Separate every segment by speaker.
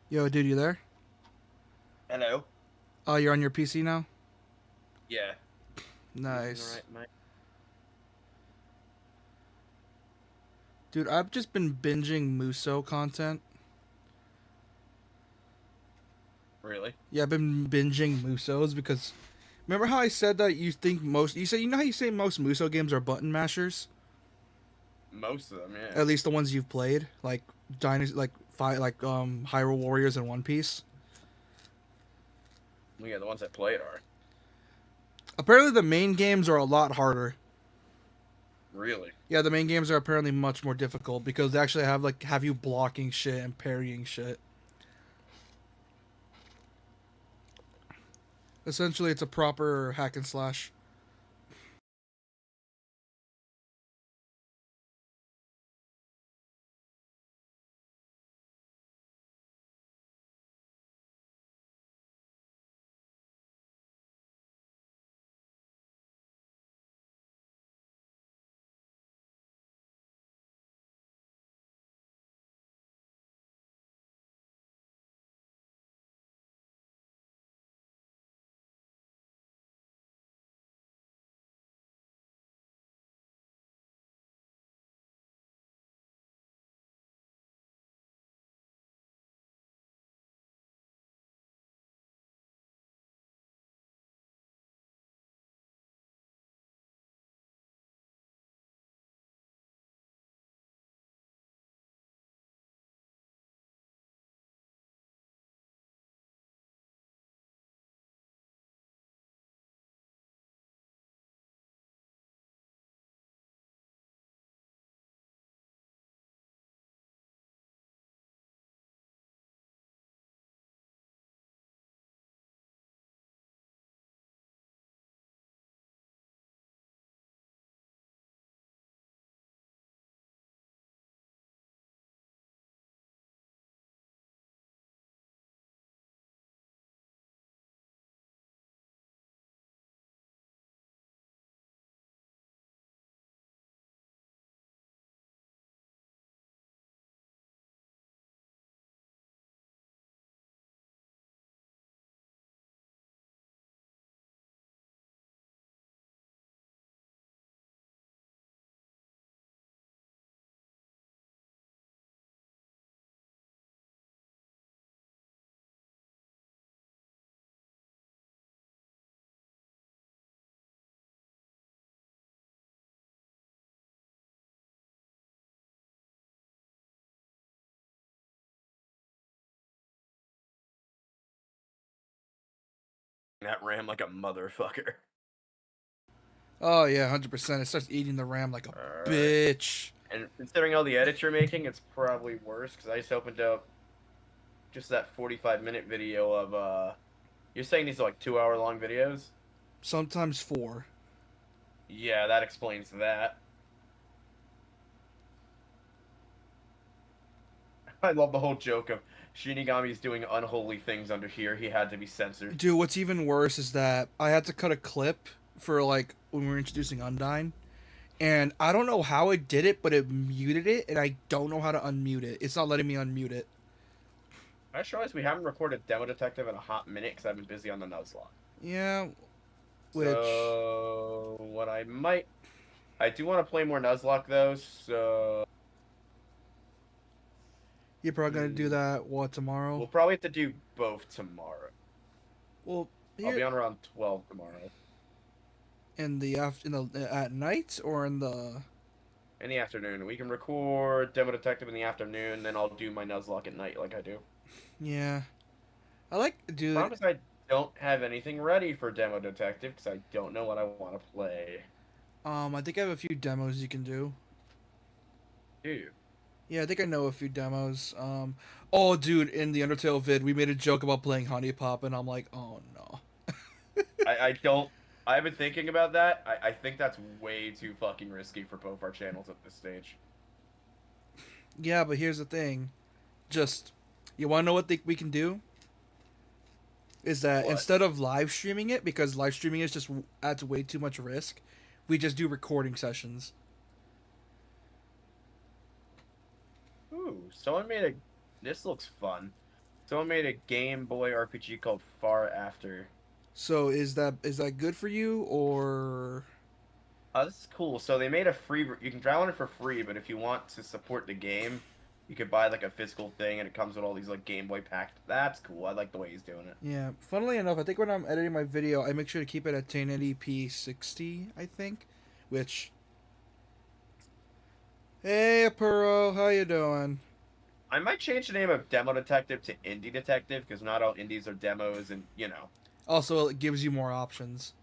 Speaker 1: Yo, dude, you there?
Speaker 2: Hello.
Speaker 1: Oh, you're on your PC now?
Speaker 2: Yeah. Using the
Speaker 1: Nice.
Speaker 2: right mic.
Speaker 1: Dude, I've just been binging Muso content.
Speaker 2: Really?
Speaker 1: Yeah, I've been binging Musos because remember how I said that you think most you know how you say most Muso games are button mashers?
Speaker 2: Most of them, yeah.
Speaker 1: At least the ones you've played, like Dynasty, Hyrule Warriors and One Piece.
Speaker 2: Well, yeah, the ones that play it are.
Speaker 1: Apparently the main games are a lot harder.
Speaker 2: Really?
Speaker 1: Yeah, the main games are apparently much more difficult because they actually have you blocking shit and parrying shit. Essentially, it's a proper hack and slash.
Speaker 2: That ram like a motherfucker.
Speaker 1: Oh yeah, 100%. It starts eating the RAM like a
Speaker 2: Alright.
Speaker 1: bitch.
Speaker 2: And considering all the edits you're making, it's probably worse because I just opened up just that 45-minute video of you're saying these are like 2 hour long videos?
Speaker 1: Sometimes four.
Speaker 2: Yeah, that explains that. I love the whole joke of Shinigami's doing unholy things under here. He had to be censored.
Speaker 1: Dude, what's even worse is that I had to cut a clip for like when we were introducing Undyne, and I don't know how it did it, but it muted it, and I don't know how to unmute it. It's not letting me unmute it.
Speaker 2: I just realized we haven't recorded Demo Detective in a hot minute because I've been busy on the Nuzlocke.
Speaker 1: Yeah, which
Speaker 2: So I do want to play more Nuzlocke though. So
Speaker 1: you're probably gonna do
Speaker 2: hmm,
Speaker 1: that what tomorrow?
Speaker 2: we'll probably have to do both tomorrow.
Speaker 1: Well,
Speaker 2: I'll
Speaker 1: here
Speaker 2: be on around 12 tomorrow
Speaker 1: in the after in the at night or in the
Speaker 2: in the afternoon. We can record Demo Detective in the afternoon, then I'll do my Nuzlocke at night like I do.
Speaker 1: yeah. I like dude.
Speaker 2: Problem is I don't have anything ready for Demo Detective because I don't know what I want to play.
Speaker 1: I think I have a few demos you can do.
Speaker 2: Do you?
Speaker 1: Yeah, I think I know a few demos. Oh, dude, in the Undertale vid, we made a joke about playing Honey Pop, and I'm like, oh no.
Speaker 2: I don't. I've been thinking about that. I think that's way too fucking risky for both our channels at this stage.
Speaker 1: Yeah, but here's the thing. Just, you want to know what we can do? Is that
Speaker 2: What?
Speaker 1: instead of live streaming it, because live streaming is just adds way too much risk, We just do recording sessions.
Speaker 2: Ooh, someone made a. This looks fun. Someone made a Game Boy RPG called Far After.
Speaker 1: So is that good for you or?
Speaker 2: Oh, this is cool. So they made a free. You can download it for free, but if you want to support the game, you could buy like a physical thing, and it comes with all these like Game Boy packed. That's cool. I like the way he's doing it.
Speaker 1: Yeah. Funnily enough, I think when I'm editing my video, I make sure to keep it at 1080p 60. I think, which. Hey, Apuro, how you doing?
Speaker 2: I might change the name of Demo Detective to Indie Detective because not all indies are demos, and
Speaker 1: Also, it gives you more options.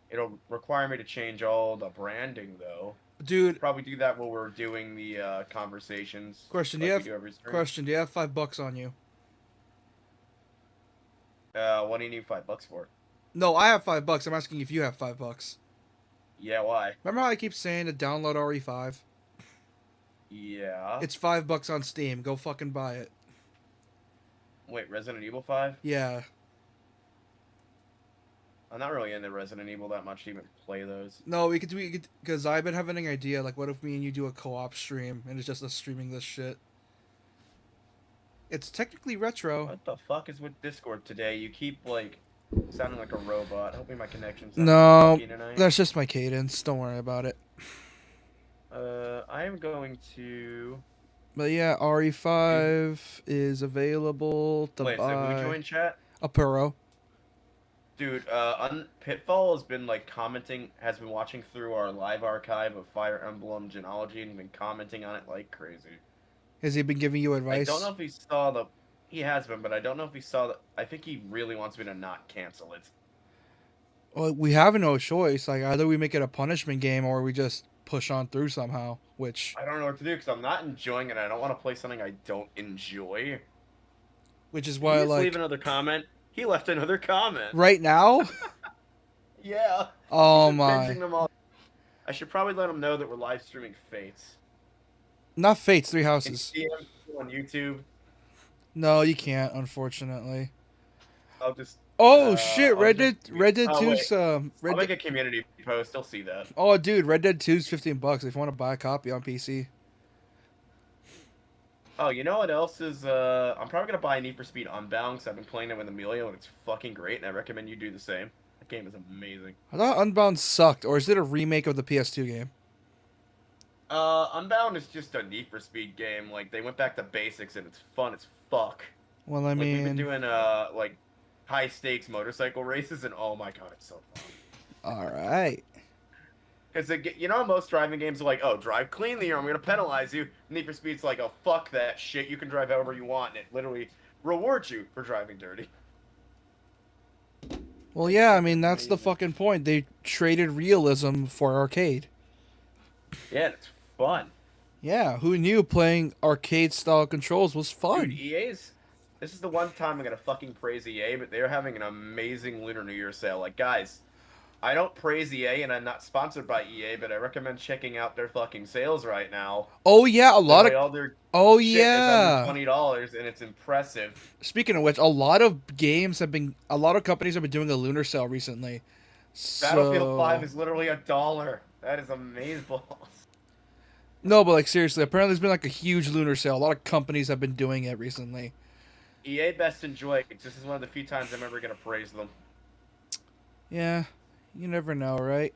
Speaker 2: it'll require me to change all the branding though.
Speaker 1: Dude,
Speaker 2: Probably do that while we're doing the conversations.
Speaker 1: question:
Speaker 2: Like we do every stream.
Speaker 1: question? Do you have $5 on you?
Speaker 2: What do you need $5 for?
Speaker 1: No, I have $5. I'm asking if you have $5.
Speaker 2: Yeah, why?
Speaker 1: Remember how I keep saying to download RE5?
Speaker 2: Yeah.
Speaker 1: It's $5 on Steam. Go fucking buy it.
Speaker 2: Wait, Resident Evil 5?
Speaker 1: Yeah.
Speaker 2: I'm not really into Resident Evil that much to even play those.
Speaker 1: No, we could because I've been having an idea. Like, what if me and you do a co-op stream and it's just us streaming this shit? It's technically retro.
Speaker 2: What the fuck is with Discord today? You keep like sounding like a robot. Hopefully my connection's not
Speaker 1: No,
Speaker 2: fucky tonight.
Speaker 1: that's just my cadence. Don't worry about it.
Speaker 2: I am going to.
Speaker 1: But yeah, RE5 is available to
Speaker 2: Wait, so who
Speaker 1: buy.
Speaker 2: joined chat?
Speaker 1: Apuro.
Speaker 2: Dude, Pitfall has been like has been watching through our live archive of Fire Emblem Genealogy and been commenting on it like crazy.
Speaker 1: Has he been giving you advice?
Speaker 2: I don't know if he saw the. He has been, but I don't know if he saw the. I think he really wants me to not cancel it.
Speaker 1: Well, we have no choice. Like, either we make it a punishment game or we just push on through somehow. Which
Speaker 2: I don't know what to do because I'm not enjoying it. I don't want to play something I don't enjoy.
Speaker 1: is
Speaker 2: Can
Speaker 1: why
Speaker 2: you just
Speaker 1: like
Speaker 2: leave another comment. He left another comment.
Speaker 1: right now.
Speaker 2: Yeah.
Speaker 1: Oh
Speaker 2: He's been
Speaker 1: my!
Speaker 2: binging them all. I should probably let him know that we're live streaming Fates.
Speaker 1: Not Fates, Three
Speaker 2: Can you
Speaker 1: Houses.
Speaker 2: see him on YouTube?
Speaker 1: No, you can't. Unfortunately.
Speaker 2: I'll just.
Speaker 1: Oh shit!
Speaker 2: I'll
Speaker 1: Red
Speaker 2: just-
Speaker 1: Dead. Red Dead
Speaker 2: oh,
Speaker 1: 2's.
Speaker 2: I'll
Speaker 1: Red
Speaker 2: make
Speaker 1: Dead.
Speaker 2: a community post. He'll see that.
Speaker 1: Oh, dude, Red Dead 2's $15 if you want to buy a copy on PC.
Speaker 2: Oh, you know what else is? I'm probably gonna buy Need for Speed Unbound because I've been playing it with Emilio and it's fucking great, and I recommend you do the same. That game is amazing.
Speaker 1: I thought Unbound sucked, or is it a remake of the PS2 game?
Speaker 2: Unbound is just a Need for Speed game. Like they went back to basics and it's fun as fuck.
Speaker 1: Well, I
Speaker 2: Like we've been
Speaker 1: mean,
Speaker 2: doing like high stakes motorcycle races and oh my god, it's so fun.
Speaker 1: all right.
Speaker 2: Because you know most driving games are like, oh, drive cleanly or I'm gonna penalize you. Need for Speed's like, oh fuck that shit, you can drive however you want, and it literally rewards you for driving dirty.
Speaker 1: Well, yeah, I mean that's the fucking point. They traded realism for arcade.
Speaker 2: Yeah, and it's fun.
Speaker 1: Yeah, who knew playing arcade style controls was fun?
Speaker 2: Dude, EA's. This is the one time I'm gonna fucking praise EA, but they're having an amazing Lunar New Year sale. Like, guys, I don't praise EA, and I'm not sponsored by EA, but I recommend checking out their fucking sales right now.
Speaker 1: Oh yeah, a lot of.
Speaker 2: All their
Speaker 1: Oh
Speaker 2: shit
Speaker 1: yeah.
Speaker 2: is under $20, and it's impressive.
Speaker 1: Speaking of which, a lot of companies have been doing a lunar sale recently.
Speaker 2: Battlefield 5 is literally $1. That is amazing.
Speaker 1: No, but like seriously, apparently there's been like a huge lunar sale. A lot of companies have been doing it recently.
Speaker 2: EA best enjoy it. This is one of the few times I'm ever gonna praise them.
Speaker 1: Yeah, you never know, right?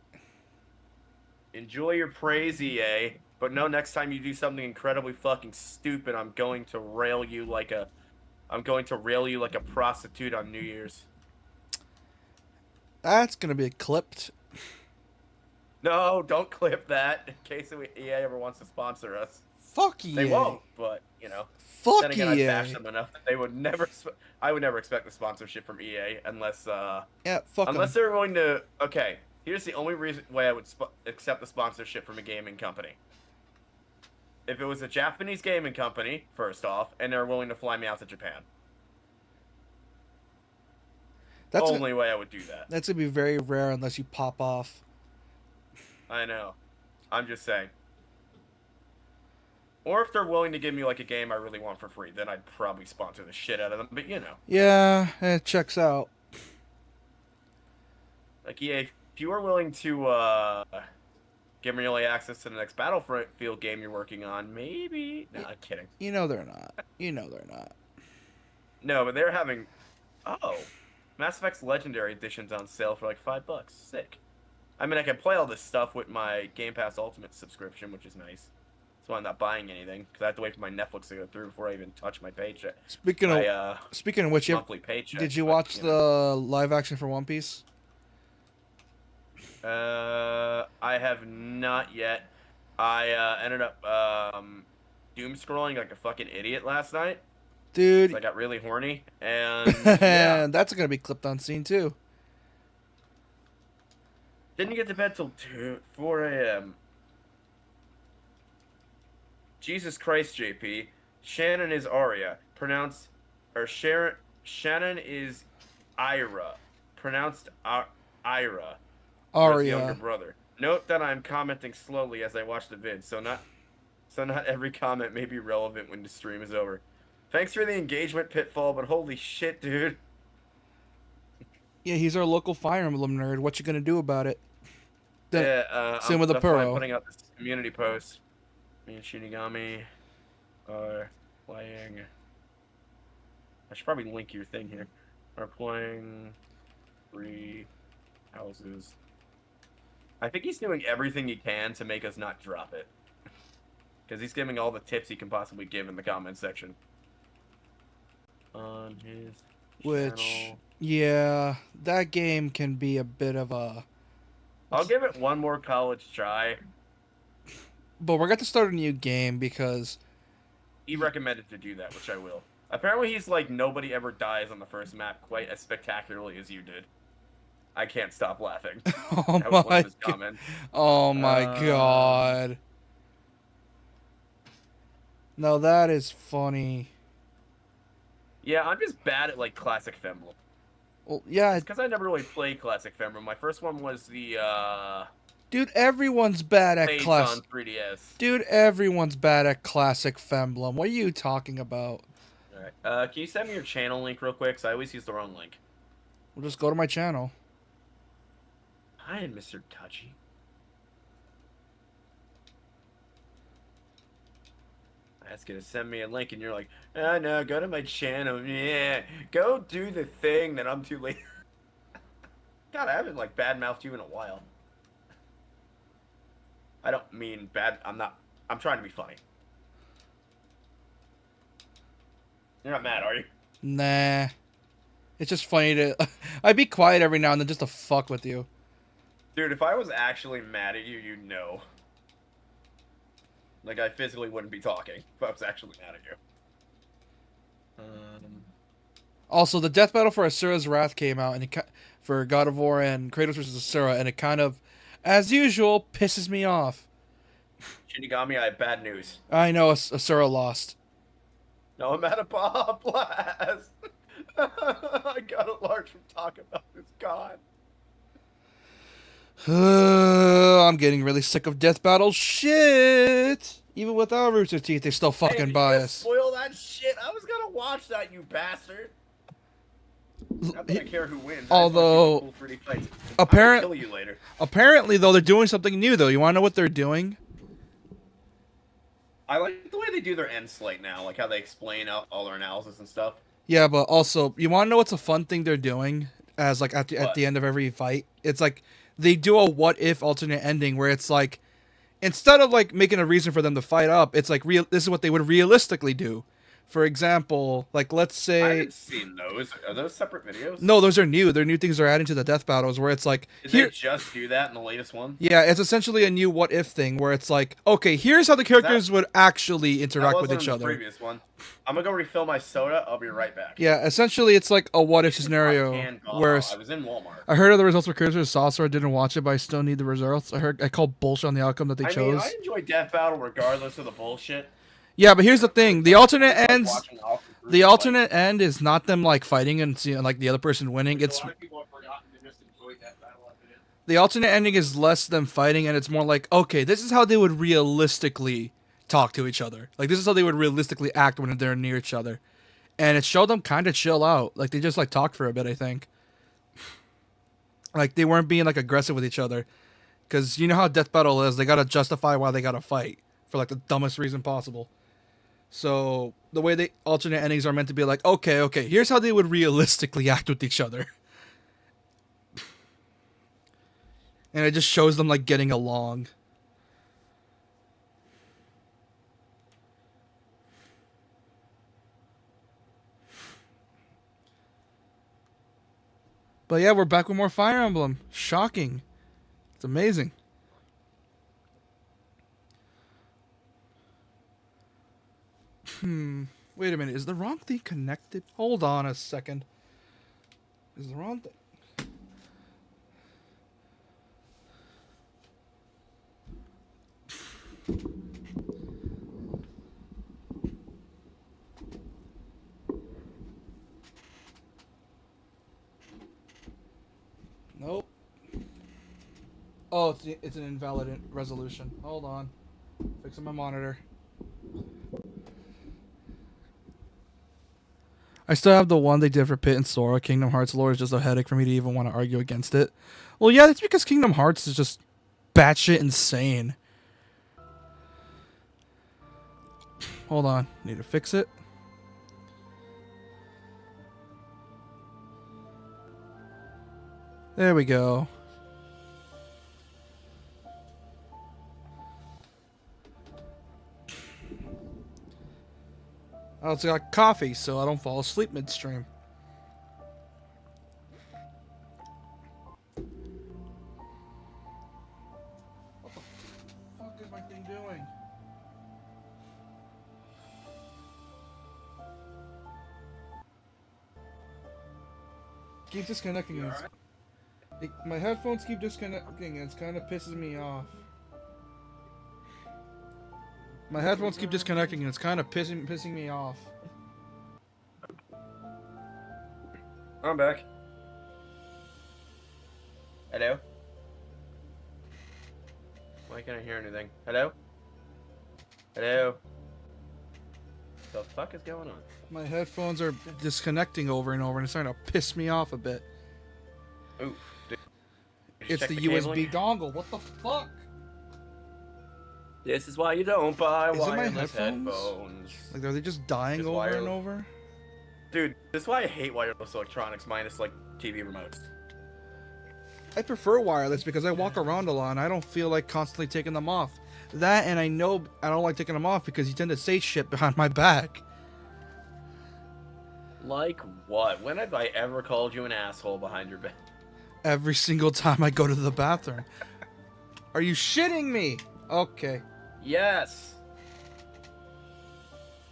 Speaker 2: Enjoy your praise, EA. But no, next time you do something incredibly fucking stupid, I'm going to rail you like a prostitute on New Year's.
Speaker 1: That's gonna be clipped.
Speaker 2: No, don't clip that in case EA ever wants to sponsor us.
Speaker 1: Fuck EA.
Speaker 2: They won't, but you know.
Speaker 1: Fuck
Speaker 2: Then again, I bash
Speaker 1: EA.
Speaker 2: them enough that they would never. I would never expect the sponsorship from EA unless.
Speaker 1: Yeah, fuck 'em.
Speaker 2: Unless they're willing to. Okay, here's the only way I would accept the sponsorship from a gaming company. If it was a Japanese gaming company, first off, and they're willing to fly me out to Japan.
Speaker 1: That's
Speaker 2: Only way I would do that.
Speaker 1: That's gonna be very rare unless you pop off.
Speaker 2: I know. I'm just saying. Or if they're willing to give me like a game I really want for free, then I'd probably sponsor the shit out of them. But you know.
Speaker 1: Yeah, it checks out.
Speaker 2: Like EA, if you are willing to Give me early access to the next Battlefield game you're working on. Maybe. No, I'm kidding.
Speaker 1: You know they're not. You know they're not.
Speaker 2: No, but they're having. Oh, Mass Effect's Legendary Edition's on sale for like $5. Sick. I mean, I can play all this stuff with my Game Pass Ultimate subscription, which is nice. So I'm not buying anything because I have to wait for my Netflix to go through before I even touch my paycheck.
Speaker 1: Speaking of which,
Speaker 2: monthly paycheck.
Speaker 1: did you watch the live action for One Piece?
Speaker 2: I have not yet. I ended up doom scrolling like a fucking idiot last night.
Speaker 1: Dude,
Speaker 2: So I got really horny, and yeah,
Speaker 1: that's gonna be clipped on scene too.
Speaker 2: didn't get to bed till 4 a.m. Jesus Christ, JP. Shannon is Arya. Pronounced, or Shannon is Ira. Pronounced Ira. His younger
Speaker 1: Arya.
Speaker 2: brother. Note that I'm commenting slowly as I watch the vid, so not every comment may be relevant when the stream is over. Thanks for the engagement, Pitfall, but holy shit, dude.
Speaker 1: Yeah, he's our local Fire Emblem nerd. What you gonna do about it? Same with the
Speaker 2: that's why I'm
Speaker 1: Puro.
Speaker 2: putting out this community post. Me and Shinigami are playing. I should probably link your thing here. Are playing Three Houses. I think he's doing everything he can to make us not drop it. Because he's giving all the tips he can possibly give in the comment section. On his channel.
Speaker 1: Yeah, that game can be a bit of a...
Speaker 2: I'll give it one more college try.
Speaker 1: But we're going to start a new game because...
Speaker 2: He recommended to do that, which I will. Apparently he's like, nobody ever dies on the first map quite as spectacularly as you did. I can't stop laughing.
Speaker 1: Oh
Speaker 2: That was one
Speaker 1: my
Speaker 2: of his comments.
Speaker 1: Oh my god. No, that is funny.
Speaker 2: Yeah, I'm just bad at like classic Femblem.
Speaker 1: Well, yeah,
Speaker 2: It's because I never really played classic Femblem. My first one was the
Speaker 1: dude, everyone's bad at
Speaker 2: Fates
Speaker 1: class.
Speaker 2: on 3DS.
Speaker 1: Dude, everyone's bad at classic Femblem. What are you talking about?
Speaker 2: Alright. Can you send me your channel link real quick? Cause I always use the wrong link.
Speaker 1: We'll just go to my channel.
Speaker 2: Hi, Mr. Touchy. I asked you to send me a link, and you're like, "Oh no, go to my channel. Yeah, go do the thing that I'm too late." God, I haven't like badmouthed you in a while. I don't mean bad. I'm not. I'm trying to be funny. You're not mad, are you?
Speaker 1: Nah. It's just funny to... I'd be quiet every now and then just to fuck with you.
Speaker 2: Dude, if I was actually mad at you, you'd know. Like, I physically wouldn't be talking if I was actually mad at you.
Speaker 1: Also, the death battle for Asura's Wrath came out, and for God of War and Kratos vs. Asura, and it kind of, as usual, pisses me off.
Speaker 2: Shinigami, I have bad news.
Speaker 1: I know Asura lost.
Speaker 2: No, I'm at a Bob Blast. I got a large from talking about this god.
Speaker 1: I'm getting really sick of death battles. Shit! Even without Rooster Teeth, they still fucking bias.
Speaker 2: Spoil that shit. I was gonna watch that, you bastard. Not that I care who wins.
Speaker 1: Although,
Speaker 2: cool 3D fights.
Speaker 1: apparently,
Speaker 2: I'll kill you later.
Speaker 1: Apparently, though, they're doing something new. Though, you want to know what they're doing?
Speaker 2: I like the way they do their end slate now, like how they explain out all their analysis and stuff.
Speaker 1: Yeah, but also, you want to know what's a fun thing they're doing? As like at the end of every fight, it's like they do a what if alternate ending where it's like instead of like making a reason for them to fight up, it's like this is what they would realistically do. For example, like let's say
Speaker 2: I haven't seen those. Are those separate videos?
Speaker 1: No, those are new. They're new things they're adding to the death battles where it's like
Speaker 2: Did they just do that in the latest one?
Speaker 1: Yeah, it's essentially a new what if thing where it's like, okay, here's how the characters would actually interact with each other.
Speaker 2: Previous one. I'm gonna go refill my soda. I'll be right back.
Speaker 1: Yeah, essentially it's like a what if scenario where
Speaker 2: I was in Walmart.
Speaker 1: I heard of the results for Cursor Saucer. I didn't watch it, but I still need the results. I called bullshit on the outcome that they chose.
Speaker 2: I enjoy Death Battle regardless of the bullshit.
Speaker 1: Yeah, but here's the thing: the alternate end is not them like fighting and seeing like the other person winning. It's
Speaker 2: a lot of people have forgotten to just enjoy Death Battle.
Speaker 1: The alternate ending is less them fighting, and it's more like, okay, this is how they would realistically talk to each other. Like this is how they would realistically act when they're near each other, and it showed them kind of chill out. Like they just like talked for a bit. I think. Like they weren't being like aggressive with each other. Because you know how Death Battle is. They got to justify why they got to fight for like the dumbest reason possible. So the way they alternate endings are meant to be like, okay, here's how they would realistically act with each other. And it just shows them like getting along. But yeah, we're back with more Fire Emblem. Shocking. It's amazing. Wait a minute. Is the wrong thing connected? Hold on a second. Is the wrong thing... Nope. Oh, it's an invalid resolution. Hold on. Fixing my monitor. I still have the one they did for Pit and Sora. Kingdom Hearts lore is just a headache for me to even want to argue against it. Well, yeah, that's because Kingdom Hearts is just batshit insane. Hold on. Need to fix it. There we go. I also got coffee so I don't fall asleep midstream. What the fuck is my thing doing? Keeps disconnecting. My headphones keep disconnecting and it kind of pisses me off. My headphones keep disconnecting and it's kind of pissing me off.
Speaker 2: I'm back. Hello? Why can't I hear anything? Hello? Hello? The fuck is going on?
Speaker 1: My headphones are disconnecting over and over and it's starting to piss me off a bit.
Speaker 2: Oof.
Speaker 1: It's the USB dongle. What the fuck?
Speaker 2: This is why you don't buy wireless
Speaker 1: headphones?
Speaker 2: headphones.
Speaker 1: Like, are they just dying
Speaker 2: Just
Speaker 1: over and over?
Speaker 2: Dude, this is why I hate wireless electronics minus, like, TV remotes.
Speaker 1: I prefer wireless because I walk around a lot and I don't feel like constantly taking them off. That, and I know I don't like taking them off because you tend to say shit behind my back.
Speaker 2: Like what? When have I ever called you an asshole behind your back?
Speaker 1: Every single time I go to the bathroom. Are you shitting me? Okay.
Speaker 2: Yes.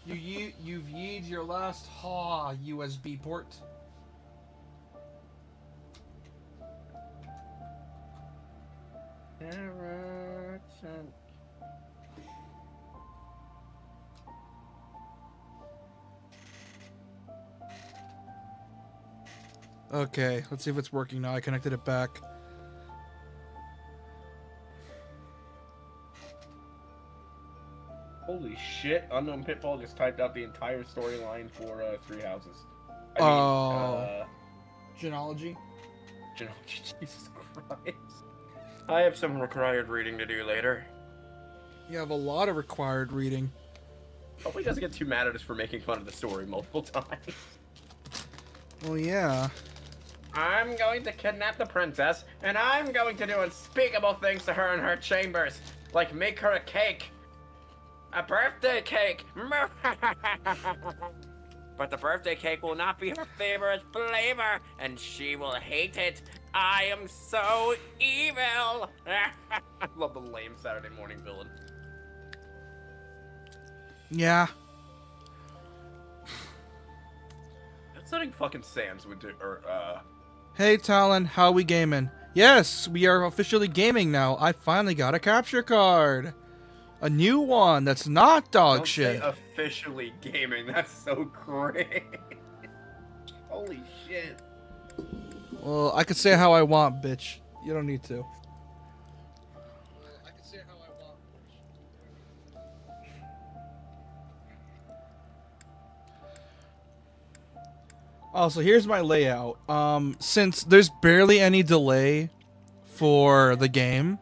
Speaker 1: You've yeed your last USB port. Okay, let's see if it's working now. I connected it back.
Speaker 2: Holy shit, Unknown Pitfall just typed out the entire storyline for Three Houses.
Speaker 1: Genealogy?
Speaker 2: Jesus Christ. I have some required reading to do later.
Speaker 1: You have a lot of required reading.
Speaker 2: Hopefully he doesn't get too mad at us for making fun of the story multiple times.
Speaker 1: Well, yeah.
Speaker 2: I'm going to kidnap the princess, and I'm going to do unspeakable things to her in her chambers. Like make her a cake. A birthday cake! But the birthday cake will not be her favorite flavor, and she will hate it. I am so evil! I love the lame Saturday morning villain.
Speaker 1: Yeah.
Speaker 2: That's something fucking Sans would do,
Speaker 1: Hey Talon, how we gaming? Yes, we are officially gaming now. I finally got a capture card. A new one that's not dog
Speaker 2: Don't
Speaker 1: shit.
Speaker 2: Say officially gaming, that's so great. Holy shit.
Speaker 1: Well, I could say how I want, bitch. You don't need to. I could say how I want, bitch. Also, here's my layout. Since there's barely any delay for the game,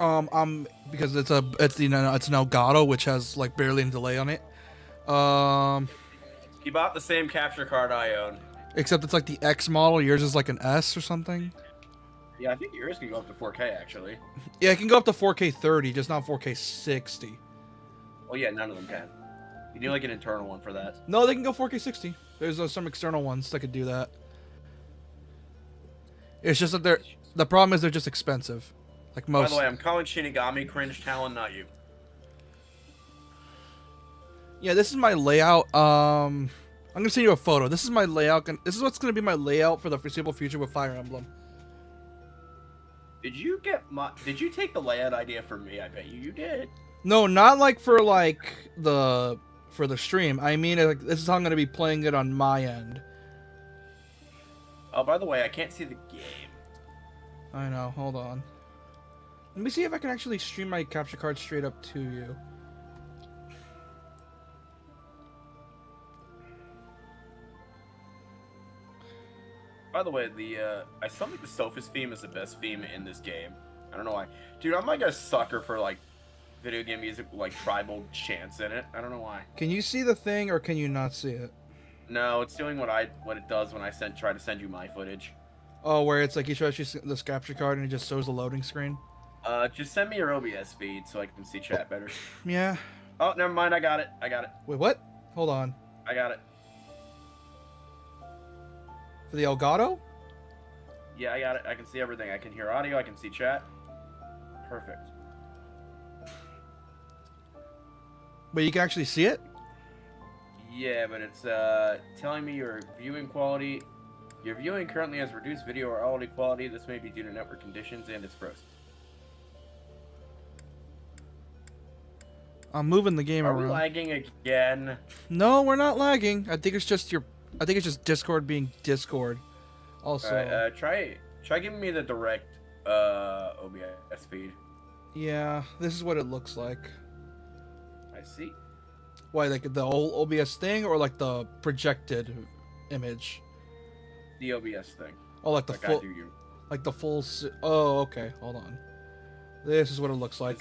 Speaker 1: Because it's an Elgato, which has like barely any delay on it.
Speaker 2: He bought the same capture card I own.
Speaker 1: Except it's like the X model. Yours is like an S or something.
Speaker 2: Yeah, I think yours can go up to 4K actually.
Speaker 1: Yeah, it can go up to 4K 30, just not 4K 60.
Speaker 2: Oh yeah, none of them can. You need like an internal one for that.
Speaker 1: No, they can go 4K 60. There's some external ones that could do that. It's just that the problem is they're just expensive. Like most.
Speaker 2: By the way, I'm calling Shinigami cringe talent, not you.
Speaker 1: Yeah, this is my layout. I'm gonna send you a photo. This is my layout. This is what's gonna be my layout for the foreseeable future with Fire Emblem.
Speaker 2: Did you take the layout idea from me? I bet you did.
Speaker 1: No, not like for the stream. I mean, like, this is how I'm gonna be playing it on my end.
Speaker 2: Oh, by the way, I can't see the game.
Speaker 1: I know. Hold on. Let me see if I can actually stream my capture card straight up to you.
Speaker 2: By the way, I still think the Sophist theme is the best theme in this game. I don't know why. Dude, I'm like a sucker for like video game music with like tribal chants in it. I don't know why.
Speaker 1: Can you see the thing or can you not see it?
Speaker 2: No, it's doing what it does when I try to send you my footage.
Speaker 1: Oh, where it's like you shows you this capture card and it just shows the loading screen?
Speaker 2: Just send me your OBS feed so I can see chat better.
Speaker 1: Yeah.
Speaker 2: Oh, never mind. I got it.
Speaker 1: Wait, what? Hold on.
Speaker 2: I got it.
Speaker 1: For the Elgato?
Speaker 2: Yeah, I got it. I can see everything. I can hear audio. I can see chat. Perfect.
Speaker 1: But you can actually see it?
Speaker 2: Yeah, but it's telling me your viewing quality. Your viewing currently has reduced video or audio quality. This may be due to network conditions and it's frozen.
Speaker 1: I'm moving the game
Speaker 2: Are
Speaker 1: around.
Speaker 2: we lagging again?
Speaker 1: No, we're not lagging. I think it's just Discord being Discord. Also.
Speaker 2: Alright, try giving me the direct OBS feed.
Speaker 1: Yeah, this is what it looks like.
Speaker 2: I see.
Speaker 1: Why, like the whole OBS thing or like the projected image?
Speaker 2: The OBS thing.
Speaker 1: Oh, like the full.
Speaker 2: I do you.
Speaker 1: Like the full. Oh, okay. Hold on. This is what it looks like.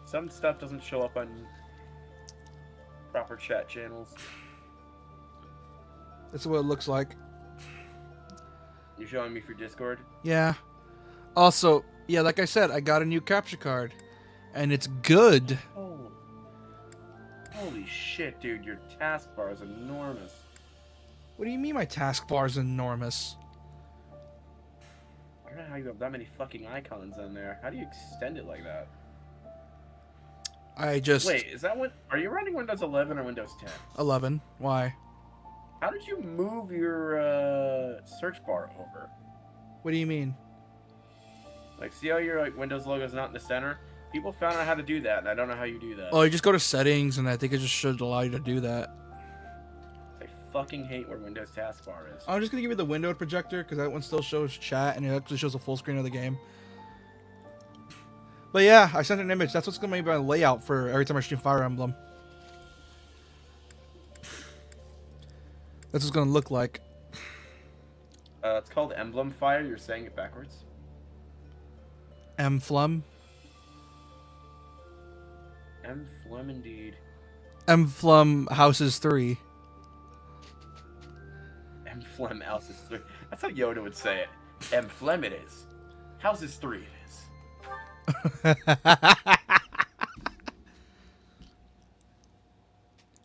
Speaker 2: Some stuff doesn't show up on proper chat channels.
Speaker 1: This is what it looks like.
Speaker 2: You showing me for Discord?
Speaker 1: Yeah. Also, yeah, like I said, I got a new capture card, and it's good.
Speaker 2: Oh. Holy shit, dude! Your taskbar is enormous.
Speaker 1: What do you mean my taskbar is enormous?
Speaker 2: I don't know how you have that many fucking icons in there. How do you extend it like that?
Speaker 1: I just...
Speaker 2: Wait, is that what... Are you running Windows 11 or Windows 10?
Speaker 1: 11. Why?
Speaker 2: How did you move your search bar over?
Speaker 1: What do you mean?
Speaker 2: Like, see how your Windows logo is not in the center? People found out how to do that, and I don't know how you do that.
Speaker 1: Oh, you just go to settings, and I think it just should allow you to do that.
Speaker 2: I fucking hate where Windows taskbar is.
Speaker 1: I'm just going to give you the windowed projector, because that one still shows chat, and it actually shows a full screen of the game. But yeah, I sent an image. That's what's going to be my layout for every time I stream Fire Emblem. That's what it's going to look like.
Speaker 2: It's called Emblem Fire. You're saying it backwards.
Speaker 1: Emblem.
Speaker 2: Emblem indeed.
Speaker 1: Emblem Houses 3.
Speaker 2: Emblem Houses 3. That's how Yoda would say it. Emblem it is. Houses 3 it is. Hey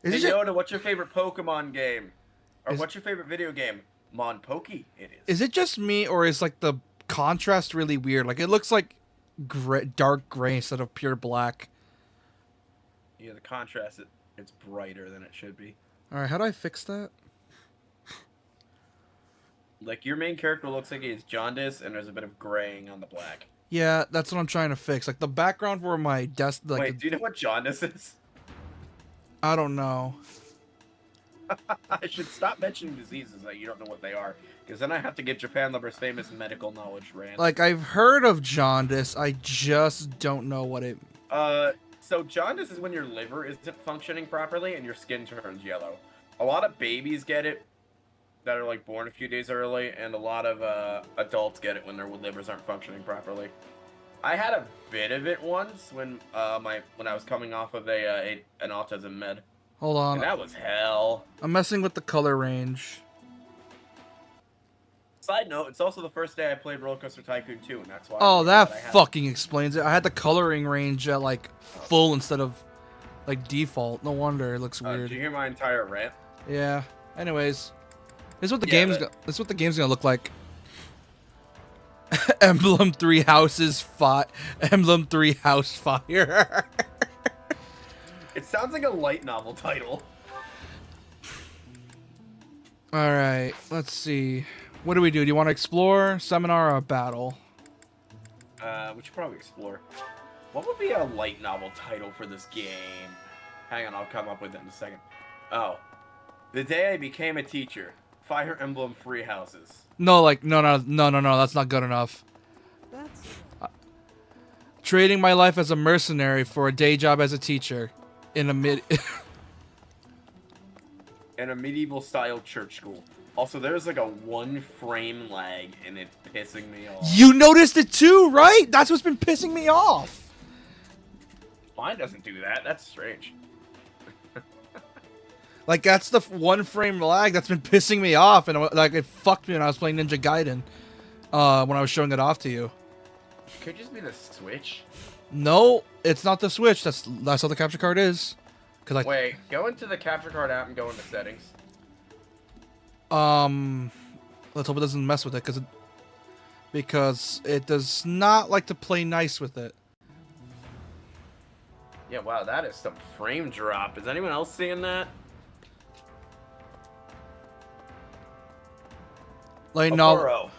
Speaker 2: Yoda, what's your favorite Pokemon game? Or what's your favorite video game? Monpokey it is.
Speaker 1: Is it just me, or is like the contrast really weird? Like it looks like dark gray instead of pure black.
Speaker 2: Yeah, the contrast, it's brighter than it should be.
Speaker 1: Alright, how do I fix that?
Speaker 2: Like, your main character looks like he's jaundice, and there's a bit of graying on the black.
Speaker 1: Yeah, that's what I'm trying to fix. Like, the background for my desk... Like,
Speaker 2: wait, do you know what jaundice is?
Speaker 1: I don't know.
Speaker 2: I should stop mentioning diseases that you don't know what they are, because then I have to get Japan Lover's famous medical knowledge rant.
Speaker 1: Like, I've heard of jaundice, I just don't know what it...
Speaker 2: So jaundice is when your liver isn't functioning properly and your skin turns yellow. A lot of babies get it that are like born a few days early, and a lot of adults get it when their livers aren't functioning properly. I had a bit of it once when when I was coming off of an autism med,
Speaker 1: Hold
Speaker 2: and
Speaker 1: on.
Speaker 2: that was hell.
Speaker 1: I'm messing with the color range.
Speaker 2: Side note, it's also the first day I played Roller Coaster Tycoon 2, and that's why.
Speaker 1: Oh, that fucking explains it. I had the coloring range at like full instead of like default. No wonder it looks weird.
Speaker 2: Did you hear my entire rant?
Speaker 1: Yeah. Anyways, this is what the this is what the game's gonna look like. Emblem Three Houses Emblem Three House Fire.
Speaker 2: It sounds like a light novel title.
Speaker 1: All right, let's see. What do we do? Do you want to explore, seminar, or battle?
Speaker 2: We should probably explore. What would be a light novel title for this game? Hang on, I'll come up with it in a second. Oh. The Day I Became a Teacher. Fire Emblem Three Houses.
Speaker 1: No, like, no, that's not good enough. Trading my life as a mercenary for a day job as a teacher in a
Speaker 2: in a medieval style church school. Also, there's like a 1 frame lag, and it's pissing me off.
Speaker 1: You noticed it too, right? That's what's been pissing me off.
Speaker 2: Mine doesn't do that. That's strange.
Speaker 1: Like, that's the 1 frame lag that's been pissing me off, and like it fucked me when I was playing Ninja Gaiden when I was showing it off to you.
Speaker 2: Could just be the Switch.
Speaker 1: No, it's not the Switch. That's how the capture card is.
Speaker 2: Wait, go into the capture card app and go into settings.
Speaker 1: Let's hope it doesn't mess with it, because it does not like to play nice with it.
Speaker 2: Yeah, wow, that is some frame drop. Is anyone else seeing that?
Speaker 1: Like, no.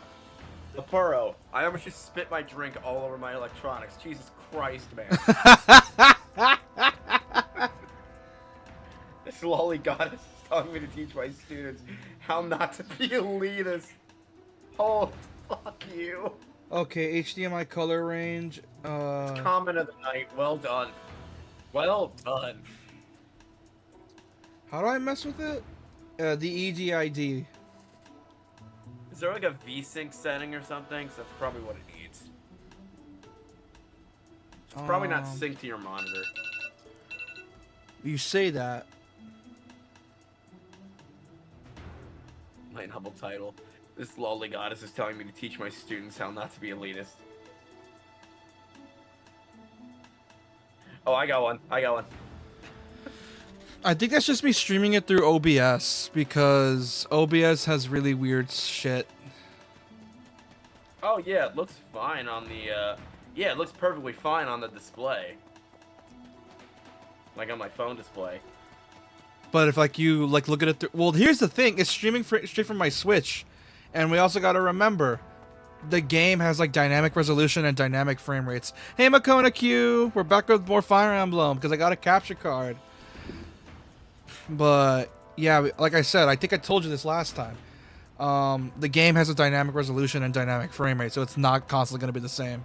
Speaker 2: Apuro. I almost just spit my drink all over my electronics. Jesus Christ, man. This lolly goddess is telling me to teach my students how not to be elitist. Oh, fuck you.
Speaker 1: Okay, HDMI color range.
Speaker 2: It's comment of the night. Well done. Well done.
Speaker 1: How do I mess with it? The EDID.
Speaker 2: Is there like a VSync setting or something? So that's probably what it needs. It's probably not synced to your monitor.
Speaker 1: You say that.
Speaker 2: My novel title. This lolly goddess is telling me to teach my students how not to be elitist. Oh, I got one.
Speaker 1: I think that's just me streaming it through OBS, because OBS has really weird shit.
Speaker 2: Oh yeah, it looks fine on the, yeah, it looks perfectly fine on the display. Like on my phone display.
Speaker 1: But if like you like look at it through, well, here's the thing, it's streaming straight from my Switch, and we also got to remember, the game has like dynamic resolution and dynamic frame rates. Hey, Makona Q, we're back with more Fire Emblem because I got a capture card. But yeah, like I said, I think I told you this last time. The game has a dynamic resolution and dynamic frame rate, so it's not constantly going to be the same.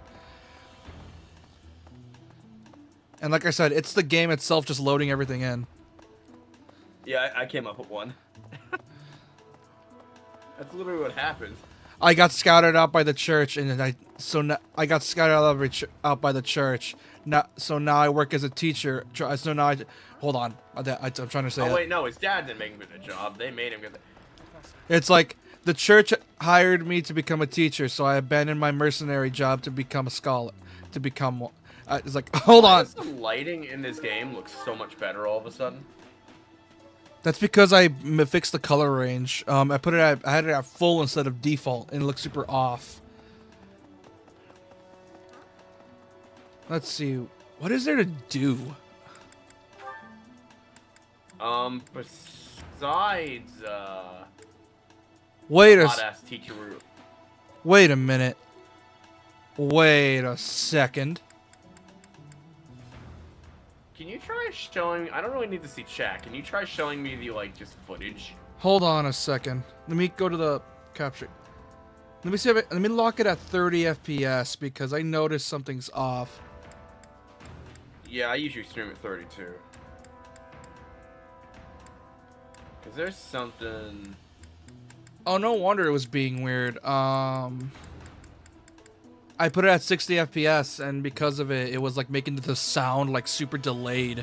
Speaker 1: And like I said, it's the game itself just loading everything in.
Speaker 2: Yeah, I came up with one. That's literally what happened.
Speaker 1: I got scouted out by the church, and I got scouted out by the church. So now I work as a teacher. So now hold on. I'm trying to say.
Speaker 2: Oh wait, no, his dad didn't make him get the job. They made him get the.
Speaker 1: It's like the church hired me to become a teacher, so I abandoned my mercenary job to become a scholar. To become, it's like, hold on.
Speaker 2: The lighting in this game looks so much better all of a sudden.
Speaker 1: That's because I fixed the color range. I had it at full instead of default, and it looks super off. Let's see, what is there to do?
Speaker 2: Besides,
Speaker 1: Wait
Speaker 2: hot-ass teacher.
Speaker 1: Wait a minute. Wait a second.
Speaker 2: Can you try showing? I don't really need to see chat. Can you try showing me the just footage?
Speaker 1: Hold on a second. Let me go to the capture. Let me see let me lock it at 30 FPS because I noticed something's off.
Speaker 2: Yeah, I usually stream at 32. Cause there's something.
Speaker 1: Oh, no wonder it was being weird. I I put it at 60 FPS, and because of it, it was like making the sound like super delayed.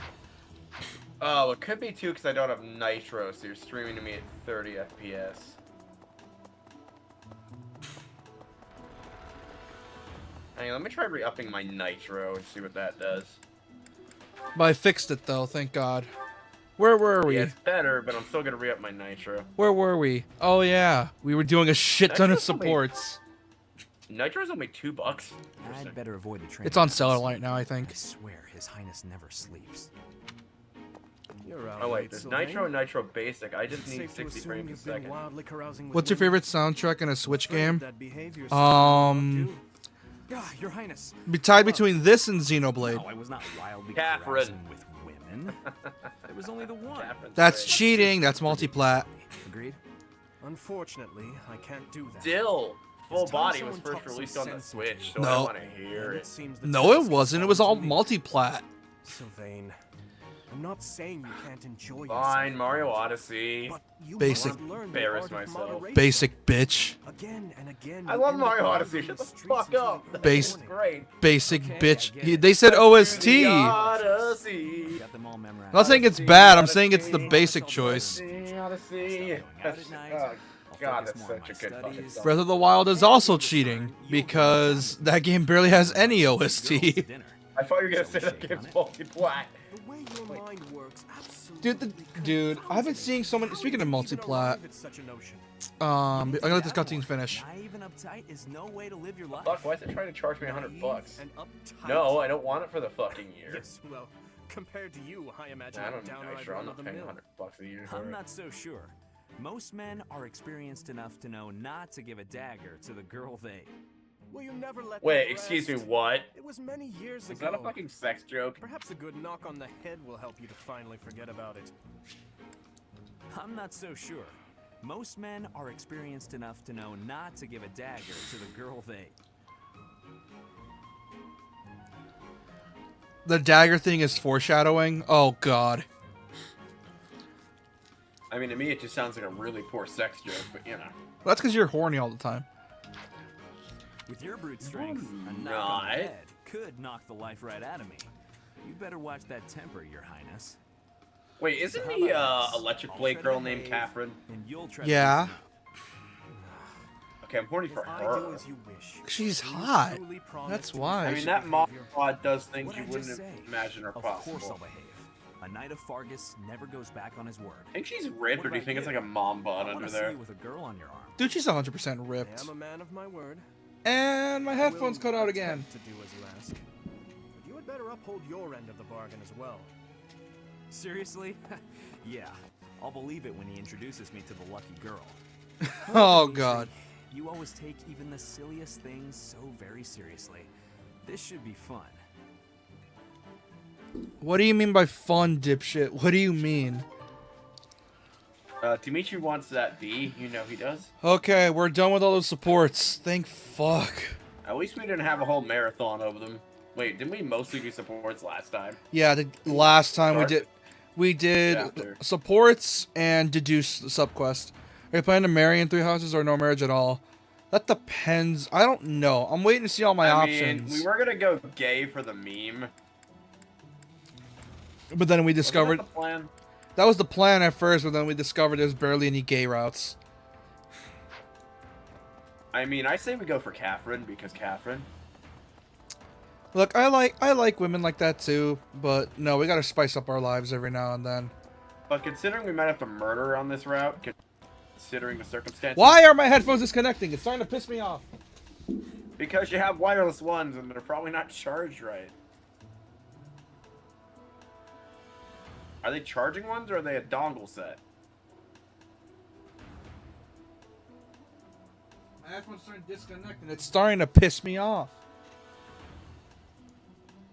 Speaker 2: Oh, it could be too because I don't have Nitro, so you're streaming to me at 30 FPS. Hey, let me try re-upping my Nitro and see what that does.
Speaker 1: But I fixed it though, thank God. Where were we?
Speaker 2: Yeah, it's better, but I'm still gonna re-up my Nitro.
Speaker 1: Where were we? Oh yeah, we were doing a shit ton of supports.
Speaker 2: Nitro's only $2.
Speaker 3: I'd better avoid the train.
Speaker 1: It's on Cellar Light now, I think.
Speaker 3: I swear, His Highness never sleeps.
Speaker 2: Oh wait, there's Nitro and Nitro Basic. I just need 60 frames a second.
Speaker 1: What's your favorite soundtrack in a Switch game?
Speaker 3: Your Highness.
Speaker 1: Be tied between this and Xenoblade.
Speaker 3: No, I was not wildly
Speaker 2: Catherine.
Speaker 3: carousing with women. There was only the one.
Speaker 1: That's cheating. That's multiplat.
Speaker 3: Agreed.
Speaker 4: Unfortunately, I can't do that.
Speaker 2: Still, Full
Speaker 4: It's time
Speaker 2: Body was
Speaker 4: someone
Speaker 2: first
Speaker 4: talked some
Speaker 2: released on the
Speaker 4: sense into
Speaker 2: Switch,
Speaker 4: you.
Speaker 2: so I
Speaker 1: No.
Speaker 2: want to hear
Speaker 4: And
Speaker 2: it.
Speaker 4: seems the
Speaker 1: No, it
Speaker 4: task
Speaker 1: wasn't. It
Speaker 4: is
Speaker 1: was all
Speaker 4: to me.
Speaker 1: multiplat.
Speaker 4: Sylvain, I'm not saying you can't enjoy
Speaker 2: Fine,
Speaker 4: yourself,
Speaker 2: Mario Odyssey.
Speaker 4: but you
Speaker 1: Basic.
Speaker 4: must learn the
Speaker 2: Embarrass
Speaker 4: art of
Speaker 2: myself.
Speaker 4: moderation.
Speaker 1: Basic bitch.
Speaker 4: Again and again.
Speaker 2: I
Speaker 4: you
Speaker 2: love
Speaker 4: end up
Speaker 2: Mario
Speaker 4: wandering
Speaker 2: Odyssey. Shut the
Speaker 4: streets
Speaker 2: fuck
Speaker 4: until
Speaker 2: up.
Speaker 4: the
Speaker 1: Base-
Speaker 4: morning.
Speaker 2: Great.
Speaker 1: Basic
Speaker 3: Okay, I
Speaker 1: bitch.
Speaker 3: get it.
Speaker 1: They said OST.
Speaker 2: The
Speaker 1: I'm
Speaker 2: Odyssey.
Speaker 3: Got them all memorized.
Speaker 1: not saying it's bad. I'm saying it's the basic choice.
Speaker 2: The Odyssey. That's, oh, God, that's such a good fucking song.
Speaker 1: Breath of the Wild is also cheating because that game barely has any OST.
Speaker 2: I thought you were gonna say that game's multi-plat.
Speaker 4: The way your mind works,
Speaker 1: Dude,
Speaker 4: absolutely.
Speaker 1: dude, I've been seeing so many. Speaking of multiplat, I'm gonna let this cutscene finish.
Speaker 3: Naive and uptight is no way to live your life.
Speaker 2: Fuck, why is it trying to charge me $100?
Speaker 4: And uptight.
Speaker 2: No, I don't want it for the fucking year.
Speaker 4: Yes, well, compared to you, I imagine
Speaker 2: I
Speaker 4: I'm
Speaker 2: don't need
Speaker 4: downright
Speaker 2: Nitro. I'm not paying
Speaker 4: run-of-the-mill.
Speaker 2: $100 a year for
Speaker 3: I'm
Speaker 2: it.
Speaker 3: not so sure. Most men are experienced enough to know not to give a dagger to the girl they.
Speaker 4: Will you never let
Speaker 2: Wait,
Speaker 4: that
Speaker 2: excuse me,
Speaker 4: rest?
Speaker 2: what?
Speaker 4: It was many years
Speaker 2: Is
Speaker 4: ago.
Speaker 2: that a fucking sex joke?
Speaker 4: Perhaps a good knock on the head will help you to finally forget about it.
Speaker 3: I'm not so sure. Most men are experienced enough to know not to give a dagger to the girl they.
Speaker 1: The dagger thing is foreshadowing. Oh God.
Speaker 2: I mean, to me, it just sounds like a really poor sex joke, but you know.
Speaker 1: That's because you're horny all the time.
Speaker 3: With your brute strength, a knock on
Speaker 2: not.
Speaker 3: the head could knock the life right out of me. You better watch that temper, Your Highness.
Speaker 2: Wait, isn't
Speaker 3: So how
Speaker 2: the
Speaker 3: about this?
Speaker 2: electric
Speaker 3: I'll
Speaker 2: blade
Speaker 3: try to
Speaker 2: girl named
Speaker 3: behave,
Speaker 2: Catherine?
Speaker 3: And you'll try to
Speaker 1: Yeah.
Speaker 3: listen up.
Speaker 2: Okay, I'm horny for
Speaker 4: If I do
Speaker 2: her.
Speaker 4: as you wish,
Speaker 1: She's
Speaker 4: will you
Speaker 1: hot.
Speaker 4: truly promise
Speaker 1: That's
Speaker 4: to
Speaker 1: why.
Speaker 2: I mean,
Speaker 4: change
Speaker 2: that
Speaker 4: your
Speaker 2: mod
Speaker 4: behavior?
Speaker 2: does things
Speaker 3: What'd
Speaker 2: you
Speaker 3: I just
Speaker 2: wouldn't
Speaker 3: say?
Speaker 2: imagine are
Speaker 3: Of course I'll
Speaker 2: possible.
Speaker 3: behave. A knight of Fargus never goes back on his word.
Speaker 2: Think she's ripped, or do you
Speaker 3: What
Speaker 2: think it's
Speaker 3: about
Speaker 2: like a mom
Speaker 3: I
Speaker 2: bun
Speaker 3: want
Speaker 2: under
Speaker 3: to see
Speaker 2: there?
Speaker 3: you with a girl on your arm.
Speaker 1: Dude, she's 100%
Speaker 4: I
Speaker 1: ripped.
Speaker 4: am a man of my word.
Speaker 1: And my
Speaker 4: I
Speaker 1: headphones
Speaker 4: will
Speaker 1: cut out again.
Speaker 4: attempt to do as you ask. But you had better uphold your end of the bargain as well.
Speaker 3: Seriously? Yeah. I'll believe it when he introduces me to the lucky girl.
Speaker 1: Oh God.
Speaker 3: You always take even the silliest things so very seriously. This should be fun.
Speaker 1: What do you mean by fun, dipshit? What do you mean?
Speaker 2: Dimitri wants that V. You know he does.
Speaker 1: Okay, we're done with all those supports. Thank fuck.
Speaker 2: At least we didn't have a whole marathon over them. Wait, didn't we mostly do supports last time?
Speaker 1: Yeah, the last time
Speaker 2: Start-
Speaker 1: we did
Speaker 2: After.
Speaker 1: supports and deduce the subquest. Are you planning to marry in Three Houses or no marriage at all? That depends. I don't know. I'm waiting to see all my
Speaker 2: I
Speaker 1: options.
Speaker 2: mean, we were gonna go gay for the meme.
Speaker 1: But then we
Speaker 2: Wasn't
Speaker 1: discovered
Speaker 2: that the plan?
Speaker 1: that was the plan at first, but then we discovered there's barely any gay routes.
Speaker 2: I mean, I say we go for Catherine because Catherine.
Speaker 1: Look, I like women like that too, but no, we gotta spice up our lives every now and then.
Speaker 2: But considering we might have to murder her on this route, considering the circumstances.
Speaker 1: Why are my headphones disconnecting? It's starting to piss me off.
Speaker 2: Because you have wireless ones and they're probably not charged right. Are they charging ones or are they a dongle set?
Speaker 1: My headphones starting to disconnect and it's starting to piss me off.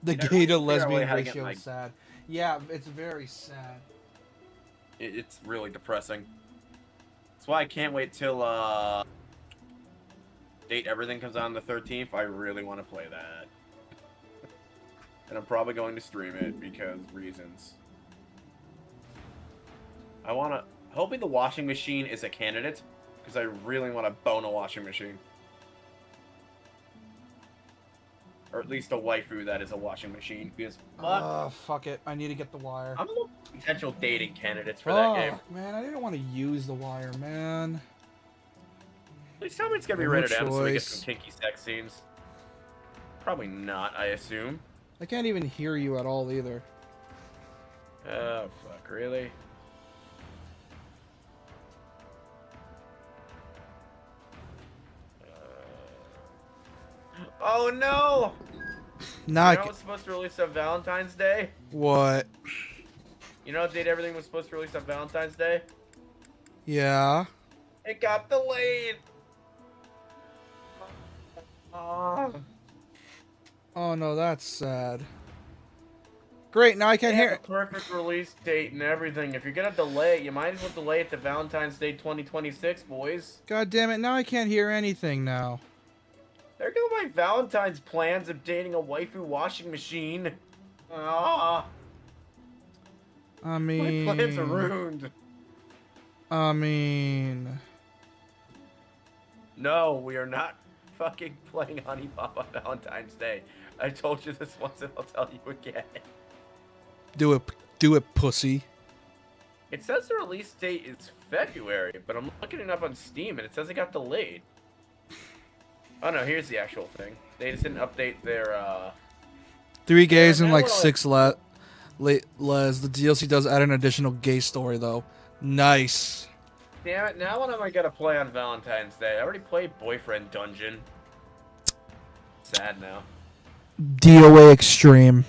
Speaker 1: The
Speaker 2: You know,
Speaker 1: gay to
Speaker 2: figure out a way
Speaker 1: lesbian
Speaker 2: how to get,
Speaker 1: ratio
Speaker 2: like-
Speaker 1: is sad. Yeah, it's very sad.
Speaker 2: It's really depressing. That's why I can't wait till Date Everything comes out on the 13th. I really want to play that. And I'm probably going to stream it because reasons. I want to... Hoping the washing machine is a candidate, because I really want to bone a washing machine. Or at least a waifu that is a washing machine. Because fuck,
Speaker 1: Fuck it. I need to get the wire.
Speaker 2: I'm looking at potential dating candidates for that game.
Speaker 1: Man, I didn't want to use the wire, man.
Speaker 2: Please tell me it's gonna be
Speaker 1: No
Speaker 2: rated M so we get
Speaker 1: choice.
Speaker 2: some kinky sex scenes. Probably not, I assume.
Speaker 1: I can't even hear you at all either.
Speaker 2: Oh fuck, really? Oh no!
Speaker 1: Now
Speaker 2: You know what's supposed to release on Valentine's Day?
Speaker 1: What?
Speaker 2: You know what date everything was supposed to release on Valentine's Day?
Speaker 1: Yeah.
Speaker 2: It got delayed! Oh.
Speaker 1: Oh no, that's sad. Great, now I can't
Speaker 2: They
Speaker 1: hear
Speaker 2: have a perfect release date and everything. If you're gonna delay it, you might as well delay it to Valentine's Day 2026, boys.
Speaker 1: God damn it, now I can't hear anything now.
Speaker 2: There go my Valentine's plans of dating a waifu washing machine. Ah,
Speaker 1: I
Speaker 2: my
Speaker 1: mean...
Speaker 2: plans are ruined.
Speaker 1: I mean...
Speaker 2: No, we are not fucking playing Honey Pop on Valentine's Day. I told you this once and I'll tell you again.
Speaker 1: Do it, pussy.
Speaker 2: It says the release date is February, but I'm looking it up on Steam and it says it got delayed. Oh no, here's the actual thing. They just didn't update their,
Speaker 1: 3 gays and
Speaker 2: now
Speaker 1: like
Speaker 2: we're
Speaker 1: 6 les. The DLC does add an additional gay story though. Nice.
Speaker 2: Damn it, now what am I gonna play on Valentine's Day? I already played Boyfriend Dungeon. Sad now.
Speaker 1: DOA Extreme.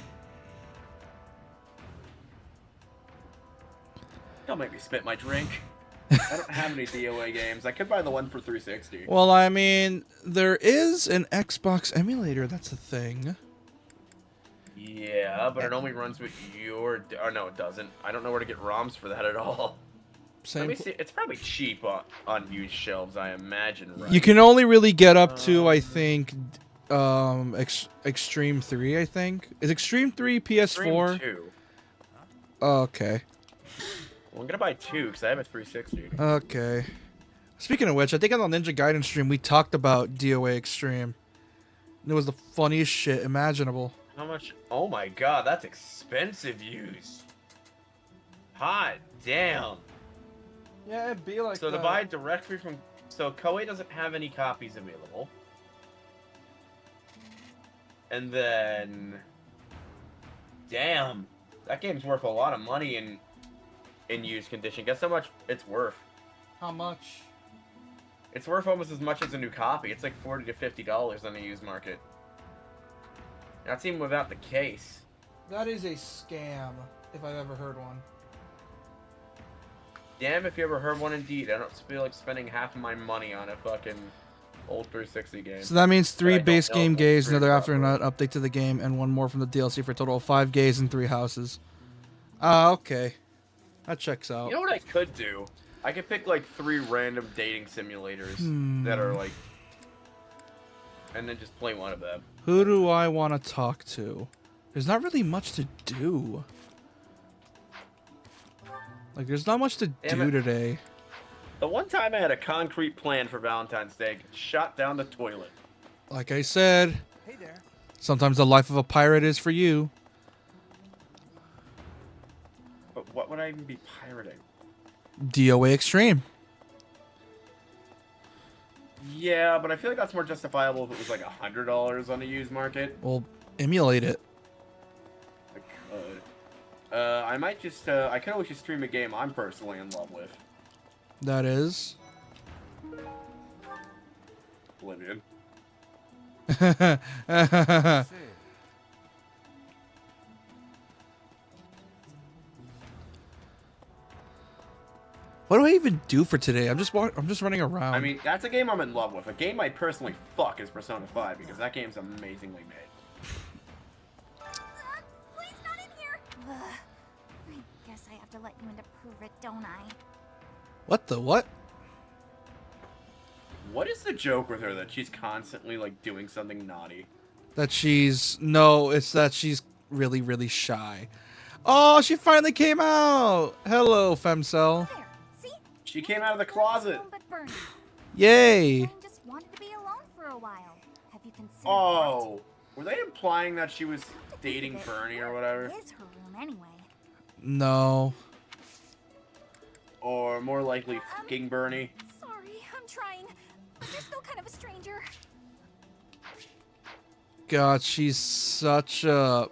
Speaker 2: Don't make me spit my drink. I don't have any DOA games. I could buy the one for 360.
Speaker 1: Well, I mean, there is an Xbox emulator. That's a thing.
Speaker 2: Yeah, but it only runs with your... Oh, no, it doesn't. I don't know where to get ROMs for that at all. Let me see. It's probably cheap on used shelves, I imagine, right?
Speaker 1: You can only really get up to, I think, Extreme 3, I think. Is Extreme 3 PS4?
Speaker 2: Extreme 2.
Speaker 1: Oh, okay.
Speaker 2: Well, I'm gonna buy 2 because I have a 360.
Speaker 1: Okay. Speaking of which, I think on the Ninja Gaiden stream, we talked about DOA Extreme. And it was the funniest shit imaginable.
Speaker 2: How much? Oh my god, that's expensive used. Hot damn.
Speaker 1: Yeah, it'd be like
Speaker 2: So to buy directly from... So Koei doesn't have any copies available. And then... Damn. That game's worth a lot of money in used condition. Guess how much it's worth?
Speaker 1: How much?
Speaker 2: It's worth almost as much as a new copy. It's like $40 to $50 on the used market. That's even without the case.
Speaker 1: That is a scam, if I've ever heard one.
Speaker 2: Damn if you ever heard one indeed. I don't feel like spending half of my money on a fucking old 360 game.
Speaker 1: So that means 3 base game gays, another
Speaker 2: properly.
Speaker 1: afternoon update to the game, and 1 more from the DLC for a total of 5 gays and 3 houses. Ah, okay. That checks out.
Speaker 2: You know what I could do? I could pick like 3 random dating simulators that are like... And then just play one of them.
Speaker 1: Who do I want to talk to? There's not really much to do. Like, there's not much to do today.
Speaker 2: The one time I had a concrete plan for Valentine's Day, shot down the toilet.
Speaker 1: Like I said,
Speaker 4: Hey there.
Speaker 1: sometimes the life of a pirate is for you.
Speaker 2: But what would I even be pirating?
Speaker 1: DOA Extreme.
Speaker 2: Yeah, but I feel like that's more justifiable if it was like $100 on the used market.
Speaker 1: Well, emulate it.
Speaker 2: I could. I might just, I could always just stream a game I'm personally in love with.
Speaker 1: That is.
Speaker 2: Oblivion.
Speaker 1: What do I even do for today? I'm just running around.
Speaker 2: I mean, that's a game I'm in love with. A game I personally fuck is Persona 5 because that game's amazingly made.
Speaker 5: Please not in here. I guess I have to let you in to prove it, don't I?
Speaker 1: What the what?
Speaker 2: What is the joke with her that she's constantly like doing something naughty?
Speaker 1: That she's it's that she's really, really shy. Oh, she finally came out. Hello, Femcel.
Speaker 5: There. See?
Speaker 2: She came out of the closet.
Speaker 5: Home but burned.
Speaker 1: Yay.
Speaker 5: I just wanted to be alone for a while. Have you considered
Speaker 2: Oh, Were they implying that she was
Speaker 5: Come to think
Speaker 2: dating
Speaker 5: of it,
Speaker 2: Bernie or
Speaker 5: where
Speaker 2: whatever?
Speaker 5: is her room anyway?
Speaker 1: No.
Speaker 2: Or more likely fucking Bernie?
Speaker 5: Sorry, I'm trying. But you're still kind of a stranger.
Speaker 1: God, she's such a.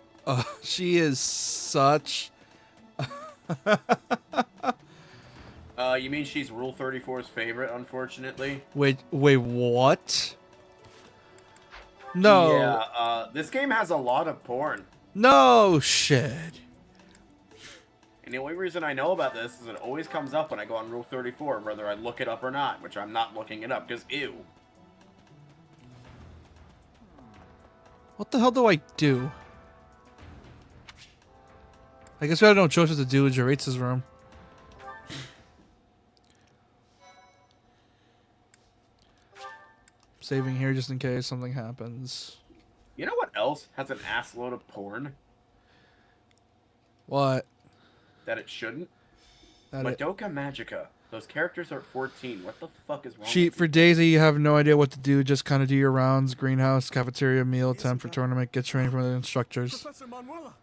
Speaker 1: She is such.
Speaker 2: You mean she's Rule 34's favorite, unfortunately?
Speaker 1: Wait, what? No.
Speaker 2: Yeah, this game has a lot of porn.
Speaker 1: No shit.
Speaker 2: And the only reason I know about this is it always comes up when I go on Rule 34, whether I look it up or not, which I'm not looking it up, because ew.
Speaker 1: What the hell do I do? I guess we have no choice what to do in Jarates' room. Saving here just in case something happens.
Speaker 2: You know what else has an ass load of porn?
Speaker 1: What?
Speaker 2: That it shouldn't?
Speaker 1: That it.
Speaker 2: Madoka Magica. Those characters are 14. What the fuck is wrong
Speaker 1: Cheat
Speaker 2: with
Speaker 1: for Daisy, you have no idea what to do. Just kind of do your rounds. Greenhouse, cafeteria, meal, temp for tournament. Get training from the instructors.
Speaker 4: Professor Manuela.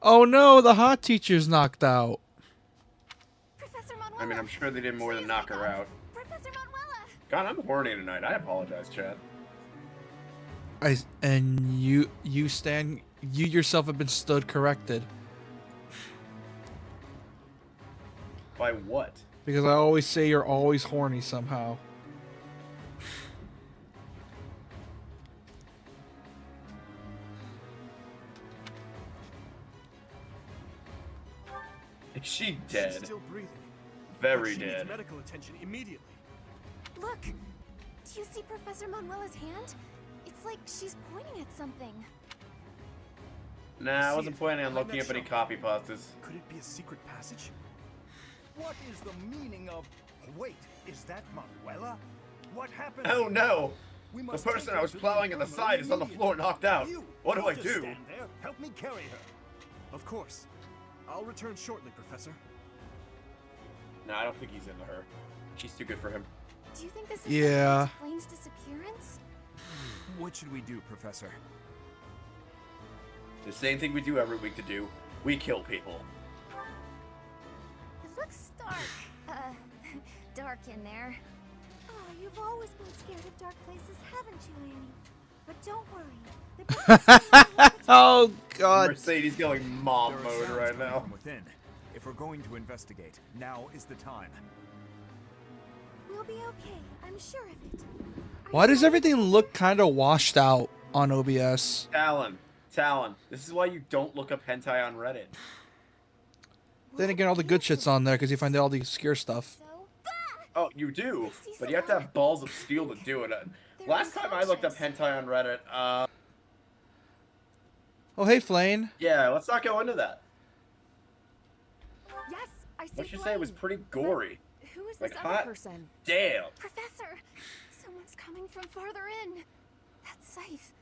Speaker 1: Oh no, the hot teacher's knocked out.
Speaker 5: Professor Manuela.
Speaker 2: I mean, I'm sure they did more than knock her out.
Speaker 5: Professor Manuela.
Speaker 2: God, I'm horny tonight. I apologize, Chad.
Speaker 1: You yourself have been stood corrected.
Speaker 2: By what?
Speaker 1: Because I always say you're always horny somehow.
Speaker 2: Is she
Speaker 4: She's
Speaker 2: dead?
Speaker 4: still breathing.
Speaker 2: Very
Speaker 4: She needs
Speaker 2: dead.
Speaker 4: medical attention immediately.
Speaker 5: Look. Do you see Professor Manuela's hand? It's like she's pointing at something.
Speaker 2: Nah, I
Speaker 4: See
Speaker 2: wasn't
Speaker 4: it.
Speaker 2: planning on
Speaker 4: Behind
Speaker 2: looking
Speaker 4: that
Speaker 2: up any
Speaker 4: shelf.
Speaker 2: copy pastas.
Speaker 4: Could it be a secret passage? What is the meaning of... Wait, is that Manuela? What happened?
Speaker 2: Oh
Speaker 4: here?
Speaker 2: no!
Speaker 4: We
Speaker 2: The
Speaker 4: must
Speaker 2: person
Speaker 4: take
Speaker 2: I
Speaker 4: her
Speaker 2: was
Speaker 4: to the
Speaker 2: plowing on the
Speaker 4: infirmary
Speaker 2: side is on the floor,
Speaker 4: immediately.
Speaker 2: knocked out.
Speaker 4: You,
Speaker 2: What do
Speaker 4: don't
Speaker 2: I
Speaker 4: just
Speaker 2: do?
Speaker 4: Stand there. Help me carry her. Of course. I'll return shortly, Professor.
Speaker 2: Nah, I don't think he's into her. She's too good for him.
Speaker 5: Do you think this is
Speaker 1: Yeah.
Speaker 5: what explains disappearance?
Speaker 3: What should we do, Professor?
Speaker 2: The same thing we do every week to do. We kill people.
Speaker 5: It looks dark. Dark in there.
Speaker 6: Oh, you've always been scared of dark places, haven't you, Annie? But don't worry. The professor will protect
Speaker 1: Oh god.
Speaker 2: Mercedes going mom
Speaker 3: There are
Speaker 2: mode
Speaker 3: sounds
Speaker 2: right
Speaker 3: coming
Speaker 2: now.
Speaker 3: from within. If we're going to investigate, now is the time.
Speaker 6: We'll be okay. I'm sure of it.
Speaker 1: Why does everything look kind of washed out on OBS?
Speaker 2: Talon, this is why you don't look up hentai on Reddit.
Speaker 1: Then again, all the good shit's on there because you find out all the obscure stuff.
Speaker 5: So,
Speaker 2: Oh, you do, but you have to have balls of steel to do it. Last time I looked up hentai on Reddit,
Speaker 1: Oh, hey, Flane.
Speaker 2: yeah, let's not go into that.
Speaker 5: yes, I see.
Speaker 2: Let's just say it was pretty gory.
Speaker 5: Who is
Speaker 2: like
Speaker 5: this
Speaker 2: hot.
Speaker 5: other person?
Speaker 2: Damn.
Speaker 5: Professor, someone's coming from farther in. That scythe.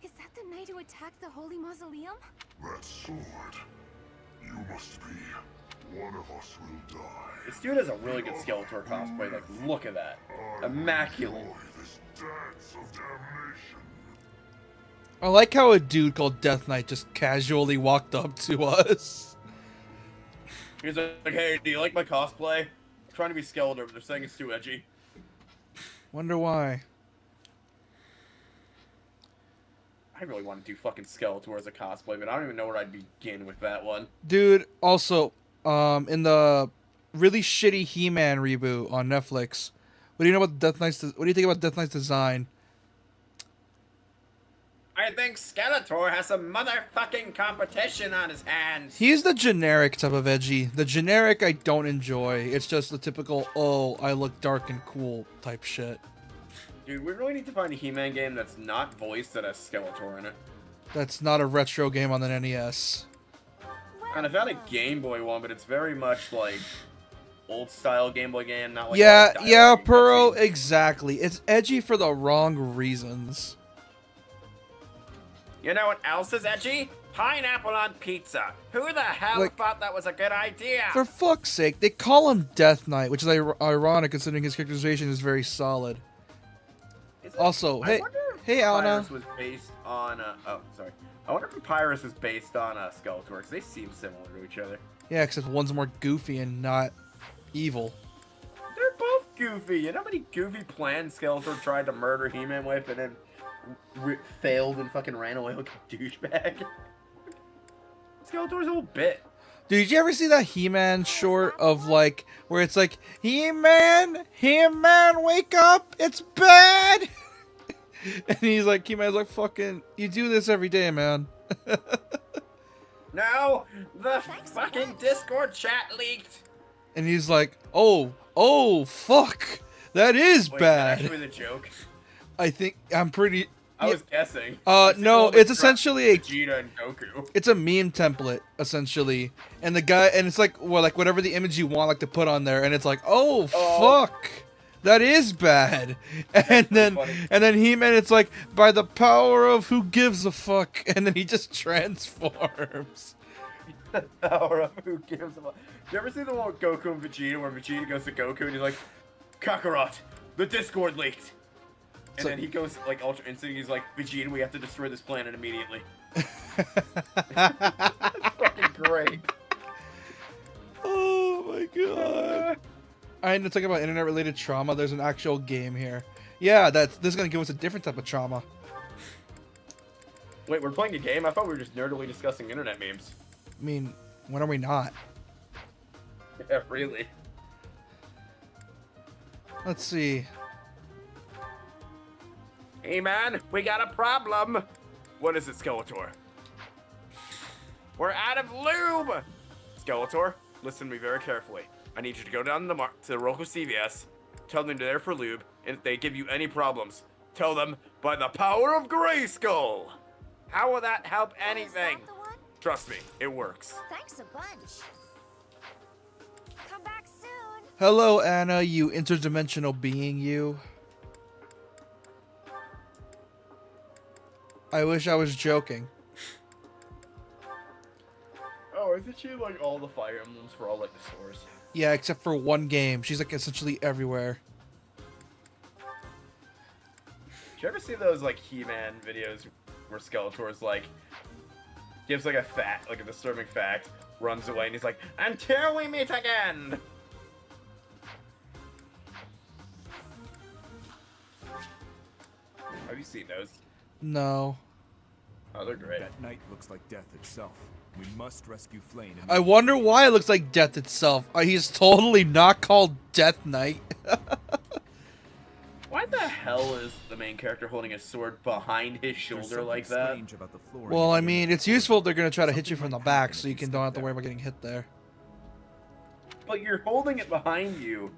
Speaker 5: Is that the knight who attacked the holy mausoleum?
Speaker 7: That sword. You must be. One of us will die.
Speaker 2: This dude has a really good Skeletor cosplay. Like, look at that. Immaculate.
Speaker 7: Enjoy this dance of damnation.
Speaker 1: I like how a dude called Death Knight just casually walked up to us.
Speaker 2: He's like, hey, do you like my cosplay? I'm trying to be Skeletor, but they're saying it's too edgy.
Speaker 1: Wonder why.
Speaker 2: I really want to do fucking Skeletor as a cosplay, but I don't even know where I'd begin with that one.
Speaker 1: Dude, also, in the really shitty He-Man reboot on Netflix, what do you know about Death Knight's? What do you think about Death Knight's design?
Speaker 2: I think Skeletor has some motherfucking competition on his hands.
Speaker 1: He's the generic type of edgy. The generic I don't enjoy. It's just the typical, oh, I look dark and cool type shit.
Speaker 2: Dude, we really need to find a He-Man game that's not voiced that has Skeletor in it.
Speaker 1: That's not a retro game on the NES.
Speaker 2: And I've had a Game Boy one, but it's very much like old style Game Boy game, not like
Speaker 1: Yeah,
Speaker 2: a
Speaker 1: yeah,
Speaker 2: dialogue
Speaker 1: Pearl,
Speaker 2: cutscene.
Speaker 1: exactly. It's edgy for the wrong reasons.
Speaker 2: You know what else is edgy? Pineapple on pizza. Who the hell
Speaker 1: Like-
Speaker 2: thought that was a good idea?
Speaker 1: For fuck's sake, they call him Death Knight, which is ironic considering his characterization is very solid.
Speaker 2: Is it?
Speaker 1: Also,
Speaker 2: I
Speaker 1: hey,
Speaker 2: wonder-
Speaker 1: Hey, Alana.
Speaker 2: Papyrus was based on. Oh, sorry. I wonder if Papyrus was based on Skeletor because they seem similar to each other.
Speaker 1: Yeah, except one's more goofy and not evil.
Speaker 2: They're both goofy. You know how many goofy plans Skeletor tried to murder He-Man with and then failed and fucking ran away like a douchebag? Skeletor's a whole bit.
Speaker 1: Dude, did you ever see that He-Man short of like where it's like He-Man, wake up, it's bad, and he's like He-Man's like fucking, you do this every day, man.
Speaker 2: No, the fucking Discord chat leaked.
Speaker 1: And he's like, oh, fuck, that is
Speaker 2: Wait,
Speaker 1: bad.
Speaker 2: Is that actually the joke?
Speaker 1: I'm pretty.
Speaker 2: I was guessing.
Speaker 1: No, it's essentially
Speaker 2: Vegeta and Goku.
Speaker 1: it's a meme template essentially, and the guy, and it's like, well, like whatever the image you want, like to put on there, and it's like, oh. Fuck, that is bad, and then He-Man, it's like, by the power of who gives a fuck, and then he just transforms.
Speaker 2: The power of who gives a fuck. Did you ever see the one with Goku and Vegeta where Vegeta goes to Goku and he's like, Kakarot, the Discord leaked. And then he goes like Ultra Instinct. He's like, Vegeta, we have to destroy this planet immediately. That's fucking great.
Speaker 1: Oh my god. I need to talk about internet-related trauma. There's an actual game here. Yeah, this is gonna give us a different type of trauma.
Speaker 2: Wait, we're playing a game? I thought we were just nerdily discussing internet memes.
Speaker 1: I mean, when are we not?
Speaker 2: Yeah, really.
Speaker 1: Let's see.
Speaker 2: Hey man, we got a problem. What is it, Skeletor? We're out of lube. Skeletor, listen to me very carefully. I need you to go down to the local CVS, tell them they're there for lube, and if they give you any problems, tell them by the power of Grayskull. How will that help anything?
Speaker 6: Is that the one?
Speaker 2: Trust me, it works.
Speaker 6: Thanks a bunch. Come back soon.
Speaker 1: Hello, Anna, you interdimensional being, you. I wish I was joking.
Speaker 2: Oh, isn't she like all the Fire Emblems for all like the stores?
Speaker 1: Yeah, except for one game. She's like essentially everywhere.
Speaker 2: Did you ever see those like He-Man videos where Skeletor's like gives like a fact, like a disturbing fact, runs away, and he's like, "Until we meet again." Have you seen those?
Speaker 1: No.
Speaker 2: Oh, they're great.
Speaker 4: That night looks like death itself. We must rescue Flame.
Speaker 1: I wonder why it looks like Death itself. He's totally not called Death Knight.
Speaker 2: Why the hell is the main character holding a sword behind his shoulder like that?
Speaker 1: Well, I mean, it's useful if they're going to try to hit you from the back, so you don't have to worry about getting hit there.
Speaker 2: But you're holding it behind you,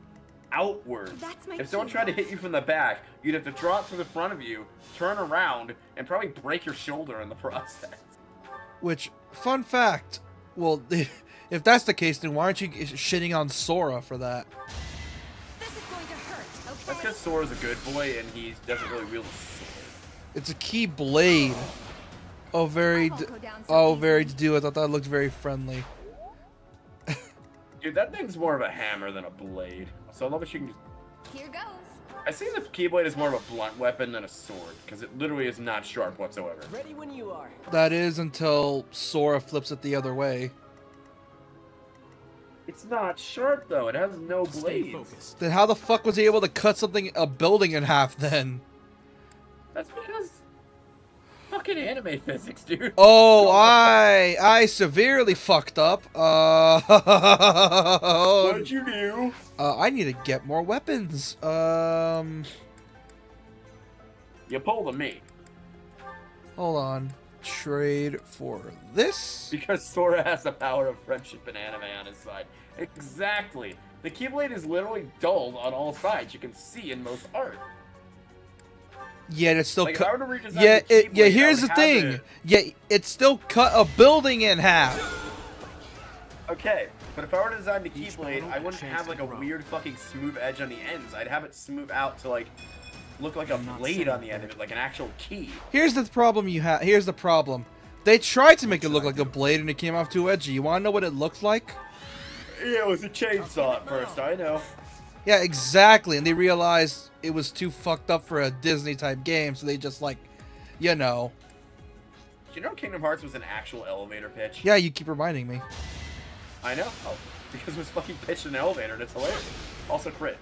Speaker 2: outwards.
Speaker 5: That's my
Speaker 2: If someone
Speaker 5: cue.
Speaker 2: tried to hit you from the back, you'd have to draw it to the front of you, turn around, and probably break your shoulder in the process.
Speaker 1: Which, fun fact, well, if that's the case, then why aren't you shitting on Sora for that?
Speaker 5: This is going to hurt, okay?
Speaker 2: That's because Sora's a good boy and he doesn't really wield a sword.
Speaker 1: It's a key blade. Oh, very,
Speaker 5: won't go down so
Speaker 1: very to do. I thought that looked very friendly.
Speaker 2: Dude, that thing's more of a hammer than a blade. So I love that you can just...
Speaker 5: Here goes.
Speaker 2: I see the Keyblade is more of a blunt weapon than a sword, because it literally is not sharp whatsoever.
Speaker 3: Ready when you are.
Speaker 1: That is until Sora flips it the other way.
Speaker 2: It's not sharp though, it has no
Speaker 3: Stay
Speaker 2: blades.
Speaker 3: focused.
Speaker 1: Then how the fuck was he able to cut a building in half then?
Speaker 2: That's because... fucking anime physics, dude.
Speaker 1: Oh, I severely fucked up.
Speaker 2: What'd you do?
Speaker 1: I need to get more weapons.
Speaker 2: You pulled a me.
Speaker 1: Hold on. Trade for this.
Speaker 2: Because Sora has the power of friendship and anime on his side. Exactly. The Keyblade is literally dulled on all sides. You can see in most art.
Speaker 1: Yet it's still
Speaker 2: Like, if I
Speaker 1: cut.
Speaker 2: were to redesign
Speaker 1: Yeah,
Speaker 2: the Keyblade, I
Speaker 1: here's the
Speaker 2: would have
Speaker 1: thing.
Speaker 2: it-
Speaker 1: Yeah, it still cut a building in half.
Speaker 2: Okay, but if I were to design the Keyblade, I wouldn't have like a weird fucking smooth edge on the ends. I'd have it smooth out to like look like a blade on the end of it, like an actual key.
Speaker 1: Here's the problem you have. Here's the problem. They tried to make it look like a blade and it came off too edgy. You want to know what it looked like?
Speaker 2: Yeah, it was a chainsaw at first, I know.
Speaker 1: Yeah, exactly. And they realized it was too fucked up for a Disney type game, so they just like, you know.
Speaker 2: Do you know Kingdom Hearts was an actual elevator pitch?
Speaker 1: Yeah, you keep reminding me.
Speaker 2: I know. Because it was fucking pitched in an elevator and it's hilarious. Also crit.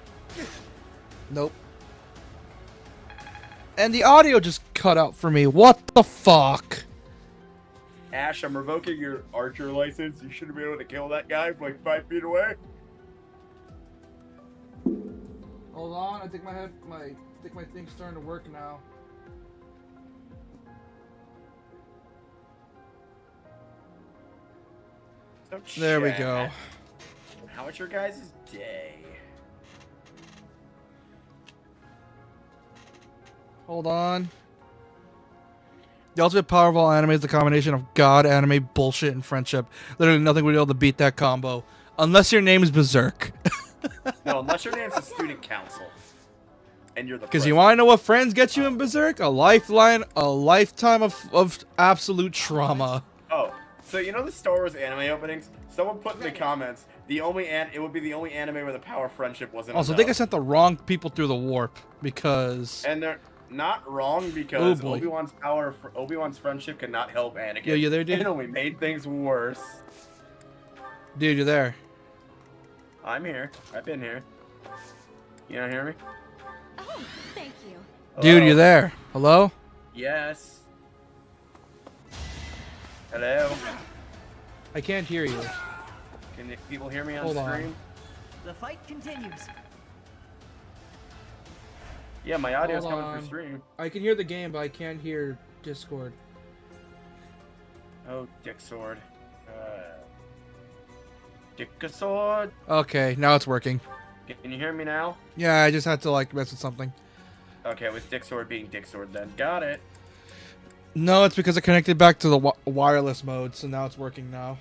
Speaker 1: Nope. And the audio just cut out for me. What the fuck?
Speaker 2: Ash, I'm revoking your archer license. You shouldn't be able to kill that guy from like 5 feet away.
Speaker 1: Hold on, I think my thing's starting to work now.
Speaker 2: So
Speaker 1: There we
Speaker 2: chat.
Speaker 1: go.
Speaker 2: How was your guys' day?
Speaker 1: Hold on. The ultimate power of all anime is the combination of god, anime, bullshit, and friendship. Literally nothing would be able to beat that combo. Unless your name is Berserk.
Speaker 2: No, unless your name's the student council. And you're the
Speaker 1: Because you
Speaker 2: president.
Speaker 1: want to know what friends get you in Berserk? A lifetime of absolute trauma.
Speaker 2: Oh, so you know the Star Wars anime openings? Someone put in the comments, it would be the only anime where the power of friendship wasn't
Speaker 1: Also, I
Speaker 2: enough.
Speaker 1: think I sent the wrong people through the warp. Because...
Speaker 2: And they're not wrong because
Speaker 1: Oh, boy.
Speaker 2: Obi-Wan's friendship could not help Anakin.
Speaker 1: Yeah, you there, dude?
Speaker 2: It only made things worse.
Speaker 1: Dude, you're there.
Speaker 2: I'm here. I've been here. You don't hear me?
Speaker 5: Oh, thank you.
Speaker 1: Dude,
Speaker 2: Hello?
Speaker 1: you're there. Hello?
Speaker 2: Yes. Hello.
Speaker 1: I can't hear you.
Speaker 2: Can people hear me on
Speaker 1: Hold on.
Speaker 2: stream?
Speaker 8: The fight continues.
Speaker 2: Yeah, my audio's
Speaker 1: Hold
Speaker 2: coming
Speaker 1: on.
Speaker 2: through stream.
Speaker 1: I can hear the game, but I can't hear Discord.
Speaker 2: Oh, Dick Sword. Dick Sword.
Speaker 1: Okay, now it's working.
Speaker 2: Can you hear me now?
Speaker 1: Yeah, I just had to like mess with something.
Speaker 2: Okay, it was Dick Sword being Dick Sword then. Got it.
Speaker 1: No, it's because I connected back to the wireless mode, so now it's working now.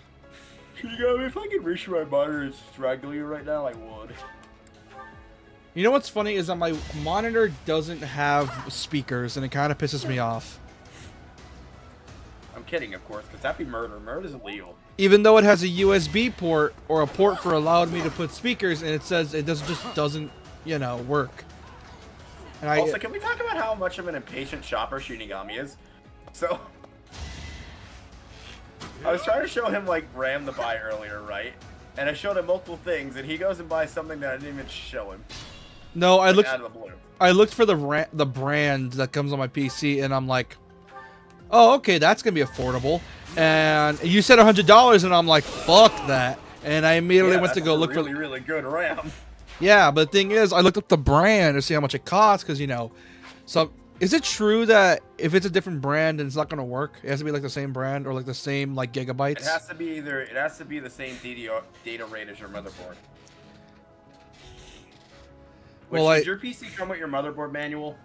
Speaker 2: You know, if I could reach my monitor and strangle you right now, I would.
Speaker 1: You know what's funny is that my monitor doesn't have speakers, and it kind of pisses me off.
Speaker 2: I'm kidding, of course, because that'd be murder. Murder is illegal.
Speaker 1: Even though it has a USB port or a port for allowed me to put speakers, and it says it doesn't, you know, work. And
Speaker 2: Also, can we talk about how much of an impatient shopper Shinigami is? So, I was trying to show him, like, RAM to buy earlier, right? And I showed him multiple things, and he goes and buys something that I didn't even show him.
Speaker 1: No, I
Speaker 2: Like,
Speaker 1: looked.
Speaker 2: out of the blue.
Speaker 1: I looked for the brand that comes on my PC, and I'm like, oh, okay, that's gonna be affordable. And you said $100, and I'm like, fuck that. And I immediately
Speaker 2: Yeah,
Speaker 1: went to
Speaker 2: that's
Speaker 1: go
Speaker 2: a
Speaker 1: look
Speaker 2: really,
Speaker 1: for.
Speaker 2: really good RAM.
Speaker 1: Yeah, but the thing is, I looked up the brand to see how much it costs, because you know. So, is it true that if it's a different brand, then it's not gonna work? It has to be like the same brand or like the same like gigabytes.
Speaker 2: It has to be the same data rate as your motherboard.
Speaker 1: Well,
Speaker 2: Does your PC come with your motherboard manual?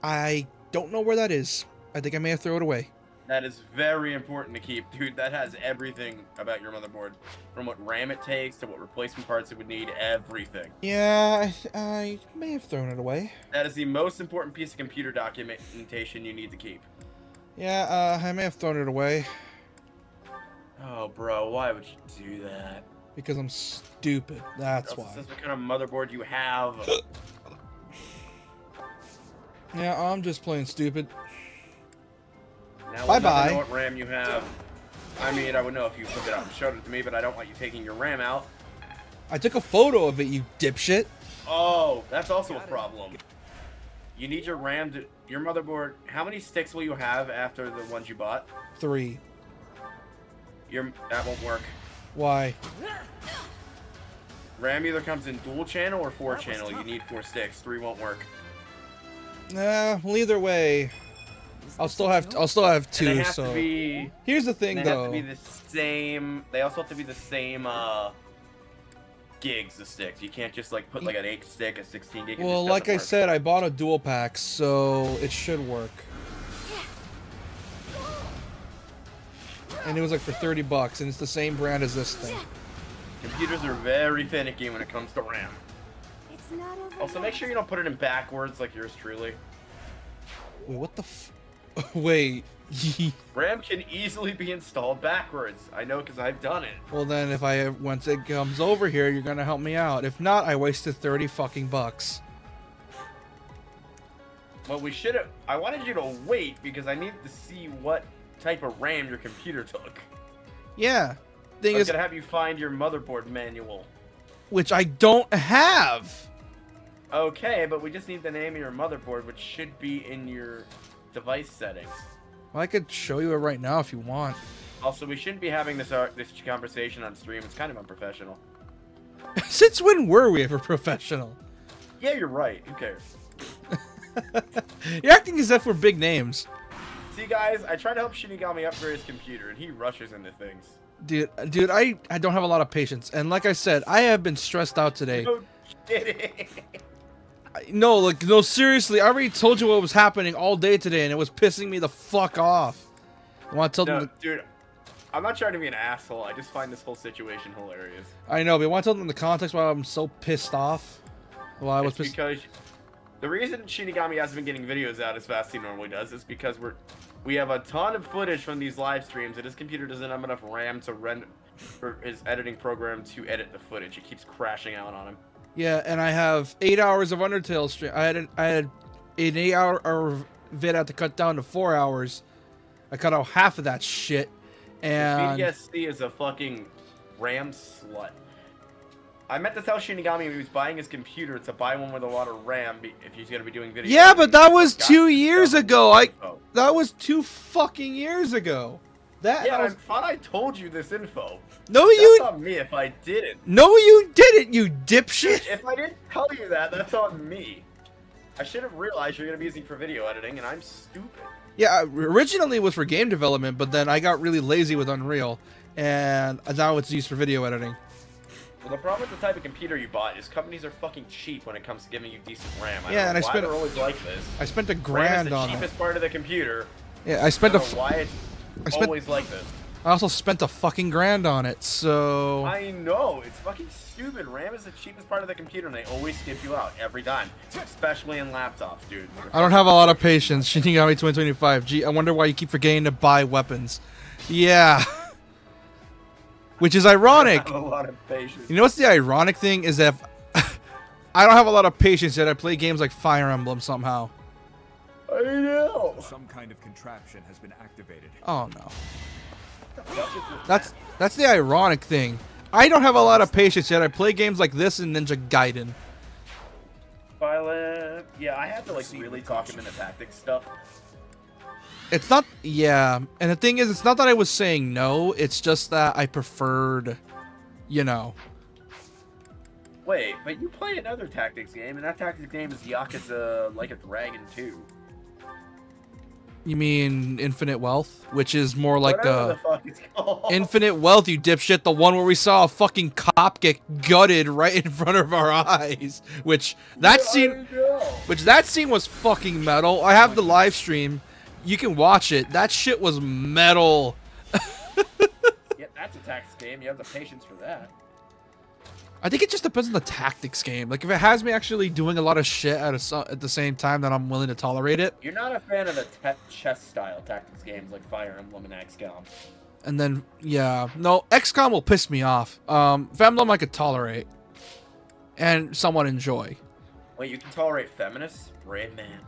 Speaker 1: I don't know where that is. I think I may have thrown it away.
Speaker 2: That is very important to keep, dude. That has everything about your motherboard, from what RAM it takes to what replacement parts it would need. Everything.
Speaker 1: Yeah, I may have thrown it away.
Speaker 2: That is the most important piece of computer documentation you need to keep.
Speaker 1: Yeah, I may have thrown it away
Speaker 2: Oh, bro, why would you do that?
Speaker 1: because I'm stupid. That's why.
Speaker 2: This is what kind of motherboard you have.
Speaker 1: Yeah, I'm just plain stupid.
Speaker 2: Now,
Speaker 1: Bye
Speaker 2: we'll never
Speaker 1: bye.
Speaker 2: know what RAM you have. I mean, I would know if you took it out and showed it to me, but I don't want you taking your RAM out.
Speaker 1: I took a photo of it, you dipshit.
Speaker 2: Oh, that's also a problem. You need your RAM to... Your motherboard... How many sticks will you have after the ones you bought?
Speaker 1: 3.
Speaker 2: That won't work.
Speaker 1: Why?
Speaker 2: RAM either comes in dual channel or 4 channel. You need 4 sticks. 3 won't work.
Speaker 1: Well, either way, I'll still have 2.
Speaker 2: And they have
Speaker 1: So
Speaker 2: to be...
Speaker 1: here's the thing,
Speaker 2: They
Speaker 1: though.
Speaker 2: have to be the same... They also have to be the same, gigs of sticks. You can't just, like, put, like, an 8 stick, a 16 gig. It
Speaker 1: Well,
Speaker 2: just
Speaker 1: like I
Speaker 2: doesn't work.
Speaker 1: said, I bought a dual pack, so it should work. And it was like for $30, and it's the same brand as this thing.
Speaker 2: Computers are very finicky when it comes to RAM.
Speaker 6: It's not over.
Speaker 2: Also, make sure you don't put it in backwards like yours truly.
Speaker 1: Wait, what the Wait.
Speaker 2: RAM can easily be installed backwards. I know because I've done it.
Speaker 1: Well, then once it comes over here, you're gonna help me out. If not, I wasted 30 fucking bucks.
Speaker 2: Well, we should have. I wanted you to wait because I needed to see what type of RAM your computer took.
Speaker 1: Yeah. Thing
Speaker 2: I was
Speaker 1: is,
Speaker 2: gonna have you find your motherboard manual.
Speaker 1: which I don't have.
Speaker 2: Okay, but we just need the name of your motherboard, which should be in your device settings.
Speaker 1: Well, I could show you it right now if you want.
Speaker 2: Also, we shouldn't be having this conversation on stream. It's kind of unprofessional.
Speaker 1: Since when were we ever professional?
Speaker 2: Yeah, you're right. Who cares?
Speaker 1: You're acting as if we're big names.
Speaker 2: See, guys, I try to help Shinigami upgrade his computer, and he rushes into things.
Speaker 1: Dude, I don't have a lot of patience. And like I said, I have been stressed out today.
Speaker 2: No kidding.
Speaker 1: No, seriously, I already told you what was happening all day today, and it was pissing me the fuck off. I want to tell them.
Speaker 2: Dude, I'm not trying to be an asshole. I just find this whole situation hilarious.
Speaker 1: I know, but I want to tell them the context why I'm so pissed off. Well, I was pissed.
Speaker 2: Because the reason Shinigami hasn't been getting videos out as fast as he normally does is because we have a ton of footage from these live streams, and his computer doesn't have enough RAM to render for his editing program to edit the footage. It keeps crashing out on him.
Speaker 1: Yeah, and I have 8 hours of Undertale stream. I had an 8-hour vid I had to cut down to 4 hours. I cut out half of that shit, and
Speaker 2: VDSC is a fucking RAM slut. I meant to tell Shinigami when he was buying his computer to buy one with a lot of RAM if he's gonna be doing videos.
Speaker 1: yeah, but that was 2 years ago. That was 2 fucking years ago.
Speaker 2: I thought I told you this info.
Speaker 1: No,
Speaker 2: that's on me if I didn't.
Speaker 1: No, you didn't, you dipshit.
Speaker 2: If I didn't tell you that, that's on me. I should have realized you're gonna be using for video editing, and I'm stupid.
Speaker 1: Yeah, originally it was for game development, but then I got really lazy with Unreal, and now it's used for video editing.
Speaker 2: Well, the problem with the type of computer you bought is companies are fucking cheap when it comes to giving you decent RAM.
Speaker 1: Yeah, and I
Speaker 2: spent. They're always like this.
Speaker 1: I spent $1,000
Speaker 2: RAM is the
Speaker 1: on it.
Speaker 2: cheapest part of the computer.
Speaker 1: Yeah, I spent
Speaker 2: why it's always like this.
Speaker 1: I also spent $1,000 on it, so
Speaker 2: I know, it's fucking stupid. RAM is the cheapest part of the computer, and they always skip you out every time, especially in laptops, dude.
Speaker 1: I don't have a lot of patience. Shinigami 2025. Gee, I wonder why you keep forgetting to buy weapons. Yeah. Which is ironic.
Speaker 2: I have a lot of patience.
Speaker 1: You know what's the ironic thing is that I don't have a lot of patience yet I play games like Fire Emblem somehow.
Speaker 2: I know.
Speaker 4: Some kind of contraption has been activated.
Speaker 1: Oh no. That's the ironic thing. I don't have a lot of patience yet I play games like this and Ninja Gaiden.
Speaker 2: Violet. Yeah, I had to like really talk him into tactics stuff.
Speaker 1: It's not, yeah, and the thing is, it's not that I was saying no, it's just that I preferred, you know.
Speaker 2: Wait, but you play another tactics game, and that tactics game is Yakuza Like a Dragon 2.
Speaker 1: You mean Infinite Wealth? Which is more like
Speaker 2: Whatever the fuck it's called.
Speaker 1: Infinite Wealth, you dipshit, the one where we saw a fucking cop get gutted right in front of our eyes. Which, that scene was fucking metal. I have the live stream. You can watch it. That shit was metal.
Speaker 2: Yeah, that's a tactics game. You have the patience for that.
Speaker 1: I think it just depends on the tactics game. Like, if it has me actually doing a lot of shit at the same time, then I'm willing to tolerate it.
Speaker 2: You're not a fan of the chess-style tactics games like Fire Emblem and XCOM.
Speaker 1: And then, yeah. No, XCOM will piss me off. Fire Emblem I could tolerate. And somewhat enjoy.
Speaker 2: Wait, you can tolerate feminists? Brave man.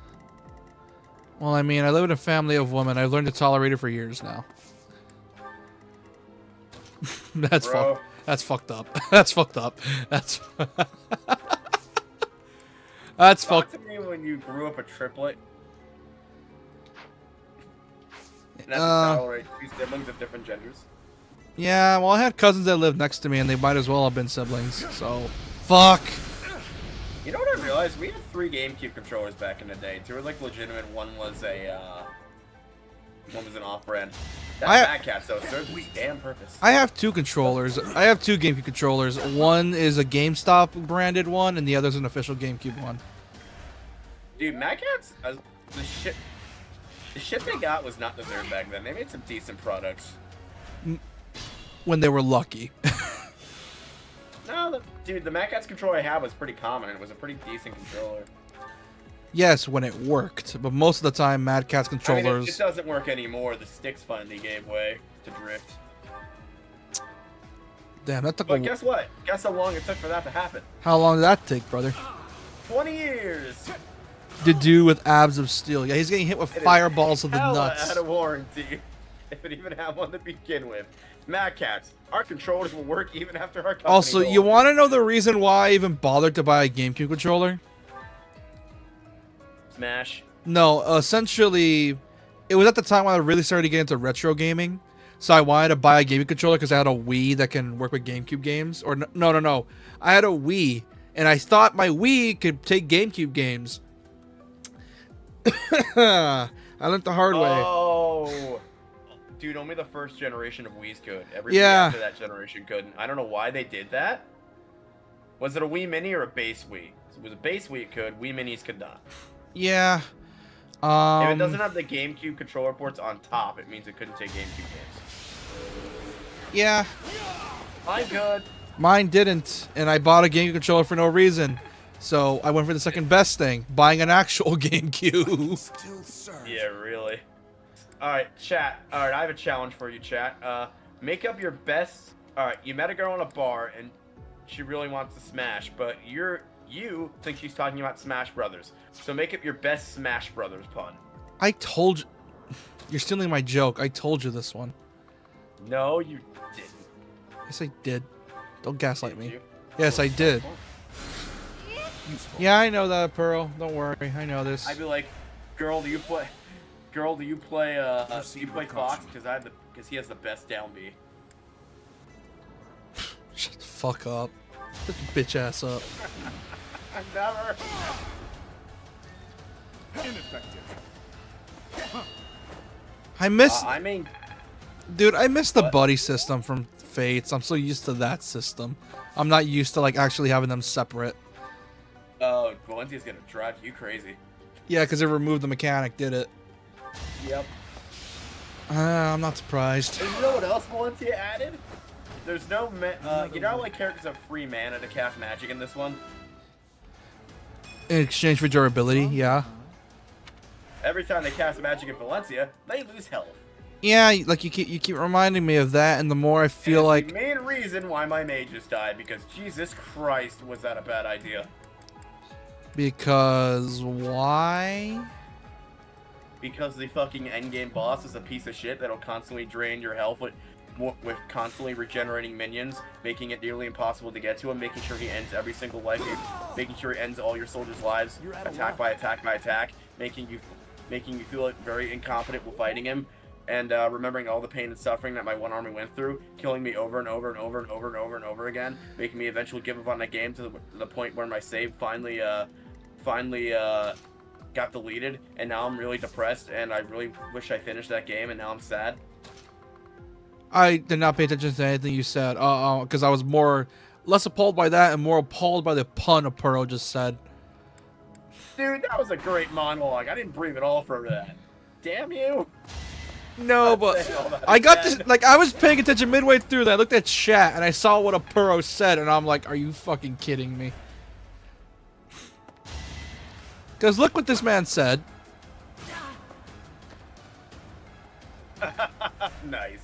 Speaker 1: Well, I mean, I live in a family of women. I've learned to tolerate it for years now. That's fucked. That's fucked up. That's fucked up. That's that's fucked.
Speaker 2: Talk to me when you grew up a triplet. And had to tolerate two siblings of different genders.
Speaker 1: Yeah, well, I had cousins that lived next to me, and they might as well have been siblings. So, fuck.
Speaker 2: You know what I realized? We had 3 GameCube controllers back in the day. 2 were like legitimate. One was an off-brand. That Mad Cat though served its damn purpose.
Speaker 1: I have 2 controllers. I have 2 GameCube controllers. One is a GameStop branded one, and the other is an official GameCube one.
Speaker 2: Dude, Mad Cat's the shit they got was not deserved back then. They made some decent products.
Speaker 1: When they were lucky.
Speaker 2: No, dude, the Mad Cat's controller I had was pretty common, and it was a pretty decent controller.
Speaker 1: Yes, when it worked, but most of the time, Mad Cat's
Speaker 2: I mean,
Speaker 1: controllers.
Speaker 2: it doesn't work anymore. The sticks finally gave way to drift.
Speaker 1: Damn, that took
Speaker 2: But guess what? Guess how long it took for that to happen?
Speaker 1: How long did that take, brother?
Speaker 2: 20 years.
Speaker 1: To do with abs of steel. Yeah, he's getting hit with
Speaker 2: It is
Speaker 1: fireballs of the
Speaker 2: hella
Speaker 1: nuts.
Speaker 2: out of warranty, if it even had one to begin with. Mad Cats, our controllers will work even after our company.
Speaker 1: Also,
Speaker 2: goes.
Speaker 1: you want to know the reason why I even bothered to buy a GameCube controller?
Speaker 2: Smash.
Speaker 1: No, essentially, it was at the time when I really started to get into retro gaming. So I wanted to buy a GameCube controller because I had a Wii that can work with GameCube games. Or no. I had a Wii, and I thought my Wii could take GameCube games. I learned the hard way.
Speaker 2: Oh. Dude, only the first generation of Wii's could. Everybody
Speaker 1: Yeah.
Speaker 2: after that generation couldn't. I don't know why they did that. Was it a Wii Mini or a base Wii? If it was a base Wii, it could. Wii Minis could not.
Speaker 1: Yeah.
Speaker 2: If it doesn't have the GameCube controller ports on top, it means it couldn't take GameCube games.
Speaker 1: Yeah.
Speaker 2: I'm good.
Speaker 1: Mine didn't, and I bought a GameCube controller for no reason. So I went for the second best thing, buying an actual GameCube.
Speaker 4: Still serve.
Speaker 2: Yeah, really. Alright, chat. Alright, I have a challenge for you, chat. Make up your best... Alright, you met a girl in a bar, and she really wants to smash, but you think she's talking about Smash Brothers. So make up your best Smash Brothers pun.
Speaker 1: I told you. You're stealing my joke. I told you this one.
Speaker 2: No, you didn't.
Speaker 1: Yes, I did. Don't gaslight
Speaker 2: Did
Speaker 1: me.
Speaker 2: you?
Speaker 1: Yes, I did. Yeah, I know that, Pearl. Don't worry. I know this.
Speaker 2: I'd be like, girl, do you play Fox? Because he has the best down B.
Speaker 1: Shut the fuck up. Shut your bitch ass up.
Speaker 2: I never.
Speaker 4: Ineffective.
Speaker 1: I miss,
Speaker 2: I mean,
Speaker 1: dude. I miss the
Speaker 2: What?
Speaker 1: buddy system from Fates. I'm so used to that system. I'm not used to like actually having them separate.
Speaker 2: oh, Valencia's gonna drive you crazy.
Speaker 1: Yeah, because it removed the mechanic. Did it?
Speaker 2: Yep.
Speaker 1: I'm not surprised.
Speaker 2: And you know what else Valencia added? There's no, you know how like characters have free mana to cast magic in this one?
Speaker 1: In exchange for durability, yeah.
Speaker 2: Every time they cast magic in Valencia, they lose health.
Speaker 1: Yeah, like you keep reminding me of that, and the more I
Speaker 2: And
Speaker 1: feel
Speaker 2: it's
Speaker 1: like
Speaker 2: the main reason why my mages died, because Jesus Christ, was that a bad idea?
Speaker 1: because why?
Speaker 2: Because the fucking endgame boss is a piece of shit that'll constantly drain your health with constantly regenerating minions, making it nearly impossible to get to him, making sure he ends every single life, making sure he ends all your soldiers' lives, attack by attack by attack, making you feel like very incompetent while fighting him, and remembering all the pain and suffering that my one army went through, killing me over and over and over and over and over and over again, making me eventually give up on that game to the point where my save finally got deleted, and now I'm really depressed, and I really wish I finished that game, and now I'm sad.
Speaker 1: I did not pay attention to anything you said, because I was less appalled by that and more appalled by the pun Pearl just said.
Speaker 2: Dude, that was a great monologue. I didn't breathe at all for that. Damn you.
Speaker 1: No,
Speaker 2: I'd
Speaker 1: but
Speaker 2: say all that
Speaker 1: I got
Speaker 2: again.
Speaker 1: this. Like I was paying attention midway through that. I looked at chat and I saw what a Puro said, and I'm like, "Are you fucking kidding me?" Because look what this man said.
Speaker 2: Nice.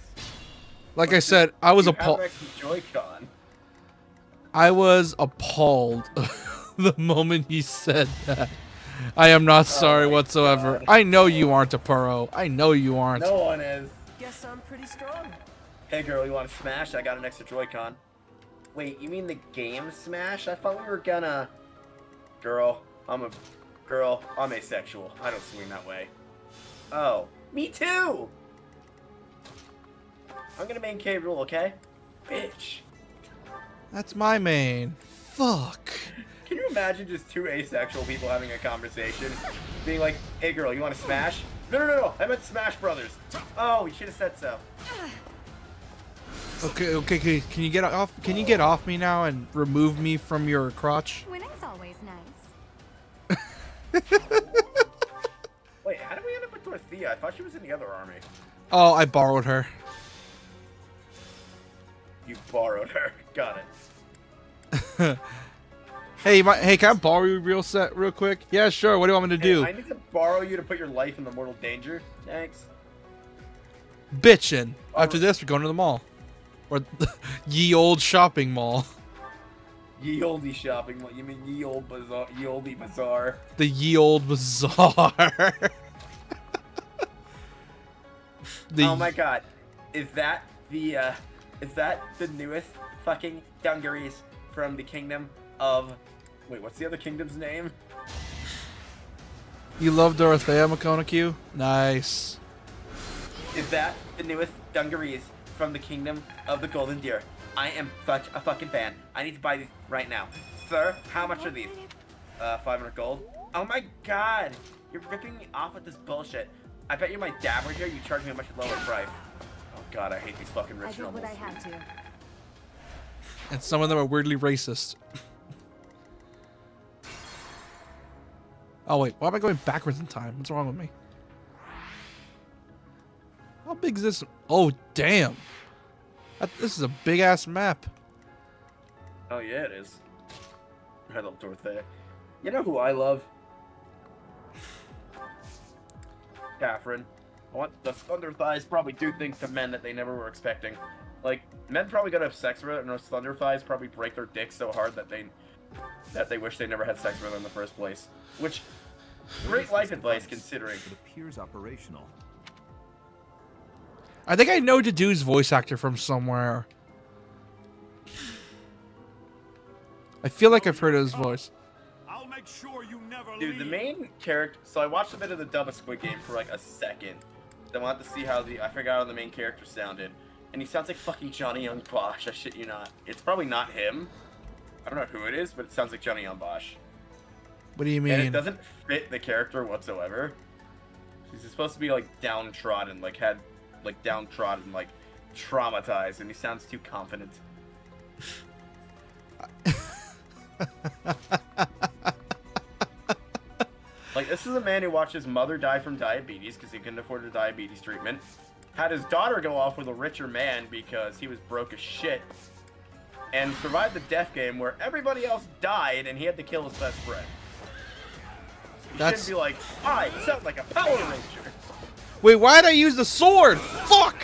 Speaker 1: Like I said, I was
Speaker 2: You have
Speaker 1: appalled.
Speaker 2: an extra Joy-Con.
Speaker 1: I was appalled the moment he said that. I am not sorry
Speaker 2: my
Speaker 1: whatsoever.
Speaker 2: God.
Speaker 1: I know you aren't a Puro. I know you aren't.
Speaker 2: No one is.
Speaker 8: Guess I'm pretty strong.
Speaker 2: Hey girl, you want to smash? I got an extra Joy-Con. Wait, you mean the game Smash? I thought we were gonna... Girl, I'm asexual. I don't swing that way. Oh, me too! I'm gonna main K rule, okay? Bitch.
Speaker 1: That's my main. Fuck.
Speaker 2: Can you imagine just two asexual people having a conversation? Being like, hey girl, you want to smash? No, I meant Smash Brothers. Oh, we should have said so.
Speaker 1: Okay. Can you get off? Can you get off me now and remove me from your crotch?
Speaker 5: Winning's always nice.
Speaker 2: Wait, how did we end up with Dorothea? I thought she was in the other army.
Speaker 1: Oh, I borrowed her.
Speaker 2: You borrowed her. Got it.
Speaker 1: Hey, hey, can I borrow you real quick? Yeah, sure. What do you want me to do?
Speaker 2: I need to borrow you to put your life in the mortal danger. Thanks.
Speaker 1: Bitchin'. After this, we're going to the mall. Or ye old shopping mall.
Speaker 2: Ye olde shopping mall. You mean ye old bazaar? Ye olde bazaar.
Speaker 1: The ye old bazaar.
Speaker 2: Oh my god. Is that the newest fucking dungarees from the kingdom of... Wait, what's the other kingdom's name?
Speaker 1: You love Dorothea, Makonakyu? Nice.
Speaker 2: Is that the newest dungarees from the kingdom of the Golden Deer? I am such a fucking fan. I need to buy these right now. Sir, how much are these? 500 gold. Oh my god. You're ripping me off with this bullshit. I bet you're my dad right here. You charge me a much lower price. Oh god, I hate these fucking rich
Speaker 6: I did
Speaker 2: nobles.
Speaker 6: what I had to.
Speaker 1: And some of them are weirdly racist. Oh wait, why am I going backwards in time? What's wrong with me? How big is this? Oh damn! This is a big ass map.
Speaker 2: Oh yeah, it is. I love Dorothea. You know who I love? Catherine. I want the Thunder Thighs probably do things to men that they never were expecting. Like, men probably gotta have sex with her, and those Thunder Thighs probably break their dicks so hard that they wish they never had sex with her in the first place. Which, great life advice considering.
Speaker 3: It appears operational.
Speaker 1: I think I know Dedu's voice actor from somewhere. I feel like I've heard his voice.
Speaker 4: I'll make sure you never
Speaker 2: Dude, the main character... So I watched a bit of the dub of Squid Game for like a second. Then I wanted to see how I figured out how the main character sounded. And he sounds like fucking Johnny Young Bosch. I shit you not. It's probably not him. I don't know who it is, but it sounds like Johnny Young Bosch.
Speaker 1: What do you mean?
Speaker 2: And it doesn't fit the character whatsoever. He's supposed to be like downtrodden, like downtrodden, like traumatized, and he sounds too confident. Like, this is a man who watched his mother die from diabetes because he couldn't afford the diabetes treatment. Had his daughter go off with a richer man because he was broke as shit. And survived the death game where everybody else died and he had to kill his best friend. You shouldn't be like, I sound like a Power Ranger.
Speaker 1: Wait, why did I use the sword? Fuck!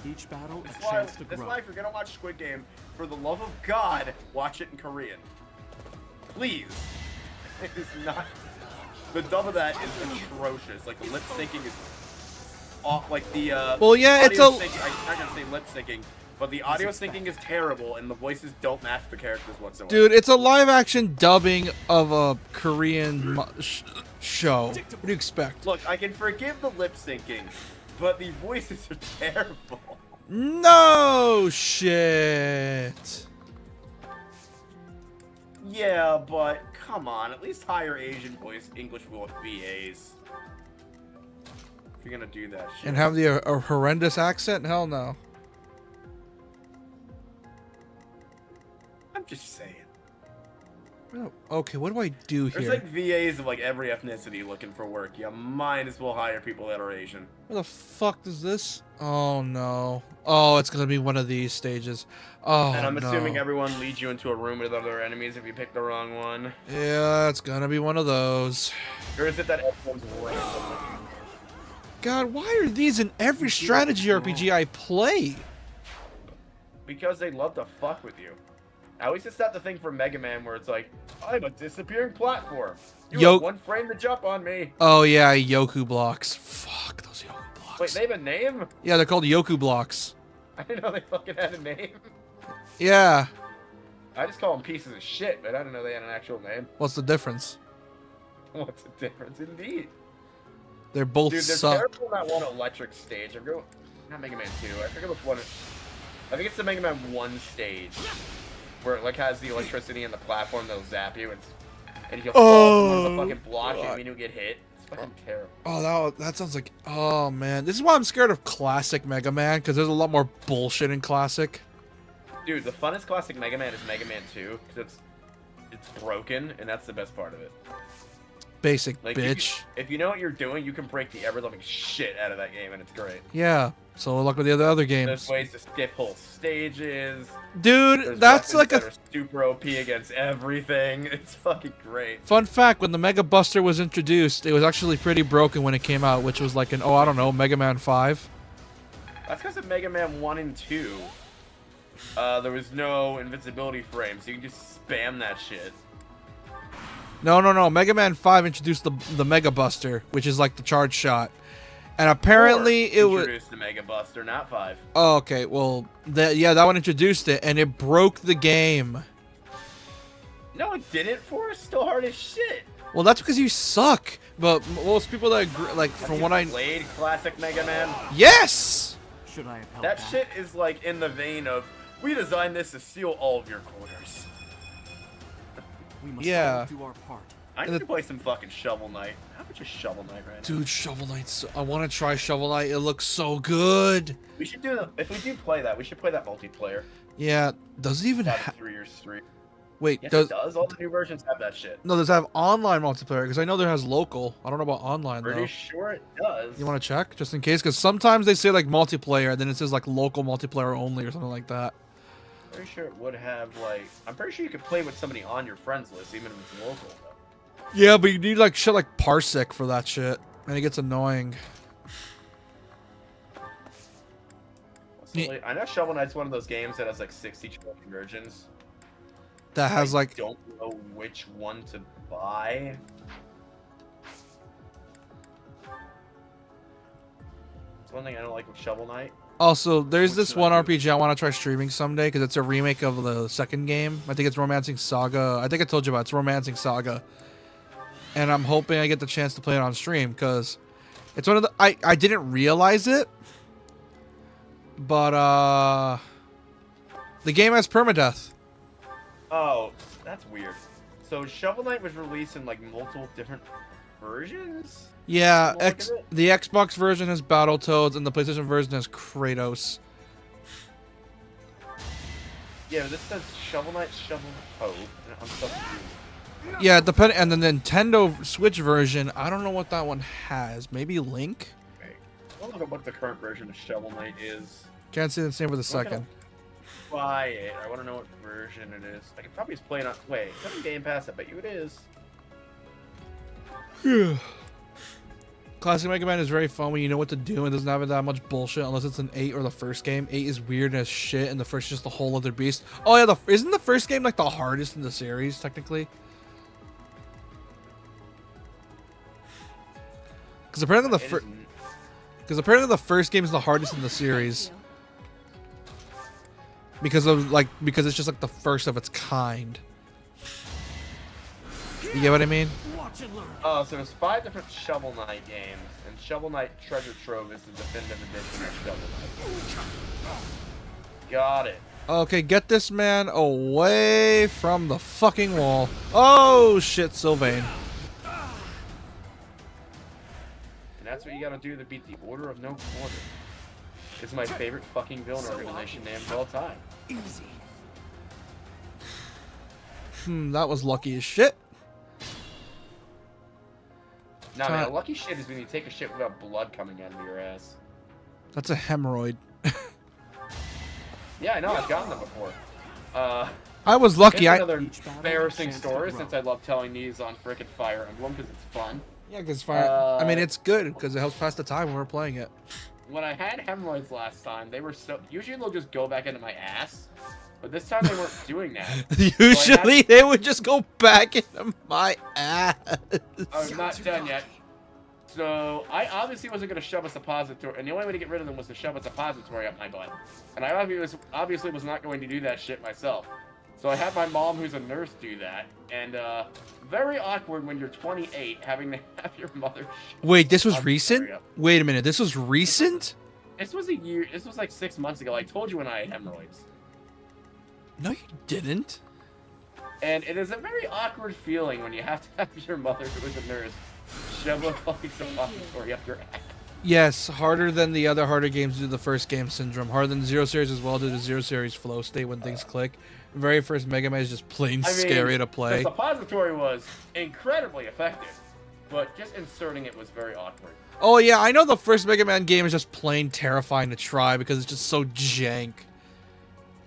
Speaker 3: Each battle
Speaker 2: That's
Speaker 3: a
Speaker 2: why,
Speaker 3: chance to
Speaker 2: that's
Speaker 3: grow.
Speaker 2: why if you're gonna watch Squid Game, for the love of God, watch it in Korean. Please. It is not... The dub of that is atrocious. Like, the lip syncing is off. Like, the,
Speaker 1: well, yeah, it's
Speaker 2: audio
Speaker 1: a...
Speaker 2: syncing, I'm not gonna say lip syncing, but the audio syncing is terrible, and the voices don't match the characters whatsoever.
Speaker 1: Dude, it's a live-action dubbing of a Korean show. What do you expect?
Speaker 2: Look, I can forgive the lip syncing, but the voices are terrible.
Speaker 1: No shit.
Speaker 2: Yeah, but come on, at least hire Asian voice English VAs. If you're gonna do that shit.
Speaker 1: And have the horrendous accent? Hell no.
Speaker 2: I'm just saying.
Speaker 1: Oh, okay, what do I do
Speaker 2: There's
Speaker 1: here?
Speaker 2: like VAs of like every ethnicity looking for work. You might as well hire people that are Asian.
Speaker 1: Where the fuck is this? Oh no. Oh, it's gonna be one of these stages. Oh,
Speaker 2: And I'm
Speaker 1: no.
Speaker 2: assuming everyone leads you into a room with other enemies if you pick the wrong one.
Speaker 1: Yeah, it's gonna be one of those.
Speaker 2: Or is it that everyone's random?
Speaker 1: God, why are these in every strategy RPG I play?
Speaker 2: Because they love to fuck with you. I always just have the thing for Mega Man where it's like, I'm a disappearing platform. You have one frame to jump on me.
Speaker 1: Oh yeah, Yoku blocks. Fuck those Yoku blocks.
Speaker 2: Wait, they have a name?
Speaker 1: Yeah, they're called Yoku blocks.
Speaker 2: I didn't know they fucking had a name.
Speaker 1: Yeah.
Speaker 2: I just call them pieces of shit, but I didn't know they had an actual name.
Speaker 1: What's the difference?
Speaker 2: What's the difference, indeed?
Speaker 1: They're both
Speaker 2: Dude, they're
Speaker 1: suck.
Speaker 2: terrible in that one electric stage. Not Mega Man 2. I forget which one. I think it's the Mega Man 1 stage. Where it like has the electricity in the platform that'll zap you, and you'll fall from one of the fucking blocks and you get hit. It's fucking terrible.
Speaker 1: Oh, that sounds like... Oh, man. This is why I'm scared of classic Mega Man, because there's a lot more bullshit in classic.
Speaker 2: Dude, the funnest classic Mega Man is Mega Man 2, because it's broken, and that's the best part of it.
Speaker 1: Basic
Speaker 2: Like,
Speaker 1: bitch.
Speaker 2: if you know what you're doing, you can break the ever-loving shit out of that game, and it's great.
Speaker 1: Yeah. So luck with the other
Speaker 2: There's
Speaker 1: games.
Speaker 2: ways to skip whole stages.
Speaker 1: Dude,
Speaker 2: There's
Speaker 1: that's
Speaker 2: weapons
Speaker 1: like
Speaker 2: that
Speaker 1: a
Speaker 2: are super OP against everything. It's fucking great.
Speaker 1: fun fact. When the Mega Buster was introduced, it was actually pretty broken when it came out, which was like an, I don't know, Mega Man 5.
Speaker 2: That's because of Mega Man 1 and 2. There was no invincibility frame, so you can just spam that shit.
Speaker 1: No. Mega Man 5 introduced the Mega Buster, which is like the charge shot. And apparently it was
Speaker 2: introduced the Mega Buster, not 5.
Speaker 1: Oh, okay. Well, that one introduced it, and it broke the game.
Speaker 2: No, it didn't. 4 is still hard as shit.
Speaker 1: Well, that's because you suck. But most people that agree, like
Speaker 2: Have
Speaker 1: from
Speaker 2: you
Speaker 1: what I
Speaker 2: played classic Mega Man?
Speaker 1: yes.
Speaker 3: Should I have held
Speaker 2: That
Speaker 3: back?
Speaker 2: shit is like in the vein of we designed this to seal all of your corners.
Speaker 3: We must
Speaker 1: Yeah.
Speaker 3: all do our part.
Speaker 2: I need to play some fucking Shovel Knight. How much is Shovel Knight right now?
Speaker 1: Dude, Shovel Knight. I want to try Shovel Knight. It looks so good.
Speaker 2: We should do if we do play that, we should play that multiplayer.
Speaker 1: Yeah. Does it even
Speaker 2: About
Speaker 1: have?
Speaker 2: 3 years 3.
Speaker 1: Wait.
Speaker 2: Yes,
Speaker 1: Does
Speaker 2: it does. All the new versions have that shit.
Speaker 1: no? Does it have online multiplayer? Because I know there has local. I don't know about online
Speaker 2: Pretty
Speaker 1: though.
Speaker 2: sure it does.
Speaker 1: You want to check just in case? Because sometimes they say like multiplayer, then it says like local multiplayer only or something like that.
Speaker 2: Pretty sure it would have like. I'm pretty sure you could play with somebody on your friends list, even if it's local. Though.
Speaker 1: Yeah, but you need like shit like Parsec for that shit, and it gets annoying.
Speaker 2: So, I know Shovel Knight's one of those games that has like 60 trillion versions.
Speaker 1: That has
Speaker 2: I
Speaker 1: like
Speaker 2: don't know which one to buy. It's one thing I don't like with Shovel Knight.
Speaker 1: also there's
Speaker 2: What
Speaker 1: this
Speaker 2: should I
Speaker 1: one
Speaker 2: do?
Speaker 1: RPG I want to try streaming someday because it's a remake of the second game. I think it's Romancing Saga. I think I told you about it. It's Romancing Saga, and I'm hoping I get the chance to play it on stream because it's one of the I didn't realize it, but the game has permadeath.
Speaker 2: Oh, that's weird. So Shovel Knight was released in like multiple different versions?
Speaker 1: Yeah,
Speaker 2: Look at it.
Speaker 1: the Xbox version has Battletoads and the PlayStation version has Kratos.
Speaker 2: Yeah, this says Shovel Knight, Shovel Code. I'm so confused.
Speaker 1: Yeah, and the Nintendo Switch version, I don't know what that one has. Maybe Link?
Speaker 2: Okay. I'll look up what the current version of Shovel Knight is.
Speaker 1: Can't see the same for the
Speaker 2: Look it
Speaker 1: second.
Speaker 2: Buy it. I want to know what version it is. I can probably just play it on. Wait, it's on Game Pass. I bet you it is.
Speaker 1: Classic Mega Man is very fun when you know what to do and doesn't have that much bullshit unless it's an 8 or the first game. 8 is weird as shit and the first is just a whole other beast. Oh yeah, isn't the first game like the hardest in the series technically? Because apparently the first game is the hardest in the series. Because it's just like the first of its kind. You get what I mean?
Speaker 3: Watch and learn.
Speaker 2: Oh, so there's 5 different Shovel Knight games, and Shovel Knight Treasure Trove is the definitive edition of Shovel Knight. Got it.
Speaker 1: Okay, get this man away from the fucking wall. Oh shit, Sylvain.
Speaker 2: And that's what you gotta do to beat the Order of No Quarter. It's my favorite fucking villain organization name of all time.
Speaker 3: Easy.
Speaker 1: That was lucky as shit.
Speaker 2: Nah, man, the lucky shit is when you take a shit without blood coming out of your ass.
Speaker 1: That's a hemorrhoid.
Speaker 2: Yeah, I know, I've gotten them before.
Speaker 1: I was lucky.
Speaker 2: It's another embarrassing story since I love telling these on frickin' Fire Emblem because it's fun.
Speaker 1: Yeah, because fire. I mean, it's good because it helps pass the time when we're playing it.
Speaker 2: When I had hemorrhoids last time, they were so. Usually they'll just go back into my ass, but this time they weren't doing that.
Speaker 1: Usually they would just go back into my ass.
Speaker 2: I'm not done yet. So I obviously wasn't gonna shove a suppository, and the only way to get rid of them was to shove a suppository up my butt. And I obviously was not going to do that shit myself. So I had my mom, who's a nurse, do that, and very awkward when you're 28 having to have your mother.
Speaker 1: Wait, this was recent? Wait a minute, this was recent?
Speaker 2: This was a year. This was like 6 months ago. I told you when I had hemorrhoids.
Speaker 1: No, you didn't.
Speaker 2: And it is a very awkward feeling when you have to have your mother, who is a nurse, shove a fucking suppository up your ass.
Speaker 1: Yes, harder than the other harder games due to the first game syndrome. Harder than Zero Series as well due to Zero Series flow state when things click. Very first Mega Man is just plain scary to play.
Speaker 2: The suppository was incredibly effective. but just inserting it was very awkward.
Speaker 1: Oh yeah, I know the first Mega Man game is just plain terrifying to try because it's just so jank.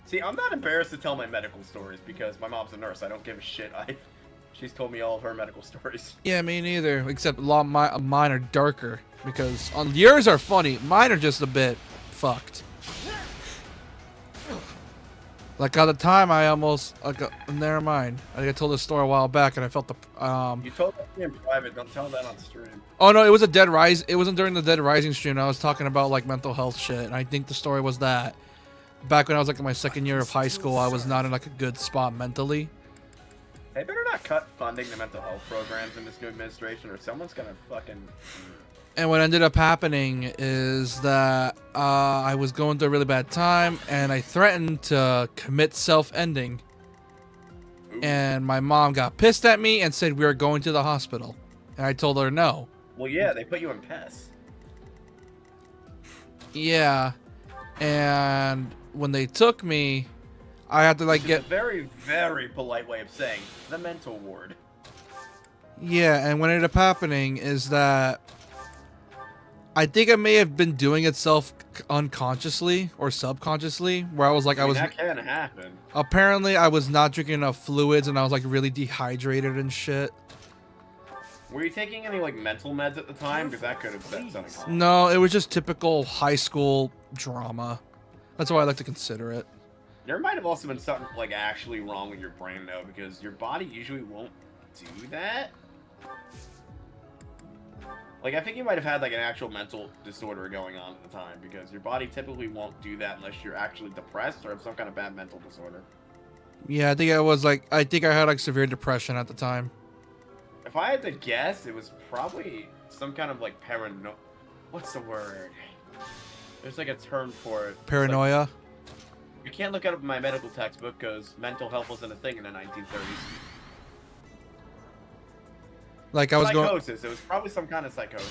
Speaker 2: See, I'm not embarrassed to tell my medical stories because my mom's a nurse. I don't give a shit. She's told me all of her medical stories.
Speaker 1: Yeah, me neither. Except a lot of mine are darker because yours are funny. Mine are just a bit fucked. Like at the time, I almost never mind. I told this story a while back, and I felt the
Speaker 2: You told me in private. Don't tell that on stream.
Speaker 1: Oh no, it was a Dead Rise. It wasn't during the Dead Rising stream. I was talking about like mental health shit, and I think the story was that back when I was like in my second year of high school, I was not in like a good spot mentally.
Speaker 2: They better not cut funding to mental health programs in this new administration, or someone's gonna fucking.
Speaker 1: And what ended up happening is that I was going through a really bad time, and I threatened to commit self-ending. And my mom got pissed at me and said we were going to the hospital, and I told her no.
Speaker 2: Well, yeah, they put you in PES.
Speaker 1: Yeah, and when they took me, I had to like get
Speaker 2: a very, very polite way of saying the mental ward.
Speaker 1: Yeah, and what ended up happening is that I think I may have been doing it unconsciously or subconsciously, where I was like,
Speaker 2: that can happen.
Speaker 1: Apparently, I was not drinking enough fluids, and I was like really dehydrated and shit.
Speaker 2: Were you taking any like mental meds at the time? Because that could have set something off.
Speaker 1: No, it was just typical high school drama. That's why I like to consider it.
Speaker 2: There might have also been something like actually wrong with your brain though, because your body usually won't do that. Like, I think you might have had, like, an actual mental disorder going on at the time, because your body typically won't do that unless you're actually depressed or have some kind of bad mental disorder.
Speaker 1: Yeah, I think I had, like, severe depression at the time.
Speaker 2: If I had to guess, it was probably some kind of, like, what's the word? There's, like, a term for it.
Speaker 1: Paranoia?
Speaker 2: Like, you can't look it up in my medical textbook, because mental health wasn't a thing in the 1930s.
Speaker 1: Like I was
Speaker 2: psychosis. It was probably some kind of psychosis.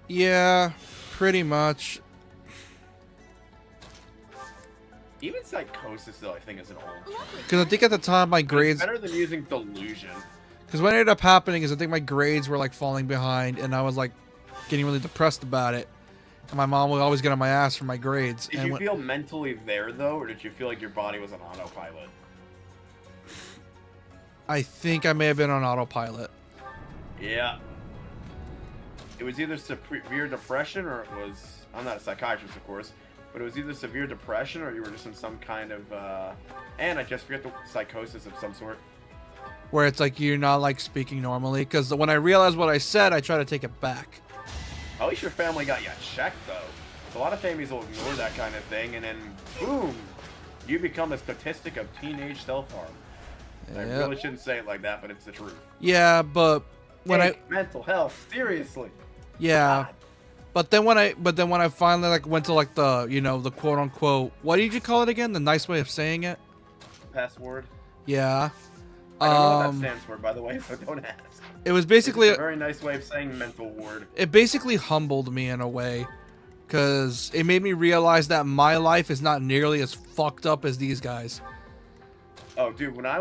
Speaker 1: Yeah, pretty much.
Speaker 2: Even psychosis, though, I think is an old.
Speaker 1: Because I think at the time my grades.
Speaker 2: It's better than using delusion.
Speaker 1: Because what ended up happening is I think my grades were like falling behind, and I was like getting really depressed about it. And my mom would always get on my ass for my grades.
Speaker 2: Did you feel mentally there though, or did you feel like your body was on autopilot?
Speaker 1: I think I may have been on autopilot.
Speaker 2: Yeah. It was either severe depression or it was... I'm not a psychiatrist, of course. But it was either severe depression or you were just in some kind of... and I just forget the psychosis of some sort.
Speaker 1: Where it's like you're not like speaking normally. Because when I realized what I said, I try to take it back.
Speaker 2: At least your family got you checked, though. So a lot of families will ignore that kind of thing and then... boom! You become a statistic of teenage self-harm. Yep. I really shouldn't say it like that, but it's the truth.
Speaker 1: Yeah, but...
Speaker 2: mental health seriously.
Speaker 1: Yeah. God. But then when I finally like went to like the, you know, the quote unquote, what did you call it again? The nice way of saying it?
Speaker 2: Password.
Speaker 1: Yeah.
Speaker 2: I don't know what that stands for, by the way, so don't ask.
Speaker 1: It was basically
Speaker 2: a very nice way of saying mental ward.
Speaker 1: It basically humbled me in a way, because it made me realize that my life is not nearly as fucked up as these guys.
Speaker 2: Oh, dude, when I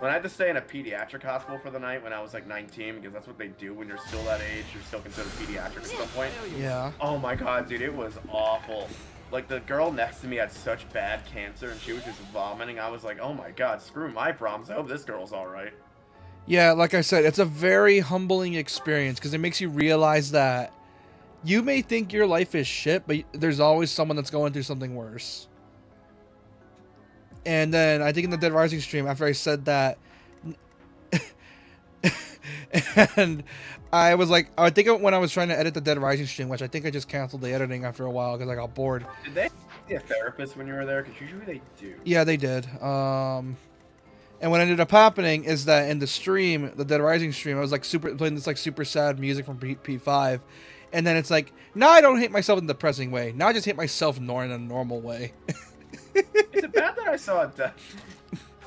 Speaker 2: had to stay in a pediatric hospital for the night when I was like 19, because that's what they do when you're still that age, you're still considered pediatric at some point.
Speaker 1: Yeah.
Speaker 2: Oh my god, dude, it was awful. Like, the girl next to me had such bad cancer, and she was just vomiting. I was like, oh my god, screw my problems. I hope this girl's alright.
Speaker 1: Yeah, like I said, it's a very humbling experience, because it makes you realize that you may think your life is shit, but there's always someone that's going through something worse. And then I think in the Dead Rising stream, after I said that, and I was like, I think when I was trying to edit the Dead Rising stream, which I think I just canceled the editing after a while because I got bored.
Speaker 2: Did they see a therapist when you were there? Because usually they do.
Speaker 1: Yeah, they did. And what ended up happening is that in the stream, the Dead Rising stream, I was like playing this like super sad music from P5, and then it's like, now I don't hate myself in a depressing way. Now I just hate myself in a normal way.
Speaker 2: Is it bad that I saw it?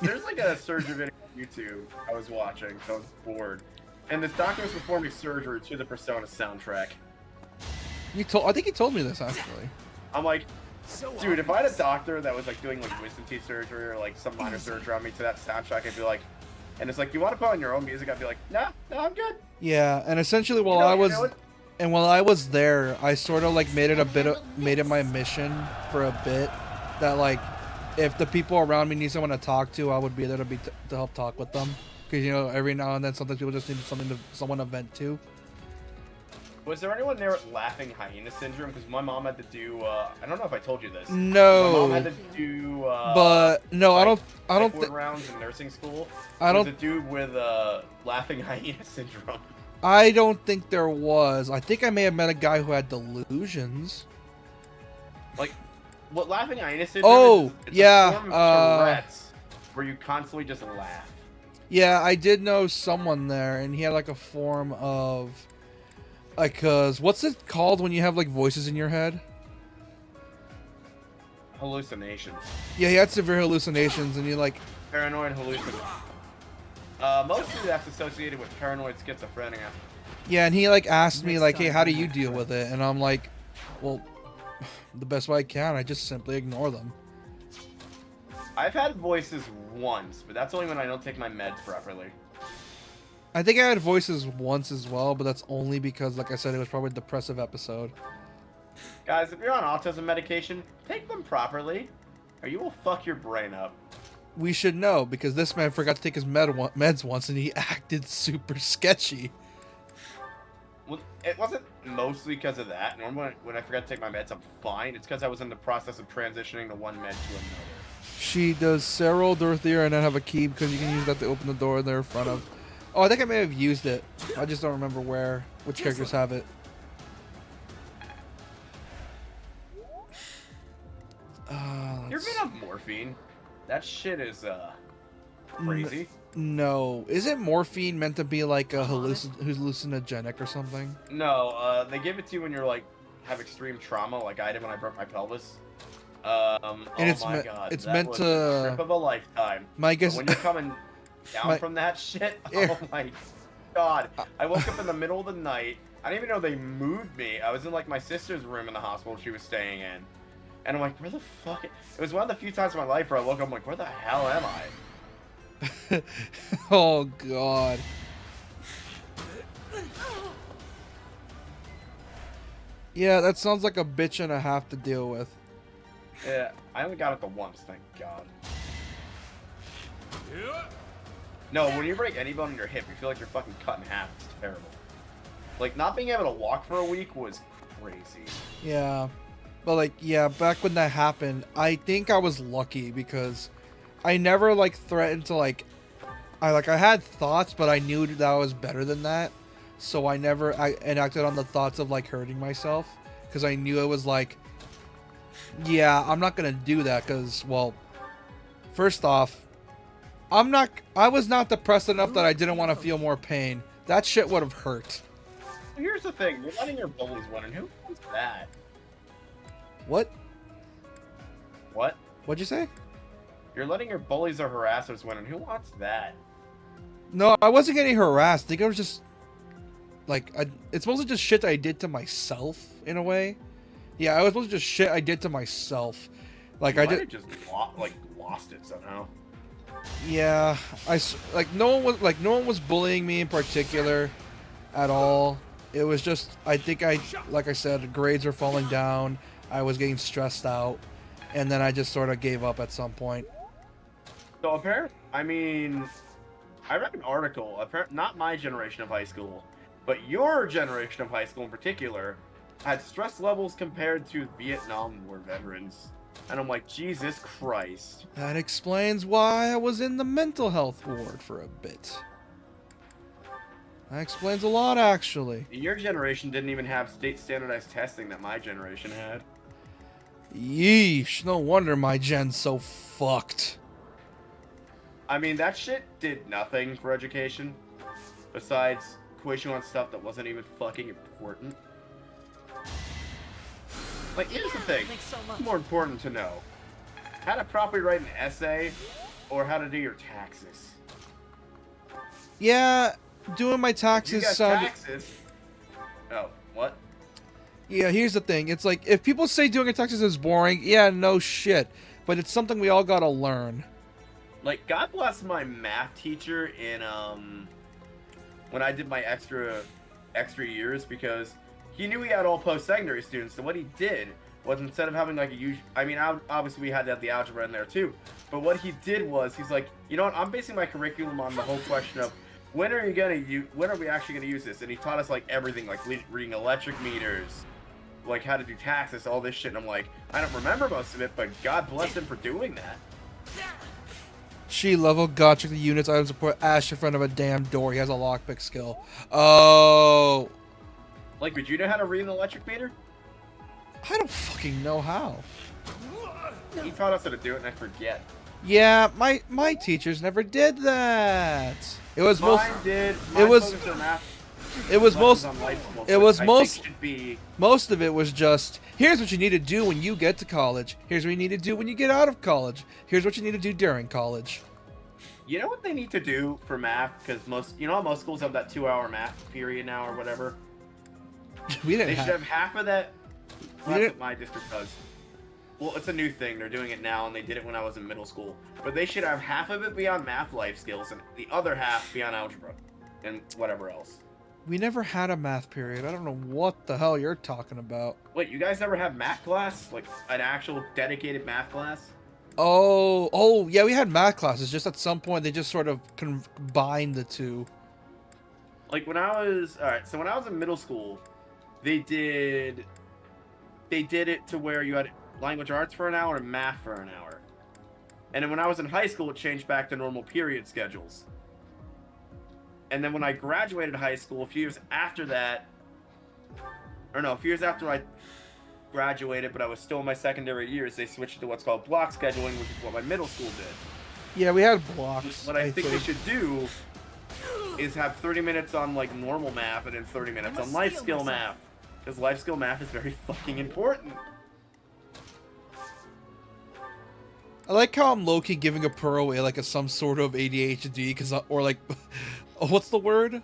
Speaker 2: There's like a surgery video on YouTube I was watching, so I was bored. And this doctor was performing surgery to the Persona soundtrack.
Speaker 1: I think you told me this, actually.
Speaker 2: I'm like, dude, if I had a doctor that was like doing like wisdom teeth surgery or like some minor surgery on me to that soundtrack, I'd be like, And it's like, you want to put on your own music? I'd be like, nah, I'm good.
Speaker 1: Yeah, and essentially while
Speaker 2: You know what?
Speaker 1: while I was there, I sort of like made it my mission for a bit that like if the people around me need someone to talk to, I would be there to help talk with them. Because every now and then sometimes people just need someone to vent to.
Speaker 2: Was there anyone there with laughing hyena syndrome? Because my mom had to do. I don't know if I told you this.
Speaker 1: No.
Speaker 2: My mom had to do.
Speaker 1: But no, like, I don't think
Speaker 2: rounds in nursing school.
Speaker 1: I don't.
Speaker 2: Was a dude with laughing hyena syndrome.
Speaker 1: I don't think there was. I think I may have met a guy who had delusions.
Speaker 2: Like, what laughing hyena syndrome
Speaker 1: Oh,
Speaker 2: is? It's
Speaker 1: yeah.
Speaker 2: A form of Tourette's, where you constantly just laugh.
Speaker 1: Yeah, I did know someone there, and he had like a form of. Like, what's it called when you have like voices in your head?
Speaker 2: Hallucinations.
Speaker 1: Yeah, he had severe hallucinations, and he like.
Speaker 2: Paranoid hallucinations. Mostly that's associated with paranoid schizophrenia.
Speaker 1: Yeah, and he like asked me like, "Hey, how do you deal with it?" And I'm like, "Well, the best way I can. I just simply ignore them."
Speaker 2: I've had voices once, but that's only when I don't take my meds properly.
Speaker 1: I think I had voices once as well, but that's only because, like I said, it was probably a depressive episode.
Speaker 2: Guys, if you're on autism medication, take them properly, or you will fuck your brain up.
Speaker 1: We should know, because this man forgot to take his meds once, and he acted super sketchy.
Speaker 2: Well, it wasn't mostly because of that. Normally, when I forgot to take my meds, I'm fine. It's because I was in the process of transitioning to one med to another.
Speaker 1: She does Cyril, Dorothea, and then have a key, because you can use that to open the door they're in front of. Oh, I think I may have used it. I just don't remember which characters have it.
Speaker 2: You ever been on morphine? That shit is, crazy.
Speaker 1: No. Isn't morphine meant to be like a hallucinogenic or something?
Speaker 2: No, they give it to you when you're, like, have extreme trauma, like I did when I broke my pelvis.
Speaker 1: And
Speaker 2: oh my god.
Speaker 1: It's
Speaker 2: that
Speaker 1: meant
Speaker 2: was
Speaker 1: to...
Speaker 2: a trip of a lifetime.
Speaker 1: My guess...
Speaker 2: But when you're coming down from that shit, oh my god. I woke up in the middle of the night. I didn't even know they moved me. I was in, like, my sister's room in the hospital she was staying in. And I'm like, where the fuck? It was one of the few times in my life where I woke up, I'm like, where the hell am I?
Speaker 1: Oh, God. Yeah, that sounds like a bitch and a half to deal with.
Speaker 2: Yeah, I only got it the once, thank God. No, when you break any bone in your hip, you feel like you're fucking cut in half. It's terrible. Like, not being able to walk for a week was crazy.
Speaker 1: Yeah. But, like, yeah, back when that happened, I think I was lucky because I never, like, threatened to, like... I had thoughts, but I knew that I was better than that. So I never enacted on the thoughts of, like, hurting myself. Because I knew it was, like... Yeah, I'm not going to do that because, well... First off, I was not depressed enough that I didn't want to feel more pain. That shit would have hurt.
Speaker 2: Here's the thing, you're letting your bullies win, and who wants that?
Speaker 1: What?
Speaker 2: What?
Speaker 1: What'd you say?
Speaker 2: You're letting your bullies or harassers win, and who wants that?
Speaker 1: No, I wasn't getting harassed. I think I was just... Like, it's mostly just shit I did to myself, in a way. Yeah, it was mostly just shit I did to myself. Like, I
Speaker 2: just lost it somehow.
Speaker 1: Yeah, no one was bullying me in particular at all. It was just, like I said, grades were falling down. I was getting stressed out, and then I just sort of gave up at some point.
Speaker 2: So apparently, I mean, I read an article, not my generation of high school, but your generation of high school in particular, had stress levels compared to Vietnam War veterans. And I'm like, Jesus Christ.
Speaker 1: That explains why I was in the mental health ward for a bit. That explains a lot, actually.
Speaker 2: Your generation didn't even have state standardized testing that my generation had.
Speaker 1: Yeesh, no wonder my gen's so fucked.
Speaker 2: I mean, that shit did nothing for education. Besides quiz you on stuff that wasn't even fucking important. Like, here's the thing. What's more important to know? How to properly write an essay, or how to do your taxes?
Speaker 1: Yeah, doing my taxes
Speaker 2: taxes. Oh, what?
Speaker 1: Yeah, here's the thing. It's like, if people say doing your taxes is boring, yeah, no shit. But it's something we all gotta learn.
Speaker 2: Like, God bless my math teacher in when I did my extra years, because he knew we had all post-secondary students. So what he did was, instead of having like a huge, I mean, obviously we had to have the algebra in there too. But what he did was, he's like, you know what? I'm basing my curriculum on the whole question of when are we actually gonna use this? And he taught us like everything, like reading electric meters, like how to do taxes, all this shit. And I'm like, I don't remember most of it, but God bless him for doing that.
Speaker 1: She level gotcha the units item support Ash in front of a damn door. He has a lockpick skill. Oh.
Speaker 2: Like, would you know how to read an electric meter?
Speaker 1: I don't fucking know how.
Speaker 2: He taught us how to do it, and I forget.
Speaker 1: Yeah, my teachers never did that. It was
Speaker 2: Mine did. Mine
Speaker 1: it was
Speaker 2: focused on math.
Speaker 1: it was most
Speaker 2: On life skills,
Speaker 1: it was
Speaker 2: which I
Speaker 1: most
Speaker 2: think should be.
Speaker 1: most of it was just, here's what you need to do when you get to college. Here's what you need to do when you get out of college. Here's what you need to do during college.
Speaker 2: You know what they need to do for math? Because most schools have that 2-hour math period now or whatever.
Speaker 1: We didn't
Speaker 2: They should
Speaker 1: have.
Speaker 2: have half of that.
Speaker 1: We
Speaker 2: Well, that's
Speaker 1: didn't-
Speaker 2: what my district does. Well, it's a new thing. They're doing it now, and they did it when I was in middle school. But they should have half of it be on math life skills, and the other half be on algebra, and whatever else.
Speaker 1: We never had a math period. I don't know what the hell you're talking about.
Speaker 2: Wait, you guys never have math class? Like, an actual dedicated math class?
Speaker 1: Oh, yeah, we had math classes. Just at some point, they just sort of combined the two.
Speaker 2: Like, when I was... Alright, so when I was in middle school, they did it to where you had language arts for an hour and math for an hour. And then when I was in high school, it changed back to normal period schedules. And then when I graduated high school, a few years after that... Or no, a few years after I graduated, but I was still in my secondary years, they switched to what's called block scheduling, which is what my middle school did.
Speaker 1: Yeah, we had blocks.
Speaker 2: What I think they should do is have 30 minutes on, like, normal math and then 30 minutes on life skill math. Because life skill math is very fucking important.
Speaker 1: I like how I'm low-key giving a pro away like a some sort of ADHD, or like, what's the word?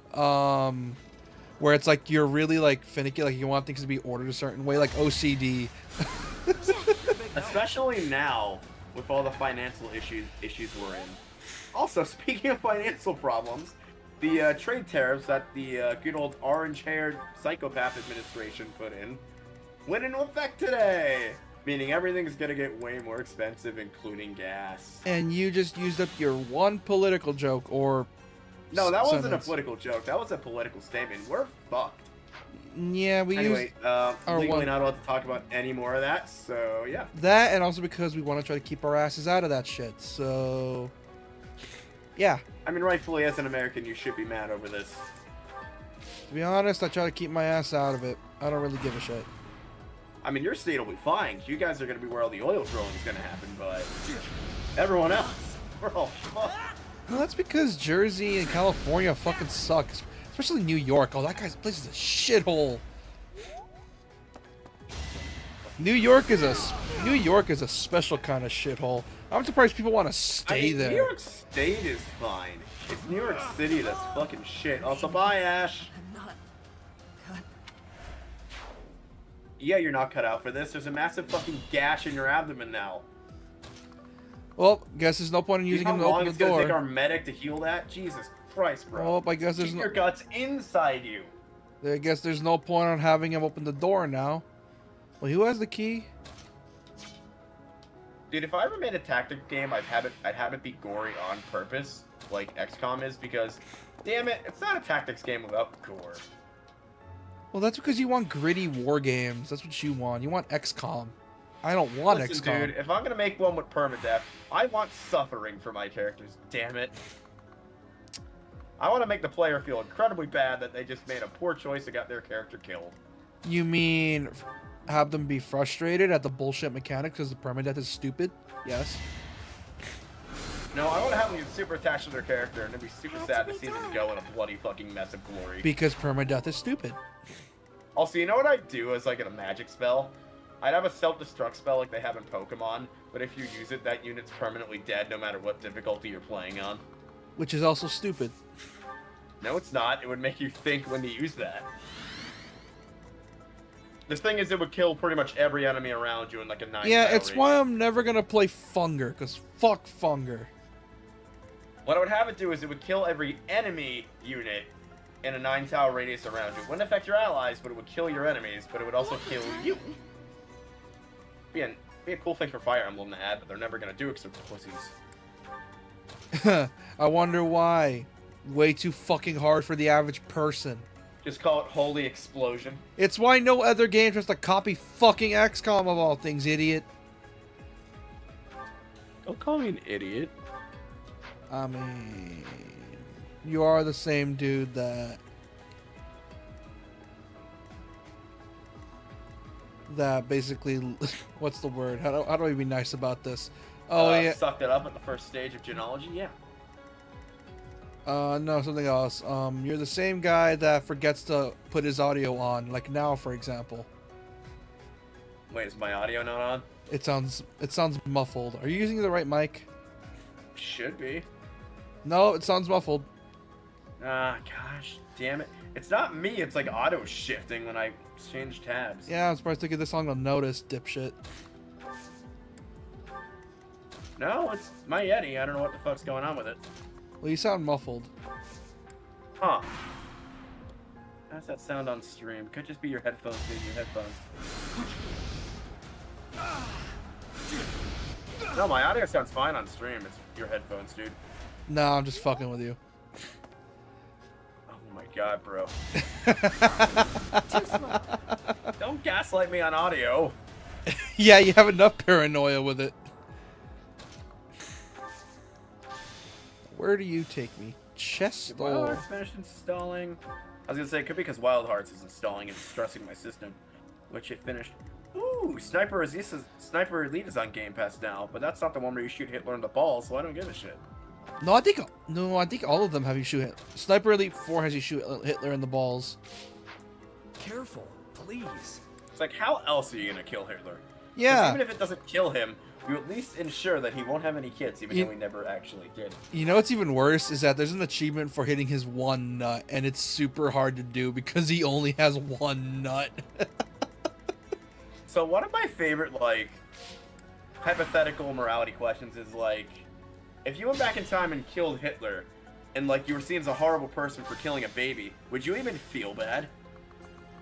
Speaker 1: Where it's like you're really like finicky, like you want things to be ordered a certain way, like OCD.
Speaker 2: Especially now, with all the financial issues we're in. Also, speaking of financial problems, the trade tariffs that the good old orange-haired psychopath administration put in went into effect today. Meaning everything's gonna get way more expensive, including gas.
Speaker 1: And you just used up your one political joke, or...
Speaker 2: No, that wasn't a
Speaker 1: sentence.
Speaker 2: political joke. That was a political statement. We're fucked.
Speaker 1: Yeah, we
Speaker 2: Anyway,
Speaker 1: used
Speaker 2: legally
Speaker 1: one-
Speaker 2: not allowed to talk about any more of that, so yeah.
Speaker 1: that, and also because we want to try to keep our asses out of that shit, so... Yeah.
Speaker 2: I mean, rightfully, as an American, you should be mad over this.
Speaker 1: To be honest, I try to keep my ass out of it. I don't really give a shit.
Speaker 2: I mean, your state will be fine. You guys are going to be where all the oil drilling is going to happen, but everyone else, we're all fucked.
Speaker 1: Well, that's because Jersey and California fucking suck. Especially New York. Oh, that guy's place is a shithole. New York is a special kind of shithole. I'm surprised people want to stay there.
Speaker 2: New York State is fine. It's New York City that's fucking shit. Also, bye, Ash. Yeah, you're not cut out for this. There's a massive fucking gash in your abdomen now.
Speaker 1: Well, guess there's no point in using
Speaker 2: You
Speaker 1: him
Speaker 2: know
Speaker 1: to
Speaker 2: how long
Speaker 1: open
Speaker 2: it's
Speaker 1: the
Speaker 2: gonna take
Speaker 1: door.
Speaker 2: our medic to heal that? Jesus Christ, bro.
Speaker 1: Well, I guess there's
Speaker 2: Keep
Speaker 1: no.
Speaker 2: your guts inside you.
Speaker 1: I guess there's no point on having him open the door now. Well, who has the key?
Speaker 2: Dude, if I ever made a tactic game, I'd have it be gory on purpose, like XCOM is, because, damn it, it's not a tactics game without gore.
Speaker 1: Well, that's because you want gritty war games. That's what you want. You want XCOM. I don't want
Speaker 2: Listen,
Speaker 1: XCOM.
Speaker 2: dude, if I'm gonna make one with permadeath, I want suffering for my characters, damn it. I want to make the player feel incredibly bad that they just made a poor choice and got their character killed.
Speaker 1: You mean have them be frustrated at the bullshit mechanics because the permadeath is stupid? Yes.
Speaker 2: No, I want to have them get super attached to their character and it'd be super
Speaker 6: Had
Speaker 2: sad
Speaker 6: to
Speaker 2: to
Speaker 6: be
Speaker 2: see them
Speaker 6: done.
Speaker 2: go in a bloody fucking mess of glory.
Speaker 1: Because permadeath is stupid.
Speaker 2: Also, you know what I'd do as like a magic spell? I'd have a self-destruct spell like they have in Pokemon, but if you use it, that unit's permanently dead no matter what difficulty you're playing on.
Speaker 1: Which is also stupid.
Speaker 2: No, it's not. It would make you think when to use that. The thing is, it would kill pretty much every enemy around you in like a 9
Speaker 1: Yeah,
Speaker 2: tile
Speaker 1: it's
Speaker 2: radius.
Speaker 1: why I'm never gonna play Funger, because fuck Funger.
Speaker 2: What I would have it do is it would kill every enemy unit in a 9-tower radius around you. It wouldn't affect your allies, but it would kill your enemies, but it would also kill you. Be a cool thing for Fire Emblem to add, but they're never gonna do it because they're pussies.
Speaker 1: I wonder why. Way too fucking hard for the average person.
Speaker 2: Just call it Holy Explosion.
Speaker 1: It's why no other game tries to copy fucking XCOM of all things, idiot.
Speaker 2: Don't call me an idiot.
Speaker 1: I mean, you are the same dude that basically, what's the word? How do I be nice about this? Oh yeah,
Speaker 2: Sucked it up at the first stage of genealogy. Yeah.
Speaker 1: no, something else. You're the same guy that forgets to put his audio on, like now, for example.
Speaker 2: Wait, is my audio not on?
Speaker 1: It sounds muffled. Are you using the right mic?
Speaker 2: Should be.
Speaker 1: No, it sounds muffled.
Speaker 2: Ah, gosh, damn it. It's not me, it's like auto shifting when I change tabs.
Speaker 1: Yeah, I'm surprised to get this song on notice, dipshit.
Speaker 2: No, it's my Yeti. I don't know what the fuck's going on with it.
Speaker 1: Well, you sound muffled.
Speaker 2: Huh. How's that sound on stream? Could just be your headphones being your headphones. No, my audio sounds fine on stream. It's your headphones, dude.
Speaker 1: No, I'm just fucking with you.
Speaker 2: Oh my god, bro.
Speaker 6: Too slow.
Speaker 2: Don't gaslight me on audio.
Speaker 1: Yeah, you have enough paranoia with it. Where do you take me? Chest
Speaker 2: Wild
Speaker 1: or...
Speaker 2: Hearts finished installing. I was gonna say, it could be because Wild Hearts is installing and stressing my system, which it finished. Ooh, Sniper Elite is on Game Pass now, but that's not the one where you shoot Hitler in the balls, so I don't give a shit.
Speaker 1: No, I think all of them have you shoot Hitler. Sniper Elite 4 has you shoot Hitler in the balls.
Speaker 3: Careful, please.
Speaker 2: It's like, how else are you gonna kill Hitler? 'Cause
Speaker 1: Yeah.
Speaker 2: even if it doesn't kill him, you at least ensure that he won't have any kids, even though he never actually did.
Speaker 1: You know what's even worse is that there's an achievement for hitting his one nut, and it's super hard to do because he only has one nut.
Speaker 2: So one of my favorite, like, hypothetical morality questions is, like, if you went back in time and killed Hitler, and, like, you were seen as a horrible person for killing a baby, would you even feel bad?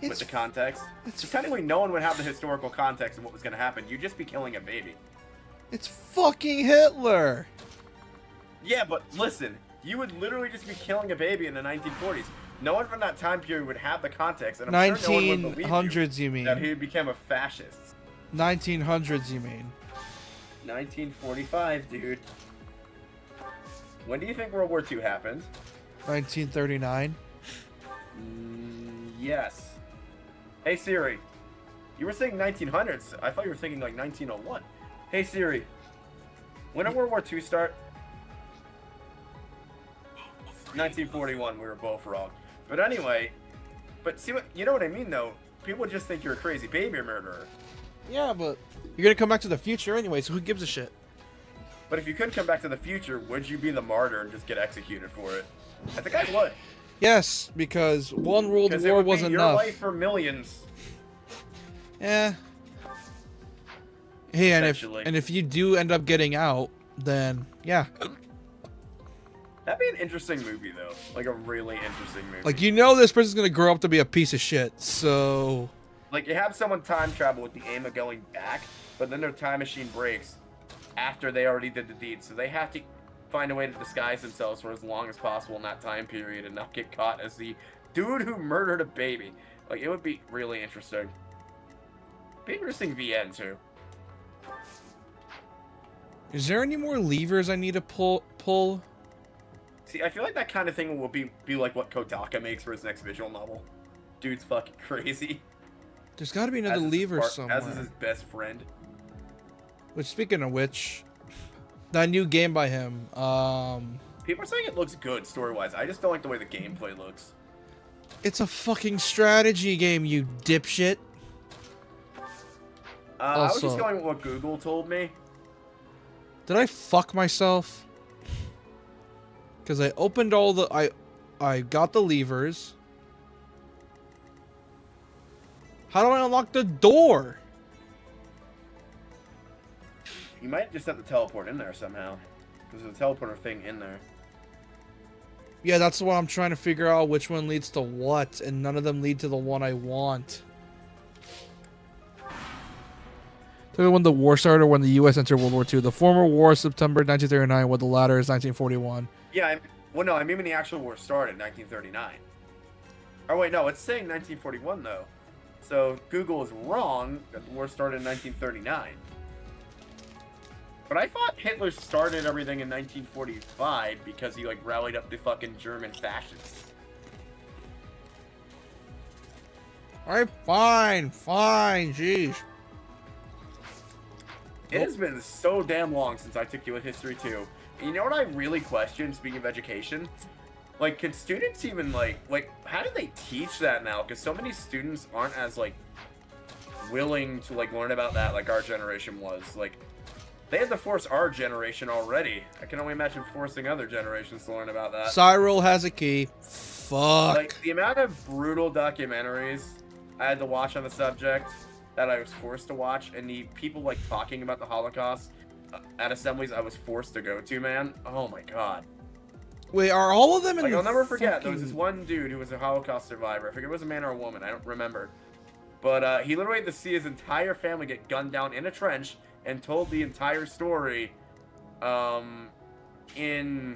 Speaker 2: With the context? So technically no one would have the historical context of what was going to happen. You'd just be killing a baby.
Speaker 1: It's fucking Hitler!
Speaker 2: Yeah, but listen, you would literally just be killing a baby in the 1940s. No one from that time period would have the context, and I'm sure no one would believe
Speaker 1: 1900s, you mean?
Speaker 2: that he became a fascist.
Speaker 1: 1900s, you mean?
Speaker 2: 1945, dude. When do you think World War II happened?
Speaker 1: 1939.
Speaker 2: Yes. Hey Siri, you were saying 1900s. I thought you were thinking like 1901. Hey Siri, when did World War II start? 1941. We were both wrong. But anyway, see what you know what I mean though. People just think you're a crazy baby murderer.
Speaker 1: Yeah, but you're gonna come back to the future anyway, so who gives a shit?
Speaker 2: But if you couldn't come back to the future, would you be the martyr and just get executed for it? I think I would.
Speaker 1: Yes, because one world war was
Speaker 2: your
Speaker 1: enough.
Speaker 2: life for millions.
Speaker 1: Yeah. Hey, and
Speaker 2: Essentially.
Speaker 1: if you do end up getting out, then yeah.
Speaker 2: That'd be an interesting movie though. Like a really interesting movie.
Speaker 1: Like, you know this person's gonna grow up to be a piece of shit, so...
Speaker 2: Like, you have someone time travel with the aim of going back, but then their time machine breaks after they already did the deed, so they have to find a way to disguise themselves for as long as possible in that time period and not get caught as the dude who murdered a baby. Like, it would be really interesting. Be interesting VN, too.
Speaker 1: Is there any more levers I need to pull?
Speaker 2: See, I feel like that kind of thing will be like what Kodaka makes for his next visual novel. Dude's fucking crazy.
Speaker 1: There's gotta be another lever somewhere.
Speaker 2: As is his best friend.
Speaker 1: Which, speaking of which, that new game by him,
Speaker 2: People are saying it looks good story-wise. I just don't like the way the gameplay looks.
Speaker 1: it's a fucking strategy game, you dipshit.
Speaker 2: I was
Speaker 1: Also-
Speaker 2: just going with what Google told me.
Speaker 1: Did I fuck myself? Because I opened all the... I got the levers. How do I unlock the door?
Speaker 2: You might just have to teleport in there somehow. Because there's a teleporter thing in there.
Speaker 1: Yeah, that's what I'm trying to figure out, which one leads to what, and none of them lead to the one I want. When the war started, when the U.S. entered World War II. The former war is September 1939, while the latter is 1941.
Speaker 2: Yeah, no, I mean when the actual war started, 1939. Oh wait, no, it's saying 1941 though. So Google is wrong that the war started in 1939. But I thought Hitler started everything in 1945 because he like rallied up the fucking German fascists.
Speaker 1: Alright, fine, jeez.
Speaker 2: It has been so damn long since I took U.S. history too. And you know what I really question, speaking of education? Like, can students even, like, how do they teach that now? Because so many students aren't as, like, willing to, like, learn about that like our generation was. Like, they had to force our generation already. I can only imagine forcing other generations to learn about that.
Speaker 1: Cyril has a key. Fuck.
Speaker 2: Like, the amount of brutal documentaries I had to watch on the subject that I was forced to watch, and the people, like, talking about the Holocaust at assemblies I was forced to go to, man. Oh, my God.
Speaker 1: Wait, are all of them in
Speaker 2: like,
Speaker 1: the
Speaker 2: I'll never forget,
Speaker 1: fucking...
Speaker 2: there was this one dude who was a Holocaust survivor. I forget if it was a man or a woman. I don't remember. But he literally had to see his entire family get gunned down in a trench and told the entire story at an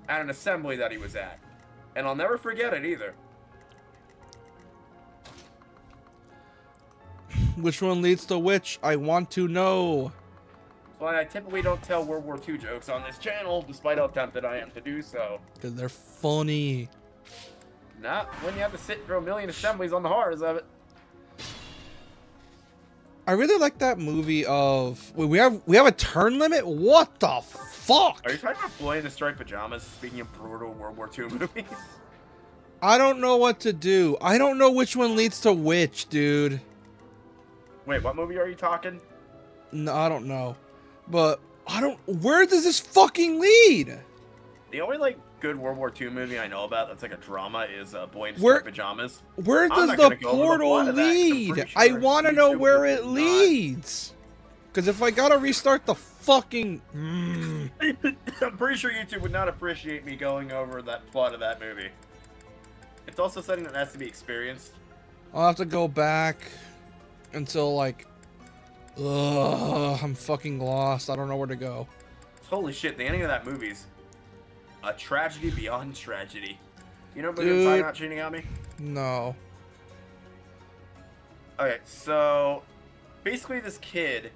Speaker 2: assembly that he was at. And I'll never forget it either.
Speaker 1: Which one leads to which? I want to know.
Speaker 2: That's why I typically don't tell World War II jokes on this channel, despite how tempted I am to do so.
Speaker 1: Because they're funny.
Speaker 2: Not when you have to sit through a million assemblies on the horrors of it.
Speaker 1: I really like that movie of... Wait, we have a turn limit? What the fuck?
Speaker 2: Are you talking about Boy in the Striped Pajamas, speaking of brutal World War II movies?
Speaker 1: I don't know what to do. I don't know which one leads to which, dude.
Speaker 2: Wait, what movie are you talking?
Speaker 1: No, I don't know. But, I don't... Where does this fucking lead?
Speaker 2: The only, like, good World War II movie I know about that's like a drama is Boy in Striped Pajamas.
Speaker 1: Where does the portal lead? I want to know where it leads. Because if I gotta restart the fucking...
Speaker 2: I'm pretty sure YouTube would not appreciate me going over that plot of that movie. It's also something that has to be experienced.
Speaker 1: I'll have to go back until, like... Ugh, I'm fucking lost. I don't know where to go.
Speaker 2: Holy shit, the ending of that movie's a tragedy beyond tragedy. You know what I'm talking about, Shinigami?
Speaker 1: No.
Speaker 2: Okay, so basically this kid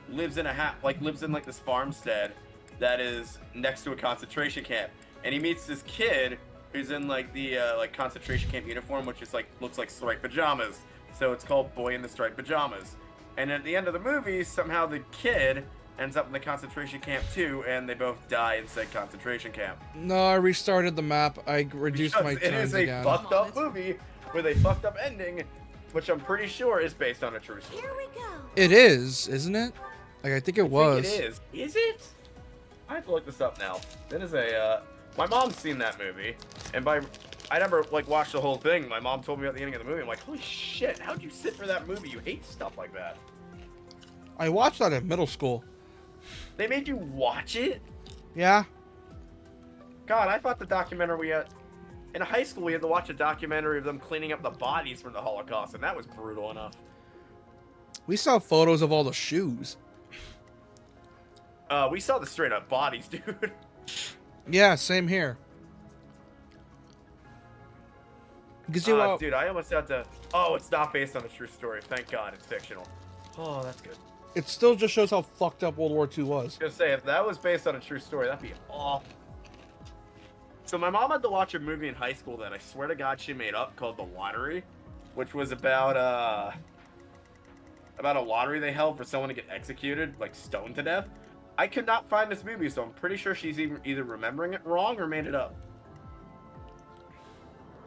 Speaker 2: lives in lives in this farmstead that is next to a concentration camp, and he meets this kid who's in the concentration camp uniform, which is looks like striped pajamas. So it's called Boy in the Striped Pajamas. And at the end of the movie, somehow the kid ends up in the concentration camp too, and they both die in said concentration camp.
Speaker 1: No, I restarted the map. I reduced my times again.
Speaker 2: It is a fucked up movie with a fucked up ending, which I'm pretty sure is based on a true story.
Speaker 6: Here we go.
Speaker 1: It is, isn't it? Like, I think it was.
Speaker 2: I think it is. Is it? I have to look this up now. That is a, my mom's seen that movie, and I never, watched the whole thing. My mom told me at the ending of the movie, I'm like, holy shit, how'd you sit for that movie? You hate stuff like that.
Speaker 1: I watched that in middle school.
Speaker 2: They made you watch it?
Speaker 1: Yeah.
Speaker 2: God, I thought the documentary we had... In high school, we had to watch a documentary of them cleaning up the bodies from the Holocaust, and that was brutal enough.
Speaker 1: We saw photos of all the shoes.
Speaker 2: We saw the straight-up bodies, dude.
Speaker 1: Yeah, same here.
Speaker 2: Dude, I almost had to... Oh, it's not based on a true story. Thank God, it's fictional. Oh, that's good.
Speaker 1: It still just shows how fucked up World War II was.
Speaker 2: I was gonna say, if that was based on a true story, that'd be awful. So my mom had to watch a movie in high school that I swear to God she made up called The Lottery, which was about a lottery they held for someone to get executed, stoned to death. I could not find this movie, so I'm pretty sure she's either remembering it wrong or made it up.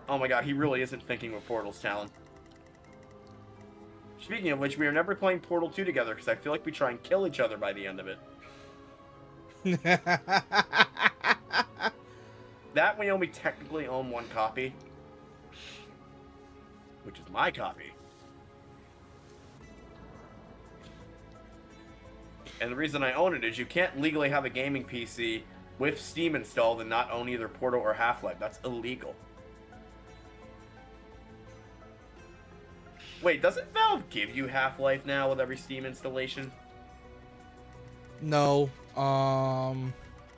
Speaker 2: Oh my God, he really isn't thinking with Portal's talent. Speaking of which, we are never playing Portal 2 together because I feel like we try and kill each other by the end of it. That we only technically own one copy, which is my copy. And the reason I own it is you can't legally have a gaming PC with Steam installed and not own either Portal or Half-Life. That's illegal. Wait, doesn't Valve give you Half-Life now with every Steam installation?
Speaker 1: No.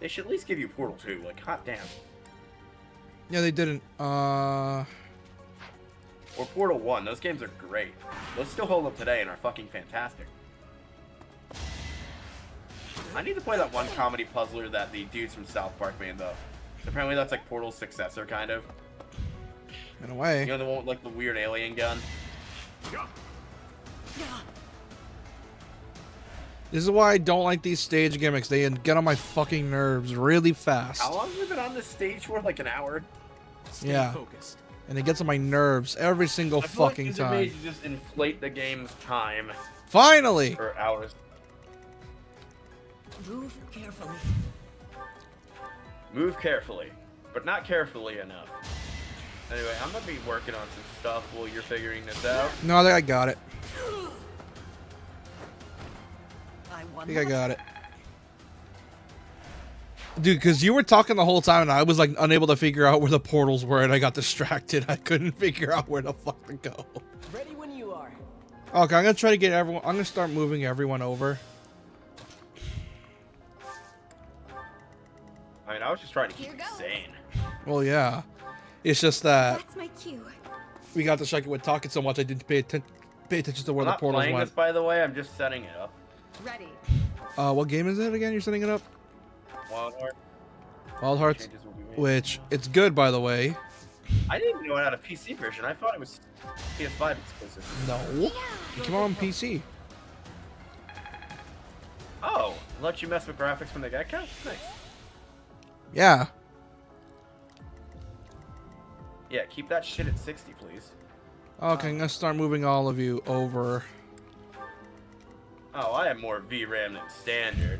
Speaker 2: They should at least give you Portal 2. Like, hot damn.
Speaker 1: Yeah, they didn't.
Speaker 2: Or Portal 1. Those games are great. Those still hold up today and are fucking fantastic. I need to play that one comedy puzzler that the dudes from South Park made, though. Apparently that's like Portal's successor, kind of.
Speaker 1: In a way.
Speaker 2: You know the one with like the weird alien gun?
Speaker 1: This is why I don't like these stage gimmicks. They get on my fucking nerves really fast.
Speaker 2: How long have we been on this stage for? Like an hour?
Speaker 3: Stay
Speaker 1: Yeah.
Speaker 3: focused.
Speaker 1: And it gets on my nerves every single
Speaker 2: I feel like
Speaker 1: fucking
Speaker 2: these are
Speaker 1: time.
Speaker 2: made to just inflate the game's time.
Speaker 1: Finally!
Speaker 2: Or hours.
Speaker 8: Move carefully.
Speaker 2: Move carefully. But not carefully enough. Anyway, I'm gonna be working on some stuff while you're figuring this out.
Speaker 1: No, I think I got it.
Speaker 8: I
Speaker 1: I
Speaker 8: won.
Speaker 1: think I got it. Dude, because you were talking the whole time and I was like unable to figure out where the portals were and I got distracted. I couldn't figure out where the fuck to go.
Speaker 8: Ready when you are.
Speaker 1: Okay, I'm gonna try to get everyone. I'm gonna start moving everyone over.
Speaker 2: I mean, I was just trying to keep
Speaker 5: Here
Speaker 2: it
Speaker 5: goes.
Speaker 2: sane.
Speaker 1: Well, yeah. It's just that
Speaker 5: That's my cue.
Speaker 1: we got distracted with talking so much I didn't pay attention to where
Speaker 2: I'm
Speaker 1: the
Speaker 2: not
Speaker 1: portals
Speaker 2: playing
Speaker 1: went.
Speaker 2: this, by the way. I'm just setting it up.
Speaker 8: Ready.
Speaker 1: What game is it again? You're setting it up?
Speaker 2: Wild Heart.
Speaker 1: Wild Hearts,
Speaker 2: Changes will be made.
Speaker 1: which it's good by the way.
Speaker 2: I didn't even know it had a PC version. I thought it was PS5 exclusive.
Speaker 1: No, it came out on PC.
Speaker 2: Oh, let you mess with graphics from the get-go? Nice.
Speaker 1: Yeah.
Speaker 2: Yeah, keep that shit at 60, please.
Speaker 1: Okay, I'm gonna start moving all of you over.
Speaker 2: Oh, I have more VRAM than standard.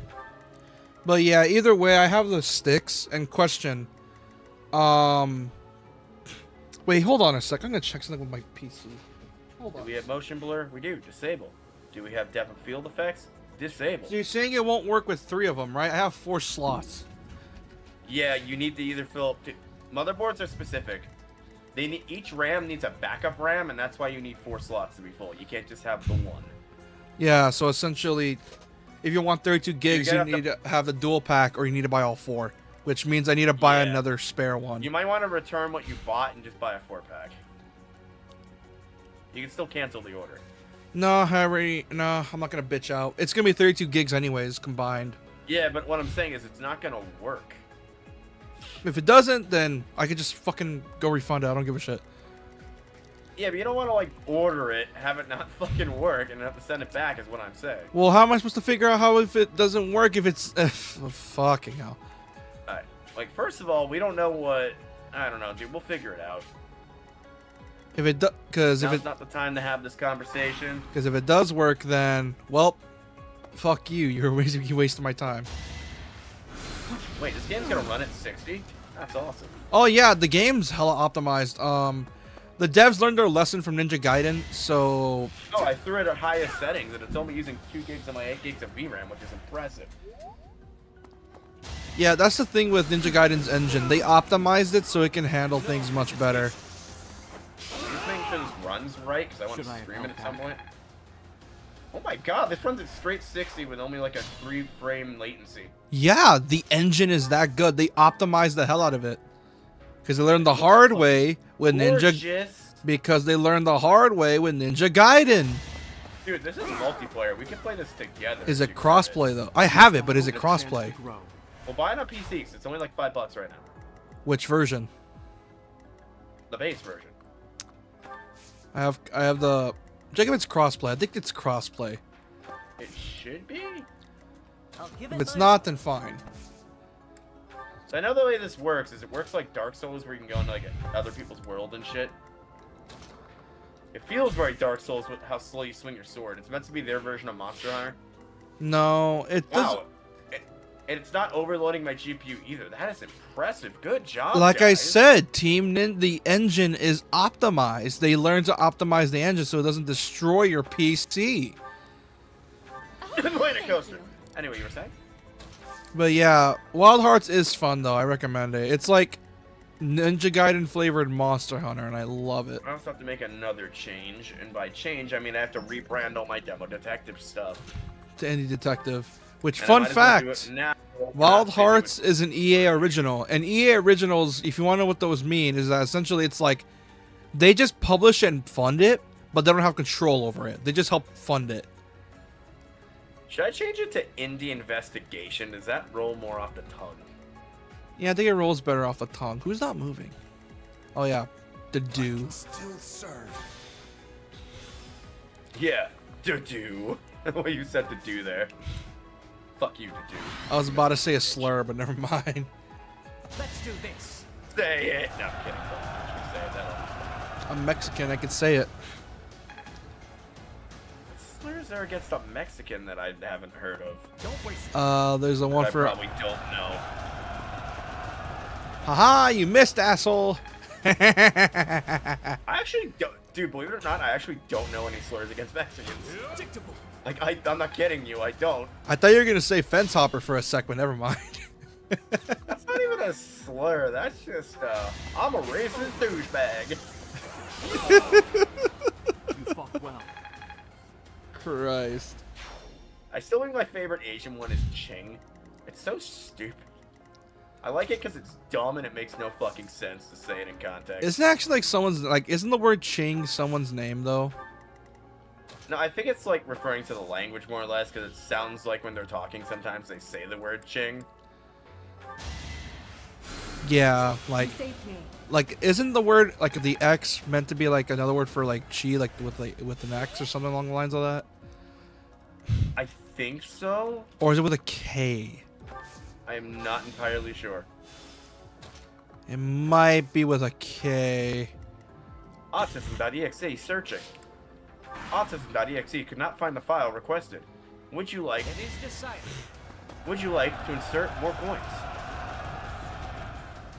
Speaker 1: But yeah, either way, I have the sticks. And question, wait, hold on a sec. I'm gonna check something with my PC. Hold
Speaker 2: Do
Speaker 1: on.
Speaker 2: we have motion blur? We do. Disable. Do we have depth of field effects? Disable.
Speaker 1: So you're saying it won't work with 3 of them, right? I have 4 slots.
Speaker 2: Yeah, you need to either fill up. Motherboards are specific. They need, each RAM needs a backup RAM, and that's why you need 4 slots to be full. You can't just have the one.
Speaker 1: Yeah, so essentially, if you want 32 gigs, you
Speaker 2: gotta have
Speaker 1: need to have the dual pack, or you need to buy all 4, which means I need to buy
Speaker 2: Yeah.
Speaker 1: another spare one.
Speaker 2: You might want to return what you bought and just buy a 4-pack. You can still cancel the order.
Speaker 1: No, Harry, no, I'm not gonna bitch out. It's gonna be 32 gigs anyways, combined.
Speaker 2: Yeah, but what I'm saying is it's not gonna work.
Speaker 1: If it doesn't, then I could just fucking go refund it. I don't give a shit.
Speaker 2: Yeah, but you don't want to like order it, have it not fucking work, and have to send it back. Is what I'm saying.
Speaker 1: Well, how am I supposed to figure out how if it doesn't work if it's fucking hell?
Speaker 2: Alright. Like, first of all, we don't know what. I don't know, dude. We'll figure it out.
Speaker 1: If it because
Speaker 2: Now's not the time to have this conversation.
Speaker 1: if it does work, then well, fuck you. You're wasting my time.
Speaker 2: Wait, this game's gonna run at 60? That's awesome.
Speaker 1: Oh yeah, the game's hella optimized. The devs learned their lesson from Ninja Gaiden, so
Speaker 2: Oh, I threw it at highest settings, and it's only using 2 gigs of my 8 gigs of VRAM, which is impressive.
Speaker 1: yeah, that's the thing with Ninja Gaiden's engine. They optimized it so it can handle things much better.
Speaker 2: Just making sure this runs right, because I want
Speaker 3: Should
Speaker 2: to
Speaker 3: I
Speaker 2: stream it at
Speaker 3: help
Speaker 2: some point. Oh my god, this runs at straight 60 with only like a 3-frame latency.
Speaker 1: Yeah, the engine is that good. They optimized the hell out of it. Because they learned the hard way with Ninja.
Speaker 2: Gorgeous.
Speaker 1: Because they learned the hard way with Ninja Gaiden.
Speaker 2: Dude, this is multiplayer. We can play this together.
Speaker 1: Is
Speaker 2: if
Speaker 1: it
Speaker 2: you grab it.
Speaker 1: crossplay though? I have it, but is it
Speaker 3: A chance to
Speaker 1: crossplay?
Speaker 3: grow.
Speaker 2: Well, buy it on PC, 'cause it's only like $5 right now.
Speaker 1: Which version?
Speaker 2: The base version.
Speaker 1: I have the. Check if it's crossplay. I think it's crossplay.
Speaker 2: It should be.
Speaker 8: I'll give
Speaker 1: If
Speaker 8: it
Speaker 1: it's
Speaker 8: my-
Speaker 1: not, then fine.
Speaker 2: So I know the way this works is it works like Dark Souls, where you can go into like other people's world and shit. It feels very Dark Souls with how slow you swing your sword. It's meant to be their version of Monster Hunter.
Speaker 1: No, it doesn't.
Speaker 2: Wow. And it's not overloading my GPU either. That is impressive. Good job,
Speaker 1: Like I
Speaker 2: guys.
Speaker 1: said, the engine is optimized. They learned to optimize the engine so it doesn't destroy your PC.
Speaker 2: Playing a coaster. Anyway, you were saying?
Speaker 1: But yeah, Wild Hearts is fun though. I recommend it. It's like Ninja Gaiden flavored Monster Hunter, and I love it.
Speaker 2: I also have to make another change, and by change I mean I have to rebrand all my Demo Detective stuff.
Speaker 1: To Indie Detective. Which,
Speaker 2: And I
Speaker 1: fun
Speaker 2: might as well do
Speaker 1: fact,
Speaker 2: it now.
Speaker 1: Wild
Speaker 2: Not
Speaker 1: Hearts
Speaker 2: do it.
Speaker 1: is an EA original. And EA originals, if you want to know what those mean, is that essentially it's like they just publish and fund it, but they don't have control over it. They just help fund it.
Speaker 2: Should I change it to Indie Investigation? Does that roll more off the tongue?
Speaker 1: Yeah, I think it rolls better off the tongue. Who's not moving? Oh yeah, the do.
Speaker 4: Still serve.
Speaker 2: Yeah, do. What you said to do there. Fuck you, to do.
Speaker 1: I was about to say a slur, but never mind.
Speaker 8: Let's do this.
Speaker 2: Say it. No, I'm kidding. Don't actually say it. That'll...
Speaker 1: I'm Mexican. I could say it.
Speaker 2: What slurs there against a Mexican that I haven't heard of?
Speaker 8: Don't waste
Speaker 1: There's a one
Speaker 2: I
Speaker 1: for.
Speaker 2: probably don't know.
Speaker 1: Haha, you missed, asshole.
Speaker 2: I actually don't, dude. Believe it or not, I actually don't know any slurs against Mexicans.
Speaker 8: predictable.
Speaker 2: Like I'm not kidding you. I don't.
Speaker 1: I thought you were gonna say fence hopper for a sec, but never mind.
Speaker 2: That's not even a slur. That's just I'm a racist douchebag.
Speaker 3: You fought well.
Speaker 1: Christ.
Speaker 2: I still think my favorite Asian one is Ching. It's so stupid. I like it because it's dumb and it makes no fucking sense to say it in context.
Speaker 1: Isn't it actually like someone's like? Isn't the word Ching someone's name though?
Speaker 2: No, I think it's like referring to the language more or less because it sounds like when they're talking sometimes they say the word Ching.
Speaker 1: Yeah, like
Speaker 6: Saved me.
Speaker 1: isn't the word like the X meant to be like another word for like chi, like with an X or something along the lines of that?
Speaker 2: I think so.
Speaker 1: Or is it with a K?
Speaker 2: I am not entirely sure.
Speaker 1: It might be with a K.
Speaker 2: Autism.exe searching. Autism.exe could not find the file requested. Would you like
Speaker 8: It is decided.
Speaker 2: Would you like to insert more coins?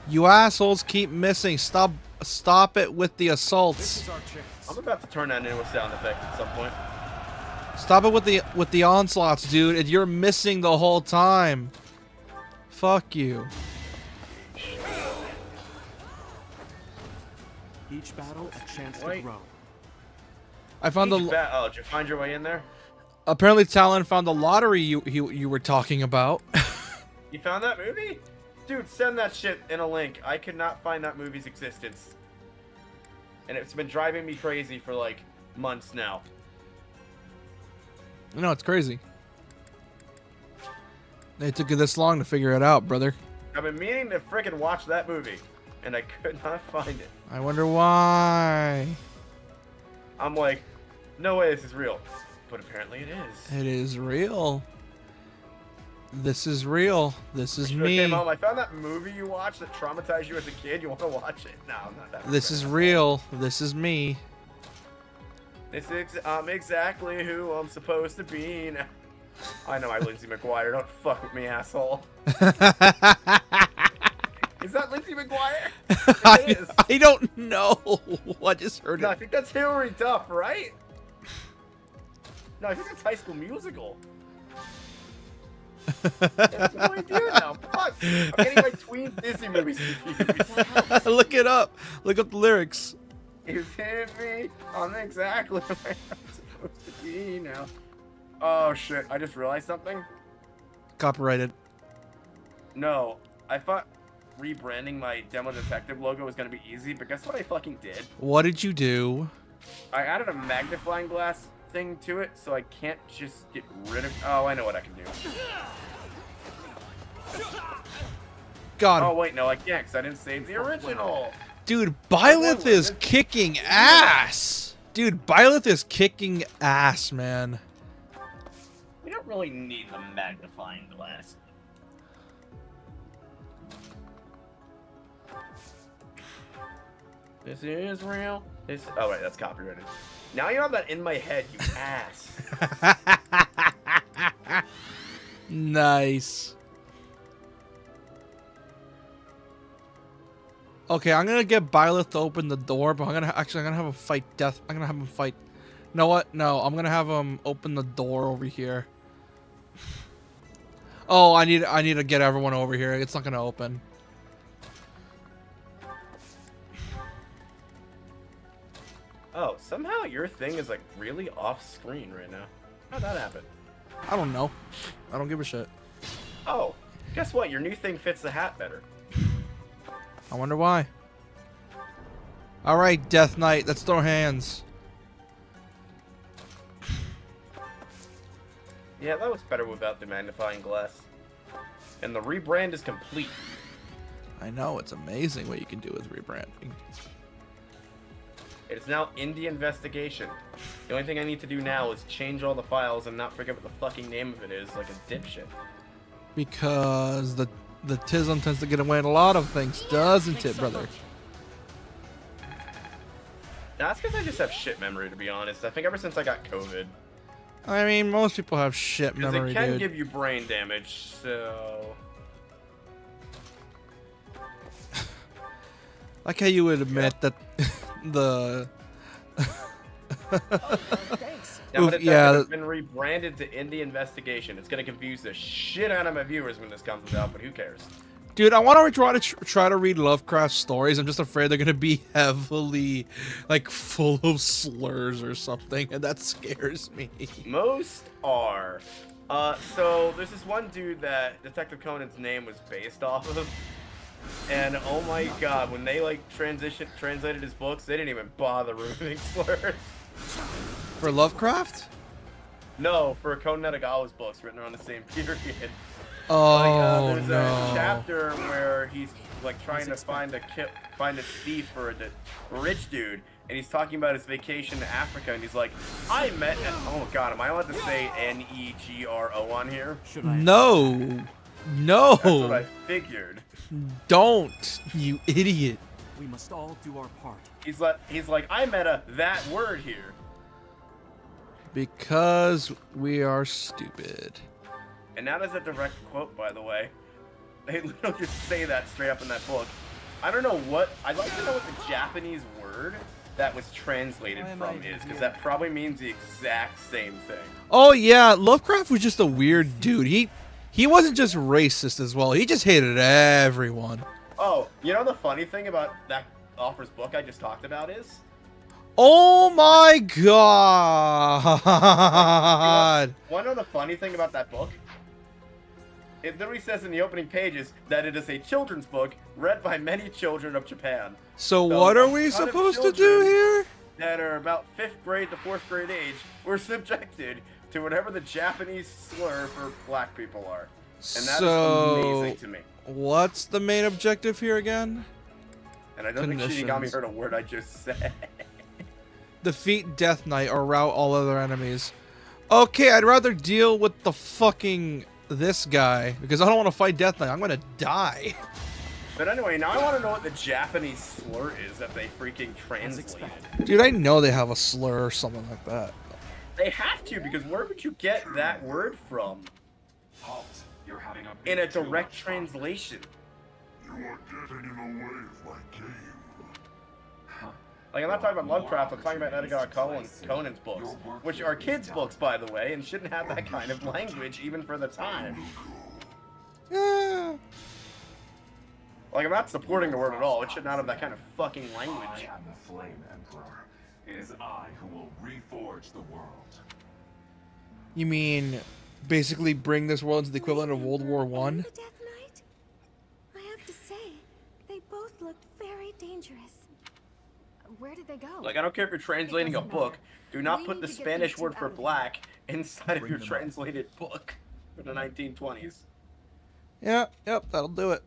Speaker 1: You assholes keep missing. Stop it with the assaults.
Speaker 8: This is our chance.
Speaker 2: I'm about to turn that into a sound effect at some point.
Speaker 1: Stop it with the onslaughts, dude. And you're missing the whole time. Fuck you.
Speaker 3: Each battle a chance to
Speaker 2: Wait.
Speaker 3: grow.
Speaker 1: I found
Speaker 2: Oh, did you find your way in there?
Speaker 1: apparently Talon found the lottery you were talking about.
Speaker 2: You found that movie? Dude, send that shit in a link. I could not find that movie's existence. And it's been driving me crazy for like months now.
Speaker 1: No, it's crazy. It took you this long to figure it out, brother.
Speaker 2: I've been meaning to frickin' watch that movie, and I could not find it.
Speaker 1: I wonder why.
Speaker 2: I'm like, no way this is real. But apparently it is.
Speaker 1: It is real. This is real. This is
Speaker 2: Okay,
Speaker 1: me.
Speaker 2: Mom, I found that movie you watched that traumatized you as a kid. You want to watch it? No, I'm not that.
Speaker 1: This is real. This is me.
Speaker 2: This is exactly who I'm supposed to be now. I know I'm Lindsay McGuire. Don't fuck with me, asshole. Is that Lindsay McGuire? It is.
Speaker 1: I don't know. I just heard
Speaker 2: No, I
Speaker 1: it.
Speaker 2: think that's Hilary Duff, right? No, I think that's High School Musical. I have no idea now. Fuck. I'm getting my tween Disney movies confused.
Speaker 1: Look it up. Look up the lyrics.
Speaker 2: You hit me. I'm exactly where I'm supposed to be now. Oh shit! I just realized something.
Speaker 1: Copyrighted.
Speaker 2: No, I thought rebranding my Demo Detective logo was gonna be easy, but guess what I fucking did?
Speaker 1: What did you do?
Speaker 2: I added a magnifying glass thing to it, so I can't just get rid of. Oh, I know what I can do.
Speaker 1: God,
Speaker 2: Oh wait, no, I can't, cause I didn't save the original.
Speaker 1: dude, Byleth is kicking ass. Dude, Byleth is kicking ass, man.
Speaker 2: We don't really need the magnifying glass. This is real. This. Oh wait, that's copyrighted. Now you have that in my head, you ass.
Speaker 1: Nice. Okay, I'm gonna get Byleth to open the door, but I'm gonna have him fight death. I'm gonna have him fight. You know what? No, I'm gonna have him open the door over here. Oh, I need to get everyone over here. It's not gonna open.
Speaker 2: Oh, somehow your thing is like really off screen right now. How'd that happen?
Speaker 1: I don't know. I don't give a shit.
Speaker 2: Oh, guess what? Your new thing fits the hat better.
Speaker 1: I wonder why. All right, Death Knight, let's throw hands.
Speaker 2: Yeah, that looks better without the magnifying glass. And the rebrand is complete.
Speaker 1: I know, it's amazing what you can do with rebranding.
Speaker 2: It is now Indie Investigation. The only thing I need to do now is change all the files and not forget what the fucking name of it is, like a dipshit.
Speaker 1: Because the Tism tends to get away in a lot of things, doesn't it, brother?
Speaker 2: Nah, that's because I just have shit memory, to be honest. I think ever since I got COVID.
Speaker 1: I mean, most people have shit
Speaker 2: Because
Speaker 1: memory,
Speaker 2: it can
Speaker 1: dude.
Speaker 2: give you brain damage, so...
Speaker 1: Like how you would admit that the...
Speaker 8: Thanks.
Speaker 2: Now, but
Speaker 1: yeah.
Speaker 2: it's been rebranded to Indie Investigation. It's going to confuse the shit out of my viewers when this comes out, but who cares?
Speaker 1: Dude, I want to try to read Lovecraft stories. I'm just afraid they're gonna be heavily, like, full of slurs or something, and that scares me.
Speaker 2: Most are. So there's this one dude that Detective Conan's name was based off of. And oh my god, when they like translated his books, they didn't even bother removing slurs.
Speaker 1: For Lovecraft?
Speaker 2: No, for Conan Edogawa's books written around the same period.
Speaker 1: Oh
Speaker 2: There's
Speaker 1: no!
Speaker 2: a chapter where he's like trying to find a thief for a rich dude, and he's talking about his vacation to Africa, and he's like, I met. Oh god, am I allowed to say Negro on here?
Speaker 3: Should I?
Speaker 1: No, no!
Speaker 2: That's what I figured.
Speaker 1: Don't, you idiot!
Speaker 3: We must all do our part.
Speaker 2: He's like, I met that word here.
Speaker 1: Because we are stupid.
Speaker 2: And that is a direct quote, by the way. They literally just say that straight up in that book. I don't know what... I'd like to know what the Japanese word that was translated from is, because that probably means the exact same thing.
Speaker 1: Oh yeah, Lovecraft was just a weird dude. He wasn't just racist as well. He just hated everyone.
Speaker 2: Oh, you know the funny thing about that author's book I just talked about is?
Speaker 1: Oh my god!
Speaker 2: Want to know the funny thing about that book? It literally says in the opening pages that it is a children's book read by many children of Japan.
Speaker 1: So what are we supposed to do here?
Speaker 2: That are about 5th grade to 4th grade age were subjected to whatever the Japanese slur for black people are. And that is amazing to me.
Speaker 1: What's the main objective here again?
Speaker 2: And I don't think Shinigami heard a word I just said.
Speaker 1: Defeat Death Knight or rout all other enemies. Okay, I'd rather deal with the fucking this guy because I don't want to fight Death Knight. I'm gonna die.
Speaker 2: But anyway, now I want to know what the Japanese slur is that they freaking translated.
Speaker 1: Dude, I know they have a slur or something like that.
Speaker 2: They have to, because where would you get that word from?
Speaker 7: Halt. You're having a
Speaker 2: In a direct translation.
Speaker 7: You are getting in the way of my game.
Speaker 2: Like, I'm not talking about Lovecraft, I'm talking about Edgar Conan's books, which are kids' books, by the way, and shouldn't have that kind of language, even for the time.
Speaker 1: Yeah.
Speaker 2: Like, I'm not supporting the word at all, it should not have that kind of fucking language.
Speaker 7: I am the Flame Emperor. It is I who will reforge the world.
Speaker 1: You mean basically bring this world into the equivalent of World War One?
Speaker 6: The Death Knight? I have to say, they both looked very dangerous.
Speaker 5: Where did they go?
Speaker 2: Like, I don't care if you're translating a book, do not
Speaker 5: We
Speaker 2: put
Speaker 5: need
Speaker 2: the
Speaker 5: to get
Speaker 2: Spanish
Speaker 5: these two
Speaker 2: word for
Speaker 5: out of here.
Speaker 2: black inside of
Speaker 3: Bring
Speaker 2: your
Speaker 3: them up.
Speaker 2: translated book for the 1920s.
Speaker 1: Yeah, yep, that'll do it.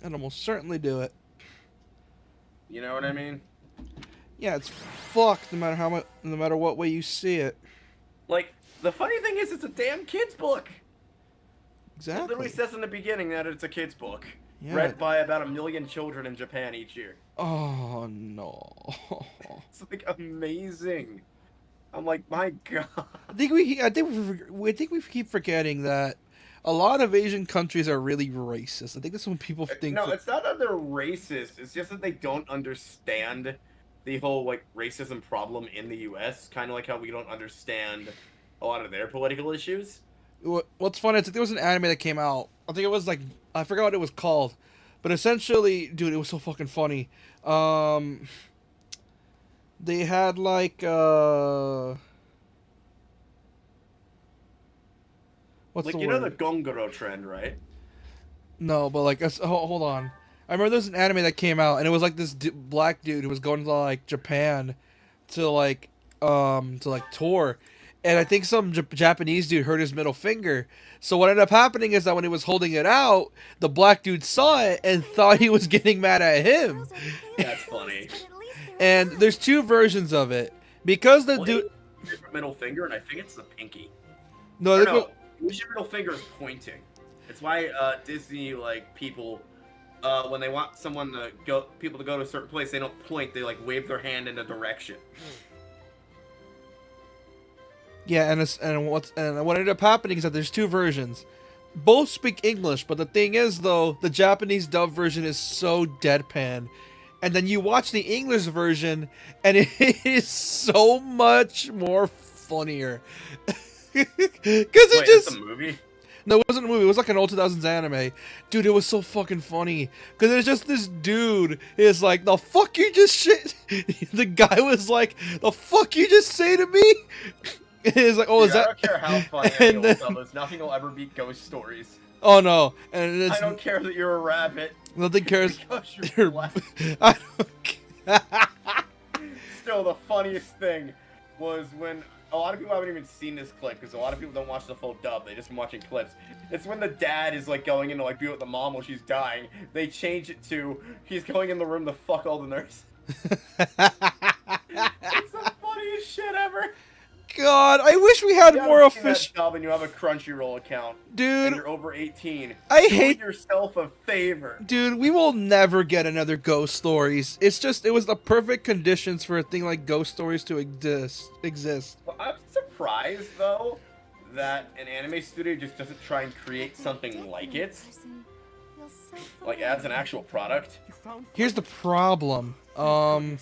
Speaker 1: That'll most certainly do it.
Speaker 2: You know what I mean?
Speaker 1: Yeah, it's fucked no matter what way you see it.
Speaker 2: Like, the funny thing is, it's a damn kid's book. It
Speaker 1: Exactly.
Speaker 2: literally says in the beginning that it's a kid's book.
Speaker 1: Yeah.
Speaker 2: Read by about 1 million children in Japan each year.
Speaker 1: Oh no.
Speaker 2: It's like amazing. I'm like, my god.
Speaker 1: I think we keep forgetting that a lot of Asian countries are really racist. I think that's when people think.
Speaker 2: No, it's not that they're racist. It's just that they don't understand the whole like racism problem in the U.S. Kind of like how we don't understand a lot of their political issues.
Speaker 1: what's funny is that there was an anime that came out. I think it was like I forgot what it was called, but essentially, dude, it was so fucking funny. They had like what's
Speaker 2: Like,
Speaker 1: the
Speaker 2: you
Speaker 1: word?
Speaker 2: know the Gongoro trend, right?
Speaker 1: No, but like, hold on. I remember there was an anime that came out, and it was like this black dude who was going to like Japan to like tour, and I think some Japanese dude hurt his middle finger. So what ended up happening is that when he was holding it out, the black dude saw it and thought he was getting mad at him.
Speaker 2: That's funny.
Speaker 1: And there's two versions of it because the
Speaker 2: Well,
Speaker 1: dude.
Speaker 2: different middle finger, and I think it's the pinky.
Speaker 1: No,
Speaker 2: Or
Speaker 1: they
Speaker 2: no, your middle finger is pointing. It's why Disney like people when they want people to go to a certain place, they don't point. They like wave their hand in a direction.
Speaker 1: Yeah, and what ended up happening is that there's two versions. Both speak English, but the thing is though, the Japanese dub version is so deadpan. And then you watch the English version and it is so much more funnier. Cuz it just
Speaker 2: It's a movie.
Speaker 1: No, it wasn't a movie. It was like an old 2000s anime. Dude, it was so fucking funny. Because it's just this dude is like, the fuck you just shit? The guy was like, the fuck you just say to me? It's like, oh,
Speaker 2: Dude,
Speaker 1: is that?
Speaker 2: I don't care how funny
Speaker 1: And
Speaker 2: I
Speaker 1: then-
Speaker 2: tell those. Nothing will ever beat ghost stories.
Speaker 1: Oh no. And it's,
Speaker 2: I don't care that you're a rabbit.
Speaker 1: nothing cares.
Speaker 2: Because you're
Speaker 1: You're-
Speaker 2: black.
Speaker 1: I don't care.
Speaker 2: Still, the funniest thing was when a lot of people haven't even seen this clip because a lot of people don't watch the full dub. They just been watching clips. It's when the dad is like going in to like be with the mom while she's dying. They change it to he's going in the room to fuck all the nurses. It's the funniest shit ever.
Speaker 1: God, I wish we had
Speaker 2: You
Speaker 1: more
Speaker 2: haven't seen that
Speaker 1: official.
Speaker 2: dub and you have a Crunchyroll account. And
Speaker 1: Dude,
Speaker 2: you're over 18.
Speaker 1: I
Speaker 2: Do
Speaker 1: hate-
Speaker 2: yourself a favor.
Speaker 1: dude, we will never get another Ghost Stories. It's just, it was the perfect conditions for a thing like Ghost Stories to exist.
Speaker 2: Well, I'm surprised though that an anime studio just doesn't try and create something like it, like as an actual product.
Speaker 3: You found
Speaker 1: Here's the problem.
Speaker 2: The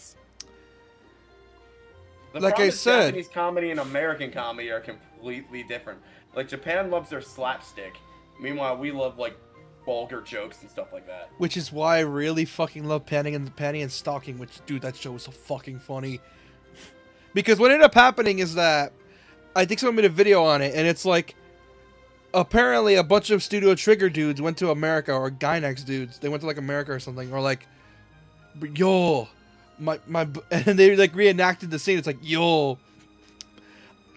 Speaker 1: Like
Speaker 2: problem
Speaker 1: I
Speaker 2: is
Speaker 1: said-
Speaker 2: Japanese comedy and American comedy are completely different. Like Japan loves their slapstick, meanwhile we love like vulgar jokes and stuff like that.
Speaker 1: Which is why I really fucking love Panty and Stalking, which, dude, that show was so fucking funny. Because what ended up happening is that I think someone made a video on it, and it's like, apparently a bunch of Studio Trigger dudes went to America, or Gynax dudes, they went to like America or something, or like, yo, and they like reenacted the scene. It's like, yo,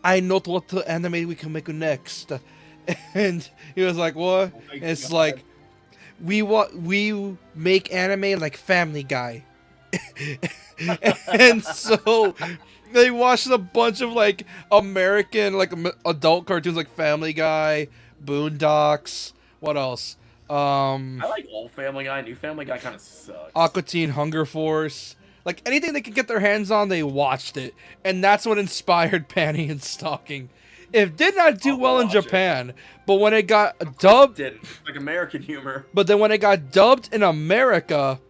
Speaker 1: I know what anime we can make next. And he was like, what?
Speaker 2: Oh my
Speaker 1: It's
Speaker 2: God.
Speaker 1: like, we make anime like Family Guy. And so they watched a bunch of like American like adult cartoons like Family Guy, Boondocks, what else?
Speaker 2: I like old Family Guy. New Family Guy kind of sucks.
Speaker 1: Aqua Teen Hunger Force. Like anything they could get their hands on, they watched it. And that's what inspired Panty and Stalking. It did not do
Speaker 2: I'll
Speaker 1: well in
Speaker 2: watch it.
Speaker 1: Japan, but when it got dubbed,
Speaker 2: Did like American humor.
Speaker 1: but then when it got dubbed in America,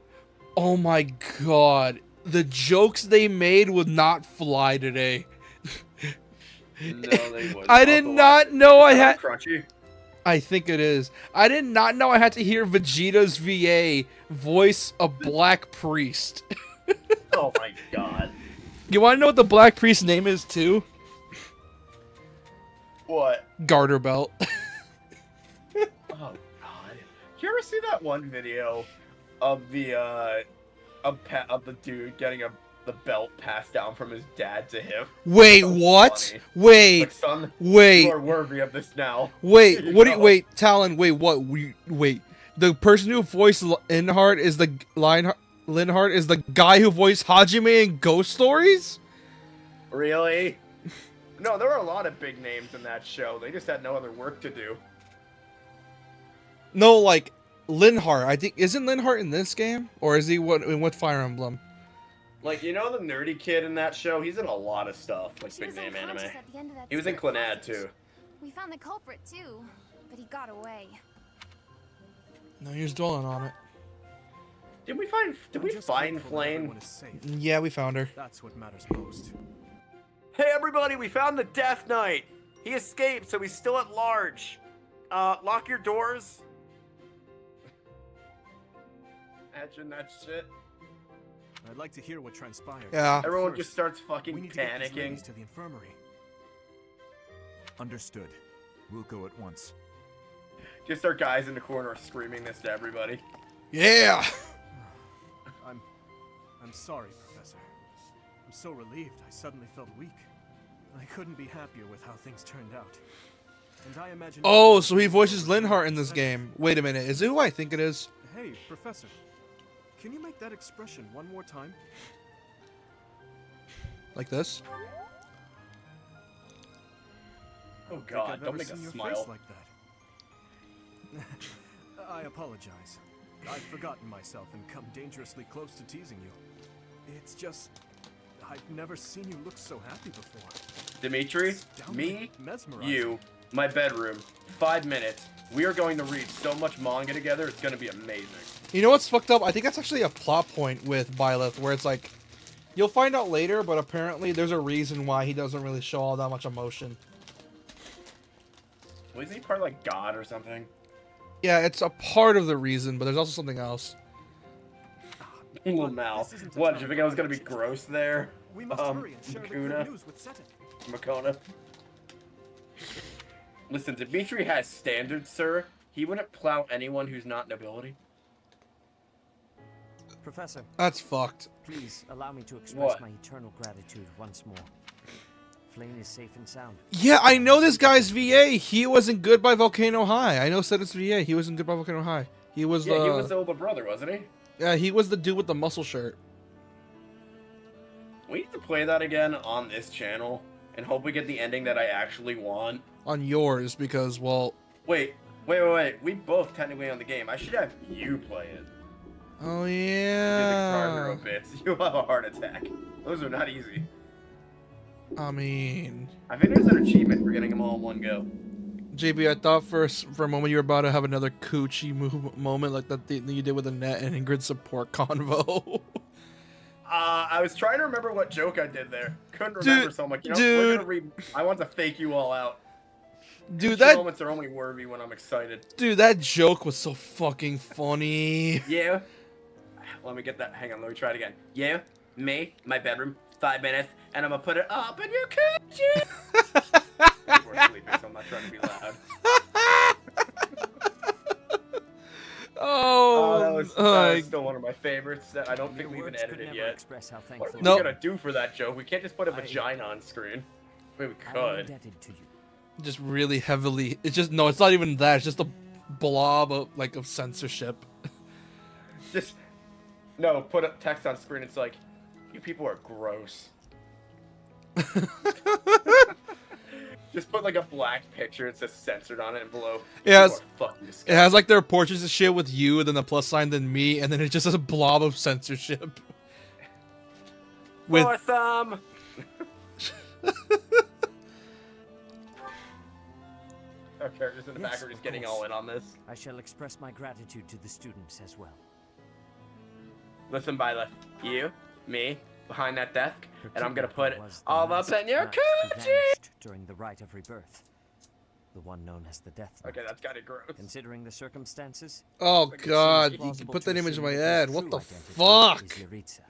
Speaker 1: oh my god, the jokes they made would not fly today.
Speaker 2: No, they wouldn't.
Speaker 1: I did not know I had.
Speaker 2: Crunchy.
Speaker 1: I think it is. I did not know I had to hear Vegeta's VA voice a black priest.
Speaker 2: Oh my god.
Speaker 1: You want to know what the black priest's name is too?
Speaker 2: What?
Speaker 1: Garter belt.
Speaker 2: Oh god. You ever see that one video of the of the dude getting the belt passed down from his dad to him?
Speaker 1: Wait,
Speaker 2: So
Speaker 1: what?
Speaker 2: funny.
Speaker 1: Wait,
Speaker 2: Like, son,
Speaker 1: wait,
Speaker 2: you are worthy of this now.
Speaker 1: wait.
Speaker 2: Here you
Speaker 1: What? Do you,
Speaker 2: go.
Speaker 1: wait, Talon. Wait, what? Wait. The person who voiced Linhart is the Linhart is the guy who voiced Hajime in Ghost Stories.
Speaker 2: Really? No, there were a lot of big names in that show. They just had no other work to do.
Speaker 1: No, like Linhart. I think isn't Linhart in this game, or is he in what Fire Emblem?
Speaker 2: Like, you know the nerdy kid in that show? He's in a lot of stuff, like
Speaker 5: She
Speaker 2: big
Speaker 5: was
Speaker 2: name anime.
Speaker 5: unconscious at the end of that
Speaker 2: He was in
Speaker 5: secret
Speaker 2: Clannad,
Speaker 5: passage.
Speaker 2: too.
Speaker 5: We found the culprit too, but he got away.
Speaker 1: No, you're just dwelling on it.
Speaker 2: Did we find
Speaker 3: Just
Speaker 2: Flame?
Speaker 3: hopeful that everyone is safe.
Speaker 1: Yeah, we found her.
Speaker 3: That's what matters most.
Speaker 2: Hey everybody, we found the Death Knight! He escaped, so he's still at large. Lock your doors. Imagine that shit.
Speaker 8: I'd like to hear what transpired.
Speaker 1: Yeah.
Speaker 2: Everyone
Speaker 8: First,
Speaker 2: just starts
Speaker 8: we
Speaker 2: fucking
Speaker 8: need to get these
Speaker 2: panicking.
Speaker 8: ladies to the infirmary. Understood. We'll go at once.
Speaker 2: Just our guys in the corner screaming this to everybody.
Speaker 1: Yeah.
Speaker 8: I'm sorry, Professor. I'm so relieved. I suddenly felt weak. I couldn't be happier with how things turned out. And I imagine.
Speaker 1: Oh, so he voices Linhart in this game. Wait a minute. Is it who I think it is?
Speaker 8: Hey, Professor. Can you make that expression one more time?
Speaker 1: Like this?
Speaker 2: Oh
Speaker 8: I've
Speaker 2: god,
Speaker 8: never
Speaker 2: don't make
Speaker 8: seen
Speaker 2: us
Speaker 8: your
Speaker 2: smile.
Speaker 8: face like that. I apologize. I've forgotten myself and come dangerously close to teasing you. It's just, I've never seen you look so happy before.
Speaker 2: Dimitri,
Speaker 8: It's downright
Speaker 2: me,
Speaker 8: mesmerizing.
Speaker 2: you, my bedroom, 5 minutes. We are going to read so much manga together, it's going to be amazing.
Speaker 1: You know what's fucked up? I think that's actually a plot point with Byleth, where it's like, you'll find out later, but apparently there's a reason why he doesn't really show all that much emotion.
Speaker 2: Was he part of like God or something?
Speaker 1: Yeah, it's a part of the reason, but there's also something else.
Speaker 2: Little Mal.
Speaker 8: This isn't a
Speaker 2: What,
Speaker 8: time
Speaker 2: did you think I was
Speaker 8: for
Speaker 2: going to be
Speaker 8: conversation.
Speaker 2: gross there?
Speaker 8: We must hurry and share the
Speaker 2: Makuna?
Speaker 8: good news with Seton.
Speaker 2: Makona? Listen, Dimitri has standards, sir. He wouldn't plow anyone who's not nobility.
Speaker 3: Professor,
Speaker 1: That's fucked.
Speaker 3: please allow me to express
Speaker 2: What?
Speaker 3: my eternal gratitude once more. Flame is safe and sound.
Speaker 1: Yeah, I know this guy's VA. He wasn't good by Volcano High. I know said it's VA. He wasn't good by Volcano High. He was
Speaker 2: Yeah, he was the older brother, wasn't he?
Speaker 1: yeah, he was the dude with the muscle shirt.
Speaker 2: We need to play that again on this channel and hope we get the ending that I actually want.
Speaker 1: On yours, because, well...
Speaker 2: Wait. We both technically on the game. I should have you play it.
Speaker 1: Oh,
Speaker 2: Do the Guitar Hero
Speaker 1: yeah.
Speaker 2: bits. You'll have a heart attack. Those are not easy.
Speaker 1: I mean...
Speaker 2: I think there's an achievement for getting them all in one go.
Speaker 1: JB, I thought for a moment you were about to have another coochie moment like that you did with Annette and Ingrid support convo.
Speaker 2: I was trying to remember what joke I did there. Couldn't remember, so I'm like, you know, we're gonna I want to fake you all out.
Speaker 1: Dude,
Speaker 2: These
Speaker 1: that
Speaker 2: moments are only worthy when I'm excited.
Speaker 1: joke was so fucking funny.
Speaker 2: Yeah. Let me get that. Hang on, let me try it again. Yeah, me, my bedroom, 5 minutes, and I'm gonna put it up in your kitchen. People are sleeping, so I'm not trying to be loud. That was still one of my favorites that I don't
Speaker 3: Your
Speaker 2: think we even
Speaker 3: words could
Speaker 2: edited
Speaker 3: never
Speaker 2: yet.
Speaker 3: express how
Speaker 2: What are
Speaker 3: thankful
Speaker 2: we
Speaker 1: Nope.
Speaker 2: gonna do for that joke? We can't just put a vagina on screen. I mean, we
Speaker 3: I am
Speaker 2: could.
Speaker 3: indebted to you.
Speaker 1: Just really heavily. It's just no. It's not even that. It's just a blob of censorship.
Speaker 2: Just no, put up text on screen. It's like, you people are gross. Just put like a black picture. It says censored on it, and below.
Speaker 1: Yeah,
Speaker 2: "You are fucking
Speaker 1: It
Speaker 2: disgusting."
Speaker 1: has like their portraits and shit with you, and then the plus sign, then me, and then it's just a blob of censorship. With
Speaker 2: For thumb. Our characters in the
Speaker 3: Yes,
Speaker 2: back are just
Speaker 3: of
Speaker 2: getting
Speaker 3: course.
Speaker 2: all in on this.
Speaker 3: I shall express my gratitude to the students as well.
Speaker 2: Listen, Byleth. You, me, behind that desk,
Speaker 3: Her
Speaker 2: and I'm gonna put it
Speaker 3: kidnapping was the
Speaker 2: all up
Speaker 3: masked
Speaker 2: in your
Speaker 3: knight who
Speaker 2: coochie.
Speaker 3: vanished during the rite of rebirth. The one known as the Death Knight.
Speaker 2: Okay, that's kind of gross.
Speaker 3: Considering the circumstances,
Speaker 1: oh
Speaker 2: Like,
Speaker 1: god,
Speaker 2: it's
Speaker 1: you
Speaker 3: plausible
Speaker 1: put
Speaker 3: to
Speaker 1: that image in
Speaker 3: assume
Speaker 1: my
Speaker 3: that his
Speaker 1: head. What
Speaker 3: true
Speaker 1: the
Speaker 3: identity
Speaker 1: fuck?
Speaker 3: is Yaritza.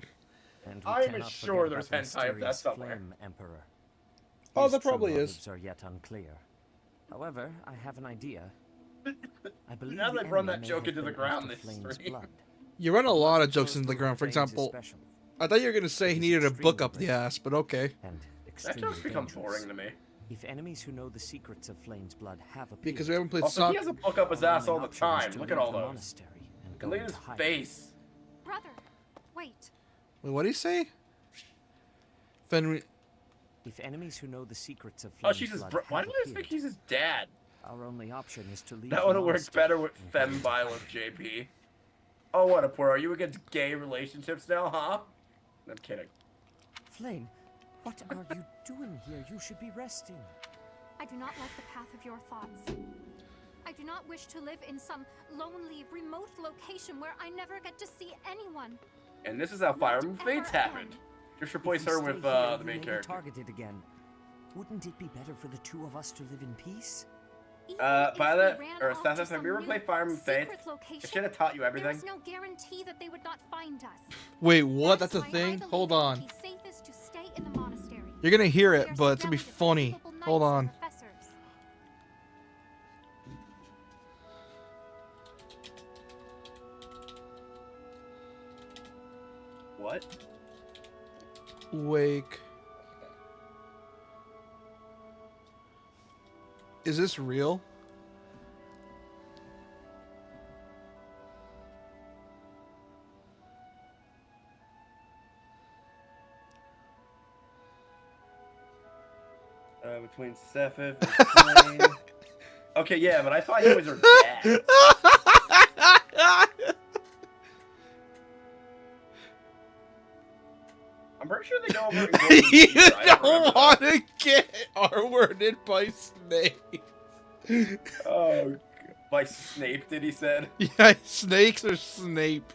Speaker 3: And we
Speaker 2: I'm
Speaker 3: cannot
Speaker 2: sure
Speaker 3: forget
Speaker 2: there's
Speaker 3: about the
Speaker 2: hentai of that
Speaker 3: mysterious
Speaker 2: somewhere.
Speaker 3: Flame Emperor.
Speaker 1: Oh,
Speaker 3: His
Speaker 1: there
Speaker 3: true
Speaker 1: probably is.
Speaker 3: motives are yet unclear. However, I have an idea. I believe
Speaker 2: Now
Speaker 3: the
Speaker 2: they've run
Speaker 3: enemy
Speaker 2: that
Speaker 3: may
Speaker 2: joke
Speaker 3: have
Speaker 2: into the
Speaker 3: been
Speaker 2: ground
Speaker 3: after
Speaker 2: this
Speaker 3: Flame's
Speaker 2: stream.
Speaker 3: blood.
Speaker 1: You run a lot of jokes
Speaker 3: Close
Speaker 1: into the
Speaker 3: to
Speaker 1: ground. For
Speaker 3: Flames is
Speaker 1: example,
Speaker 3: special
Speaker 1: I thought you were gonna say he needed a book up the ass, but okay.
Speaker 3: and
Speaker 2: That
Speaker 3: extremely
Speaker 2: joke's become
Speaker 3: dangerous.
Speaker 2: boring to me.
Speaker 3: If enemies who know the secrets of Flame's blood have appeared,
Speaker 1: Because we haven't played
Speaker 2: Also,
Speaker 1: Sock.
Speaker 2: he has a book up his
Speaker 3: our
Speaker 2: ass all
Speaker 3: only
Speaker 2: the
Speaker 3: option is
Speaker 2: time.
Speaker 3: to
Speaker 2: Look at
Speaker 3: leave
Speaker 2: all
Speaker 3: the
Speaker 2: those.
Speaker 3: monastery and
Speaker 2: And
Speaker 3: go
Speaker 2: look at
Speaker 3: into
Speaker 2: his
Speaker 3: hiding.
Speaker 2: face.
Speaker 5: Brother, wait.
Speaker 1: Wait, what did he say? Fenry.
Speaker 3: If enemies who know the secrets of
Speaker 2: Oh,
Speaker 3: Flame's
Speaker 2: she's his
Speaker 3: blood
Speaker 2: bro. Why
Speaker 3: have
Speaker 2: do I think
Speaker 3: appeared,
Speaker 2: he's his dad?
Speaker 3: our only option is to leave.
Speaker 2: That
Speaker 3: the
Speaker 2: would have worked
Speaker 3: monastery
Speaker 2: better with
Speaker 3: and go
Speaker 2: Fem
Speaker 3: into hiding.
Speaker 2: Violence, JP. Oh, what a poor. Are you against gay relationships now, huh? I'm kidding.
Speaker 3: Flame, what are you doing here? You should be resting.
Speaker 5: I do not like the path of your thoughts. I do not wish to live in some lonely, remote location where I never get to see anyone.
Speaker 2: And this is how Fire Emblem
Speaker 5: Not
Speaker 2: Fates
Speaker 5: ever
Speaker 2: happened.
Speaker 5: again.
Speaker 2: Just
Speaker 3: If
Speaker 2: replace
Speaker 3: you
Speaker 2: her
Speaker 3: stay
Speaker 2: with
Speaker 3: here,
Speaker 2: the
Speaker 3: you
Speaker 2: main
Speaker 3: may be
Speaker 2: character.
Speaker 3: targeted again. Wouldn't it be better for the two of us to live in peace?
Speaker 2: Violet, or Assassin, have you ever played Fire Emblem Faith? It should have taught you everything.
Speaker 5: There is no guarantee that they would not find us.
Speaker 1: Wait, what? That's a
Speaker 5: why I
Speaker 1: thing?
Speaker 5: believe
Speaker 1: Hold
Speaker 5: it would
Speaker 1: on.
Speaker 5: be safest to stay in the monastery.
Speaker 1: You're gonna hear
Speaker 5: We
Speaker 1: it,
Speaker 5: are
Speaker 1: but it's gonna be
Speaker 5: surrounded by
Speaker 1: funny.
Speaker 5: capable knights
Speaker 1: Hold
Speaker 5: and
Speaker 1: on.
Speaker 5: professors.
Speaker 2: What?
Speaker 1: Wake. Is this real?
Speaker 2: Between Sephiroth and Flame. Okay, yeah, but I thought he was her dad. I'm pretty sure they go over and go
Speaker 1: You
Speaker 2: I don't
Speaker 1: don't want to get R-worded by snakes.
Speaker 2: Oh, God. By Snape, did he said?
Speaker 1: Yeah, snakes or Snape.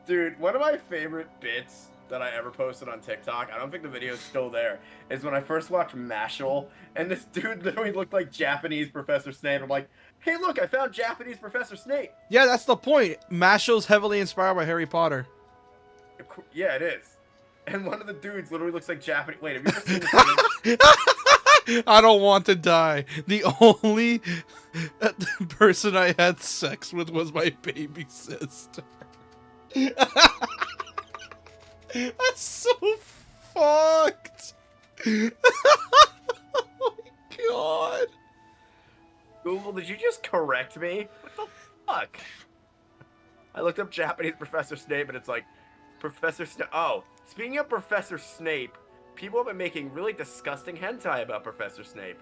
Speaker 2: Dude, one of my favorite bits that I ever posted on TikTok, I don't think the video's still there, is when I first watched Mashal, and this dude literally looked like Japanese Professor Snape. I'm like, hey, look, I found Japanese Professor Snape.
Speaker 1: Yeah, that's the point. Mashal's heavily inspired by Harry Potter.
Speaker 2: Yeah, it is. And one of the dudes literally looks like Japanese. Wait, have you ever seen this?
Speaker 1: I don't want to die. The only person I had sex with was my baby sister. That's so fucked. Oh my god.
Speaker 2: Google, did you just correct me? What the fuck? I looked up Japanese Professor Snape, and it's like, Professor Snape. Oh, speaking of Professor Snape, people have been making really disgusting hentai about Professor Snape.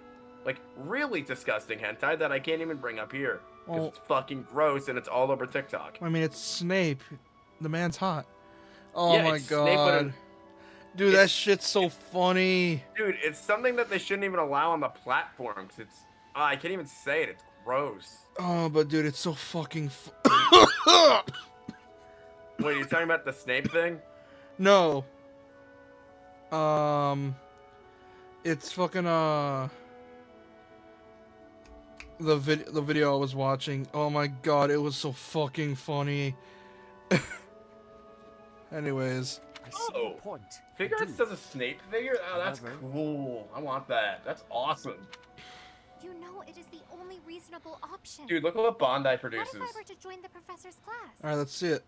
Speaker 2: Like, really disgusting hentai that I can't even bring up here. Because
Speaker 1: Well-
Speaker 2: it's fucking gross, and it's all over TikTok.
Speaker 1: I mean, it's Snape. The man's hot. Oh
Speaker 2: Yeah,
Speaker 1: my
Speaker 2: it's Snape, but
Speaker 1: god. Dude, that
Speaker 2: it's-
Speaker 1: shit's so funny.
Speaker 2: Dude, it's something that they shouldn't even allow on the platform, because it's... I can't even say it, it's gross.
Speaker 1: Oh, but dude, it's so fucking
Speaker 2: Wait, you're talking about the Snape thing?
Speaker 1: No. It's fucking the video I was watching. Oh my god, it was so fucking funny. Anyways,
Speaker 3: I see your point. I
Speaker 2: Figure
Speaker 3: do.
Speaker 2: Arts does a Snape figure? Oh, that's
Speaker 3: However-
Speaker 2: cool. I want that. That's awesome.
Speaker 5: You know it is the only reasonable option.
Speaker 2: Dude, look what Bondi
Speaker 5: what
Speaker 2: produces.
Speaker 5: if I were to join the professor's class?
Speaker 1: all right, let's see it.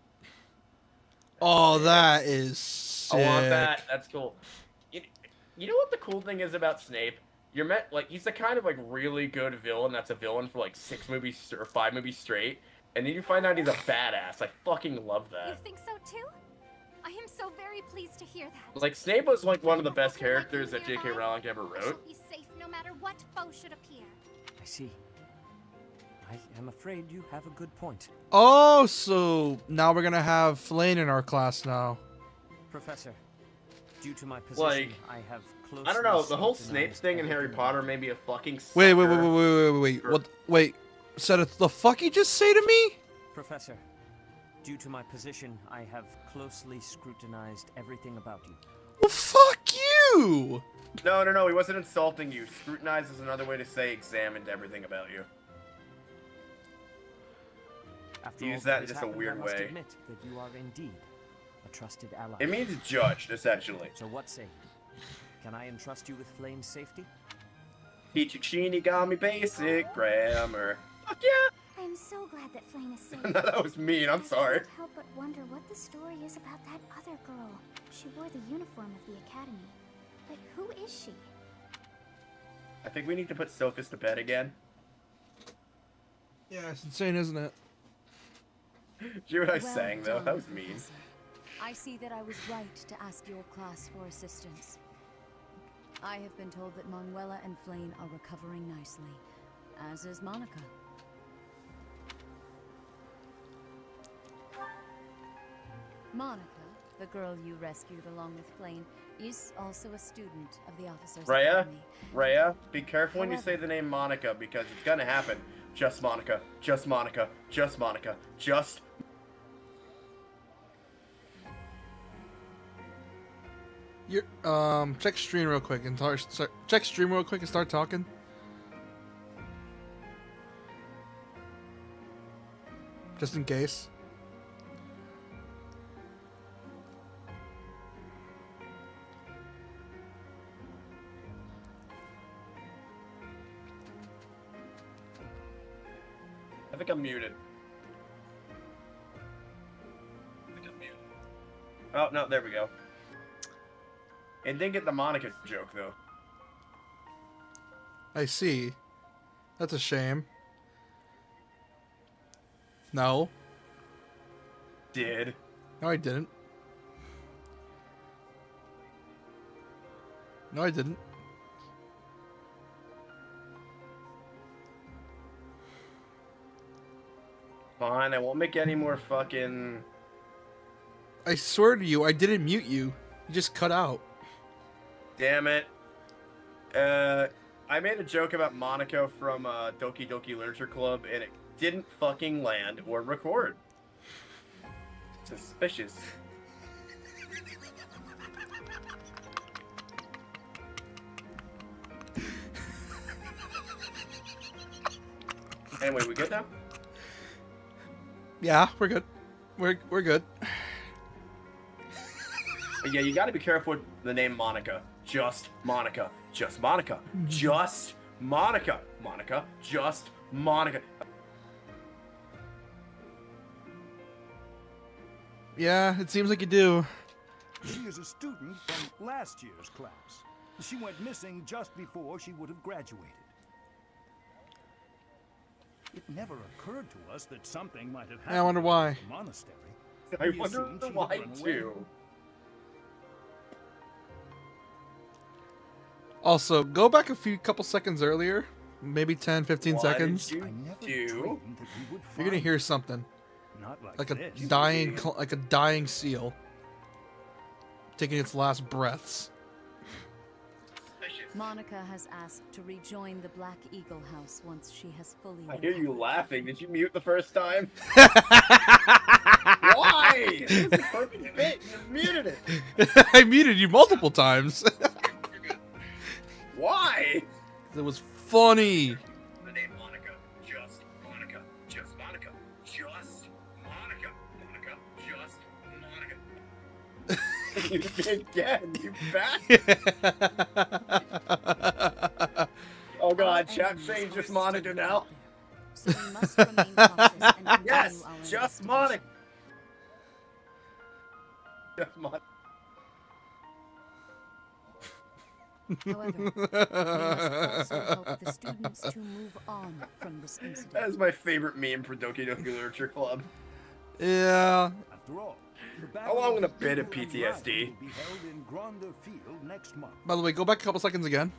Speaker 1: Oh, that is sick.
Speaker 2: I want that. That's cool. You know what the cool thing is about Snape? You're meant like he's the kind of like really good villain that's a villain for like 6 movies or 5 movies straight, and then you find out he's a badass. I fucking love
Speaker 5: You
Speaker 2: that.
Speaker 5: think so too? I am so very pleased to hear that.
Speaker 2: Like Snape was like one of the best characters that J.K. Rowling ever
Speaker 5: I shall
Speaker 2: wrote.
Speaker 5: be safe no matter what foe should appear.
Speaker 3: I see. I am afraid you have a good point.
Speaker 1: Oh, so now we're gonna have Flane in our class now.
Speaker 3: Professor, due to my position,
Speaker 2: Like,
Speaker 3: I have closely
Speaker 2: I don't know. The whole Snape
Speaker 3: scrutinized
Speaker 2: thing in Harry
Speaker 3: everything
Speaker 2: Potter
Speaker 3: about
Speaker 2: may be a fucking.
Speaker 1: Wait.
Speaker 2: sucker.
Speaker 1: What? Wait. Said it. The fuck you just say to me?
Speaker 3: you. Professor, due to my position, I have closely scrutinized everything about you.
Speaker 1: Well, fuck you.
Speaker 2: No. He wasn't insulting you. Scrutinized is another way to say examined everything about you.
Speaker 3: After
Speaker 2: Use
Speaker 3: all
Speaker 2: that in
Speaker 3: has
Speaker 2: just a
Speaker 3: happened,
Speaker 2: weird
Speaker 3: I must
Speaker 2: way.
Speaker 3: admit that you are indeed a trusted ally.
Speaker 2: It means judged, essentially.
Speaker 3: So what say? Can I entrust you with Flame's safety?
Speaker 2: Teaching Shinigami basic grammar. Fuck yeah!
Speaker 6: I'm so glad that Flame is safe.
Speaker 2: No, that was mean. I'm sorry.
Speaker 6: I can't help but wonder what the story is about that other girl. She wore the uniform of the academy. But who is she?
Speaker 2: I think we need to put Sophus to bed again.
Speaker 1: Yeah, it's insane, isn't it?
Speaker 2: Do you hear what I
Speaker 9: Well
Speaker 2: sang, though?
Speaker 9: done,
Speaker 2: That was mean.
Speaker 9: Professor. I see that I was right to ask your class for assistance. I have been told that Manuela and Flane are recovering nicely, as is Monica. Monica, the girl you rescued along with Flane, is also a student of the Officers
Speaker 2: Rhea?
Speaker 9: Academy.
Speaker 2: Rhea, be careful when you
Speaker 9: However-
Speaker 2: say the name Monica, because it's gonna happen. Just Monica. Just Monica. Just Monica.
Speaker 1: You're check stream real quick and check stream real quick and start talking. Just in case.
Speaker 2: I think I'm muted. Oh, no, there we go. It didn't get the Monica joke, though.
Speaker 1: I see. That's a shame. No.
Speaker 2: Did.
Speaker 1: No, I didn't. No, I didn't.
Speaker 2: Fine, I won't make any more fucking...
Speaker 1: I swear to you, I didn't mute you. You just cut out.
Speaker 2: Damn it. I made a joke about Monaco from Doki Doki Literature Club, and it didn't fucking land or record. Suspicious. Anyway, we good now?
Speaker 1: Yeah, we're good. We're good.
Speaker 2: But yeah, you gotta be careful with the name Monica. Just Monica. Just Monica. Just Monica. Monica. Just Monica.
Speaker 1: Yeah, it seems like you do.
Speaker 4: She is a student from last year's class. She went missing just before she would have graduated. It never occurred to us that something might have happened
Speaker 1: I wonder why.
Speaker 4: at the monastery.
Speaker 2: I
Speaker 4: We
Speaker 2: wonder
Speaker 4: assumed she had
Speaker 2: why
Speaker 4: run away.
Speaker 2: too.
Speaker 1: Also, go back a couple seconds earlier. Maybe 10, 15 seconds.
Speaker 2: You
Speaker 4: I never
Speaker 2: do?
Speaker 4: dreamed that we would
Speaker 1: You're gonna
Speaker 4: find
Speaker 1: hear
Speaker 4: her.
Speaker 1: something.
Speaker 4: Not like
Speaker 1: Like a
Speaker 4: this.
Speaker 1: dying seal. Taking its last breaths.
Speaker 9: Monica has asked to rejoin the Black Eagle House once she has fully
Speaker 2: I hear you
Speaker 9: recovered.
Speaker 2: laughing. Did you mute the first time? Why? It's the perfect bit. You muted it.
Speaker 1: I muted you multiple times.
Speaker 2: Why?
Speaker 1: It was funny.
Speaker 2: The name Monica. Just Monica. Just Monica. Just Monica. Monica. Just Monica. You did again. You back? Oh god, chat saying just Monica now.
Speaker 9: So we must remain cautious and continue
Speaker 2: Yes,
Speaker 9: our
Speaker 2: just
Speaker 9: investigation.
Speaker 2: Monica. Just Monica.
Speaker 9: However, we must also help the students to move on from this
Speaker 2: That
Speaker 9: incident.
Speaker 2: is my favorite meme for Doki Doki Literature Club.
Speaker 1: Yeah.
Speaker 4: After all, the
Speaker 2: How long in a
Speaker 4: Battle of
Speaker 2: bit of
Speaker 4: Eagle and
Speaker 2: PTSD?
Speaker 4: Lion will be held in Gronder Field next month.
Speaker 1: By the way, go back a couple seconds again.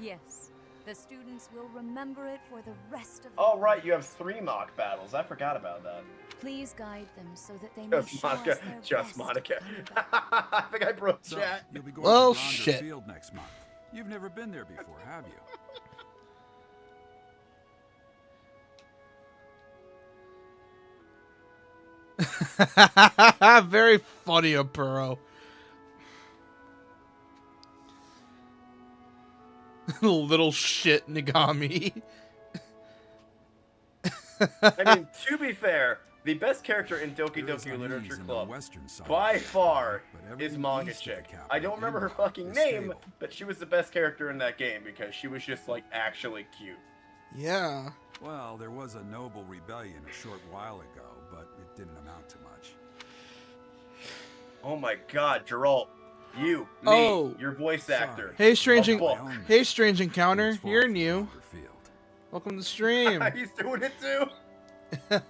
Speaker 9: Yes, the students will remember it for the rest of
Speaker 2: Oh
Speaker 9: their
Speaker 2: right, you have
Speaker 9: lives.
Speaker 2: 3 mock battles. I forgot about that.
Speaker 9: Please guide them so that they may
Speaker 2: Just
Speaker 9: show
Speaker 2: Monica.
Speaker 9: us their
Speaker 2: Just
Speaker 9: best
Speaker 2: Monica.
Speaker 9: coming back.
Speaker 2: I think I broke
Speaker 10: So,
Speaker 2: chat.
Speaker 10: you'll be going
Speaker 1: Well,
Speaker 10: to Gronder
Speaker 1: shit.
Speaker 10: Field next month. You've never been there before, have you?
Speaker 1: Very funny, Apuro. Little shit, Nagami.
Speaker 2: I mean, to be fair, the best character in Doki
Speaker 10: There is
Speaker 2: Doki
Speaker 10: unease
Speaker 2: Literature
Speaker 10: in the
Speaker 2: Club
Speaker 10: western side
Speaker 2: by
Speaker 10: of the
Speaker 2: far
Speaker 10: but
Speaker 2: is
Speaker 10: everything
Speaker 2: Manga
Speaker 10: east of the
Speaker 2: Chick.
Speaker 10: capital
Speaker 2: I don't remember her
Speaker 10: inbound
Speaker 2: fucking
Speaker 10: is
Speaker 2: name,
Speaker 10: stable.
Speaker 2: but she was the best character in that game because she was just like actually cute.
Speaker 1: Yeah.
Speaker 10: Well, there was a noble rebellion a short while ago, but it didn't amount to much.
Speaker 2: Oh my god, Geralt. You, me,
Speaker 1: Oh.
Speaker 2: your voice actor.
Speaker 1: Hey, strange.
Speaker 2: A book.
Speaker 1: Hey, strange encounter.
Speaker 10: It's far
Speaker 1: You're
Speaker 10: from
Speaker 1: new.
Speaker 10: Gronder Field.
Speaker 1: Welcome to the stream.
Speaker 2: He's doing it too.
Speaker 10: The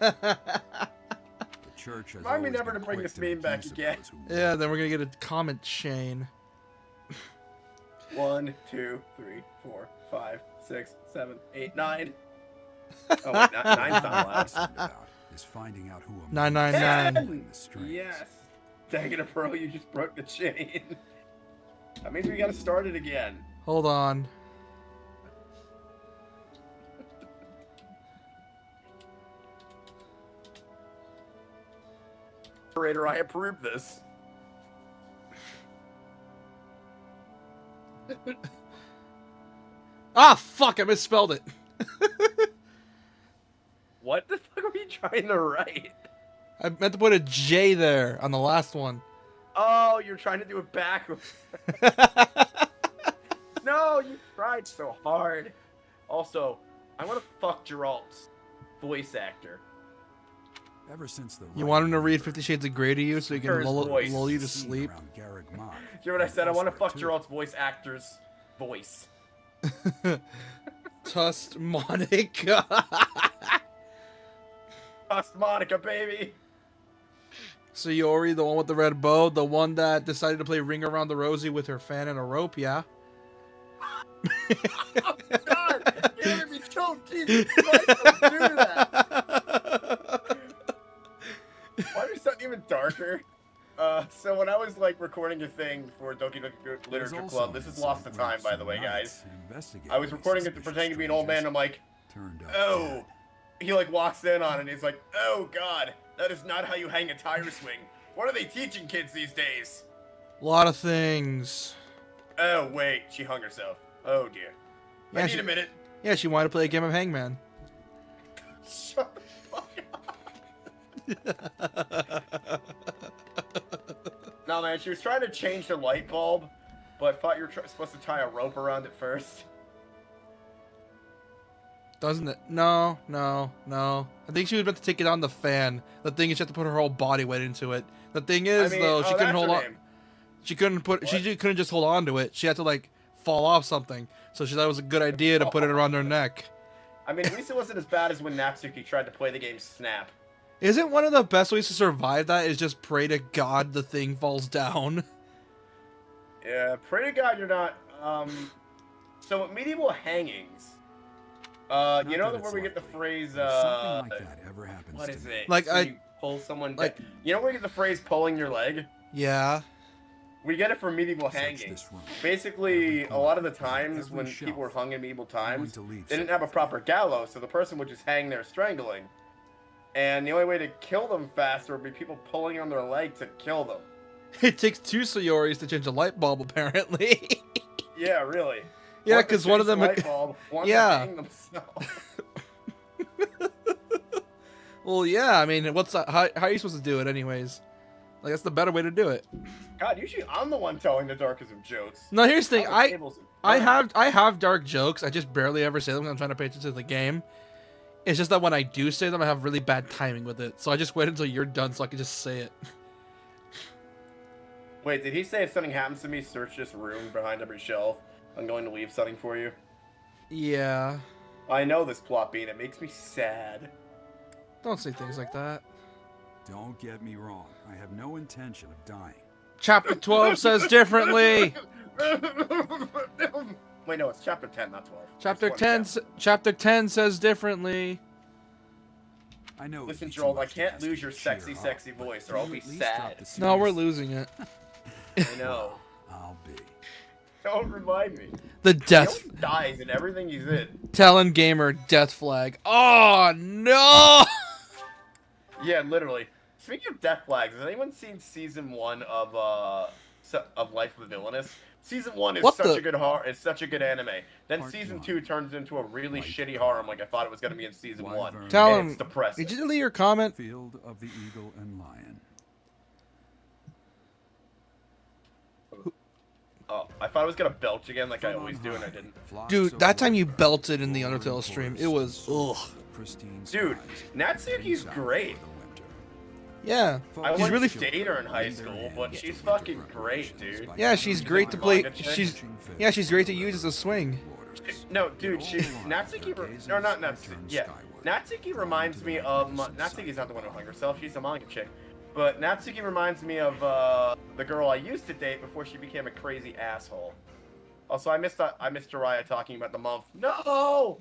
Speaker 10: church has
Speaker 2: Remind me
Speaker 10: always
Speaker 2: never
Speaker 10: been
Speaker 2: to bring
Speaker 10: quick
Speaker 2: this meme
Speaker 10: make
Speaker 2: back
Speaker 10: use of
Speaker 2: again.
Speaker 10: those who
Speaker 1: Yeah,
Speaker 10: want
Speaker 1: then we're gonna get a comment, Shane.
Speaker 2: 1, 2, 3, 4, 5, 6, 7, 8, 9. Oh wait, 9's not
Speaker 10: What I'm
Speaker 2: allowed.
Speaker 10: concerned about is finding out who among
Speaker 1: 999.
Speaker 10: us is pulling the strings.
Speaker 2: Yes. Dang it, Pro, you just broke the chain. That means we gotta start it again.
Speaker 1: Hold on.
Speaker 2: Operator, I approve this.
Speaker 1: Ah, fuck! I misspelled it.
Speaker 2: What the fuck are you trying to write?
Speaker 1: I meant to put a J there on the last one.
Speaker 2: Oh, you're trying to do it backwards. No, you tried so hard. Also, I want to fuck Geralt's voice actor.
Speaker 10: Ever since the
Speaker 1: You want him to read 50 Shades of Grey to you so he can
Speaker 2: Her
Speaker 1: lull
Speaker 2: voice.
Speaker 1: you to sleep?
Speaker 2: You hear what I said? I want to fuck Geralt's voice actor's voice.
Speaker 1: Tust Monica.
Speaker 2: Tust Monica, baby.
Speaker 1: So Yori, the one with the red bow, the one that decided to play Ring Around the Rosie with her fan and a rope, yeah?
Speaker 2: Oh, God! You're gonna be choked, Jesus Christ, don't do that! Why are you something even darker? So when I was, like, recording a thing for Doki Doki Literature Club, this is lost to time, by the way, guys. I was recording it pretending to be an old man, and I'm like, oh. He, like, walks in on it, and he's like, oh, God, that is not how you hang a tire swing. What are they teaching kids these days?
Speaker 1: A lot of things.
Speaker 2: Oh, wait, she hung herself. Oh, dear.
Speaker 1: Yeah,
Speaker 2: I need a minute.
Speaker 1: Yeah, she wanted to play a game of Hangman.
Speaker 2: Shut the fuck up. No, man, she was trying to change the light bulb, but thought you were supposed to tie a rope around it first.
Speaker 1: Doesn't it? No. I think she was meant to take it on the fan. The thing is, she had to put her whole body weight into it. The thing is, though, she couldn't hold on. She couldn't just hold on to it. She had to, like, fall off something. So she thought it was a good idea to put it around her neck.
Speaker 2: I mean, at least it wasn't as bad as when Natsuki tried to play the game Snap.
Speaker 1: Isn't one of the best ways to survive that is just pray to God the thing falls down?
Speaker 2: Yeah, pray to God you're not, So with medieval hangings, you know where we get the phrase,
Speaker 10: something like that ever happens
Speaker 2: what is it?
Speaker 1: Like,
Speaker 2: so you pull someone, like, you know where we get the phrase pulling your leg?
Speaker 1: Yeah.
Speaker 2: We get it from medieval hangings. Basically, a lot of the times when people were hung in medieval times, they didn't have a proper gallows, so the person would just hang there strangling. And the only way to kill them faster would be people pulling on their leg to kill them.
Speaker 1: It takes 2 Sayoris to change a light bulb, apparently.
Speaker 2: Yeah, really.
Speaker 1: Yeah, because one of them...
Speaker 2: light bulb, one
Speaker 1: yeah.
Speaker 2: to hang themselves.
Speaker 1: Well, yeah, I mean, how are you supposed to do it anyways? Like, that's the better way to do it.
Speaker 2: God, usually I'm the one telling the darkest of jokes.
Speaker 1: No, here's the thing. I have dark jokes. I just barely ever say them when I'm trying to pay attention to the game. It's just that when I do say them, I have really bad timing with it. So I just wait until you're done so I can just say it.
Speaker 2: Wait, did he say if something happens to me, search this room behind every shelf? I'm going to leave something for you.
Speaker 1: Yeah.
Speaker 2: I know this plot beat. It makes me sad.
Speaker 1: Don't say things like that.
Speaker 10: Don't get me wrong. I have no intention of dying.
Speaker 1: Chapter 12 says differently.
Speaker 2: Wait, no, it's chapter 10, not 12.
Speaker 1: Chapter 10 says differently.
Speaker 10: I know.
Speaker 2: Listen, Gerald, I can't lose your sexy voice, or I'll be sad.
Speaker 1: No, we're losing it.
Speaker 2: I know.
Speaker 10: I'll be.
Speaker 2: Don't remind me.
Speaker 1: The death.
Speaker 2: He dies in everything he's in.
Speaker 1: Talon Gamer death flag. Oh no!
Speaker 2: Yeah, literally. Speaking of death flags, has anyone seen season 1 of Life of the Villainous? Season 1 is such a good horror. It's such a good anime. Then season 2 turns into a really shitty horror, like I thought it was gonna be in season 1.
Speaker 1: Talon,
Speaker 2: it's depressing.
Speaker 1: did you delete your comment?
Speaker 10: Field of the Eagle and Lion.
Speaker 2: Oh, I thought I was gonna belch again, like I always do, and I didn't.
Speaker 1: Dude, that time you belted in the Undertale stream, it was ugh.
Speaker 2: Dude, Natsuki's great.
Speaker 1: Yeah,
Speaker 2: I
Speaker 1: she's
Speaker 2: went
Speaker 1: really
Speaker 2: to date her in high school, but she's fucking great, dude.
Speaker 1: Yeah, she's great to play. She's great to use as a swing.
Speaker 2: No, dude, Natsuki. No, not Natsuki. Yeah, Natsuki reminds me of. Natsuki's not the one who hung herself. She's a manga chick. But Natsuki reminds me of the girl I used to date before she became a crazy asshole. Also, I missed Jiraiya talking about the month. No.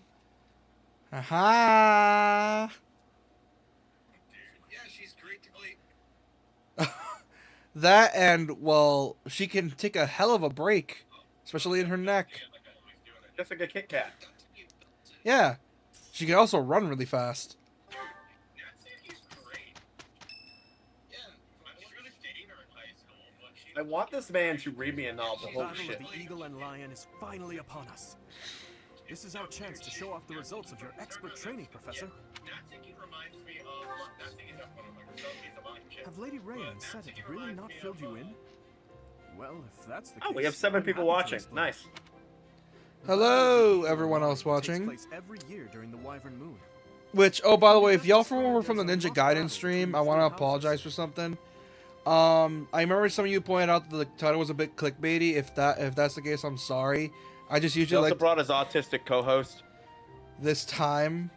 Speaker 1: Aha.
Speaker 2: Yeah, she's great to play.
Speaker 1: That and, well, she can take a hell of a break, especially in her neck.
Speaker 2: Just like a Kit Kat.
Speaker 1: Yeah. She can also run really fast.
Speaker 2: I want this man to read me a novel.
Speaker 8: The
Speaker 2: Holy
Speaker 8: battle
Speaker 2: shit.
Speaker 8: of the Eagle and Lion is finally upon us. This is our chance to show off the results of your expert training, Professor. Have Lady Ray and Set really not filled you in? Well, if that's the case,
Speaker 2: We have 7 people
Speaker 8: I'm happy to
Speaker 2: watching.
Speaker 8: explain.
Speaker 2: Nice.
Speaker 1: Hello, everyone else
Speaker 8: Takes
Speaker 1: watching.
Speaker 8: place every year during the Wyvern Moon.
Speaker 1: Which, oh, by the way, if y'all were from the Ninja Gaiden stream, I want to apologize for something. I remember some of you pointed out that the title was a bit clickbaity. If that's the case, I'm sorry. I just
Speaker 2: He
Speaker 1: usually
Speaker 2: also
Speaker 1: like
Speaker 2: brought his autistic co-host.
Speaker 1: this time.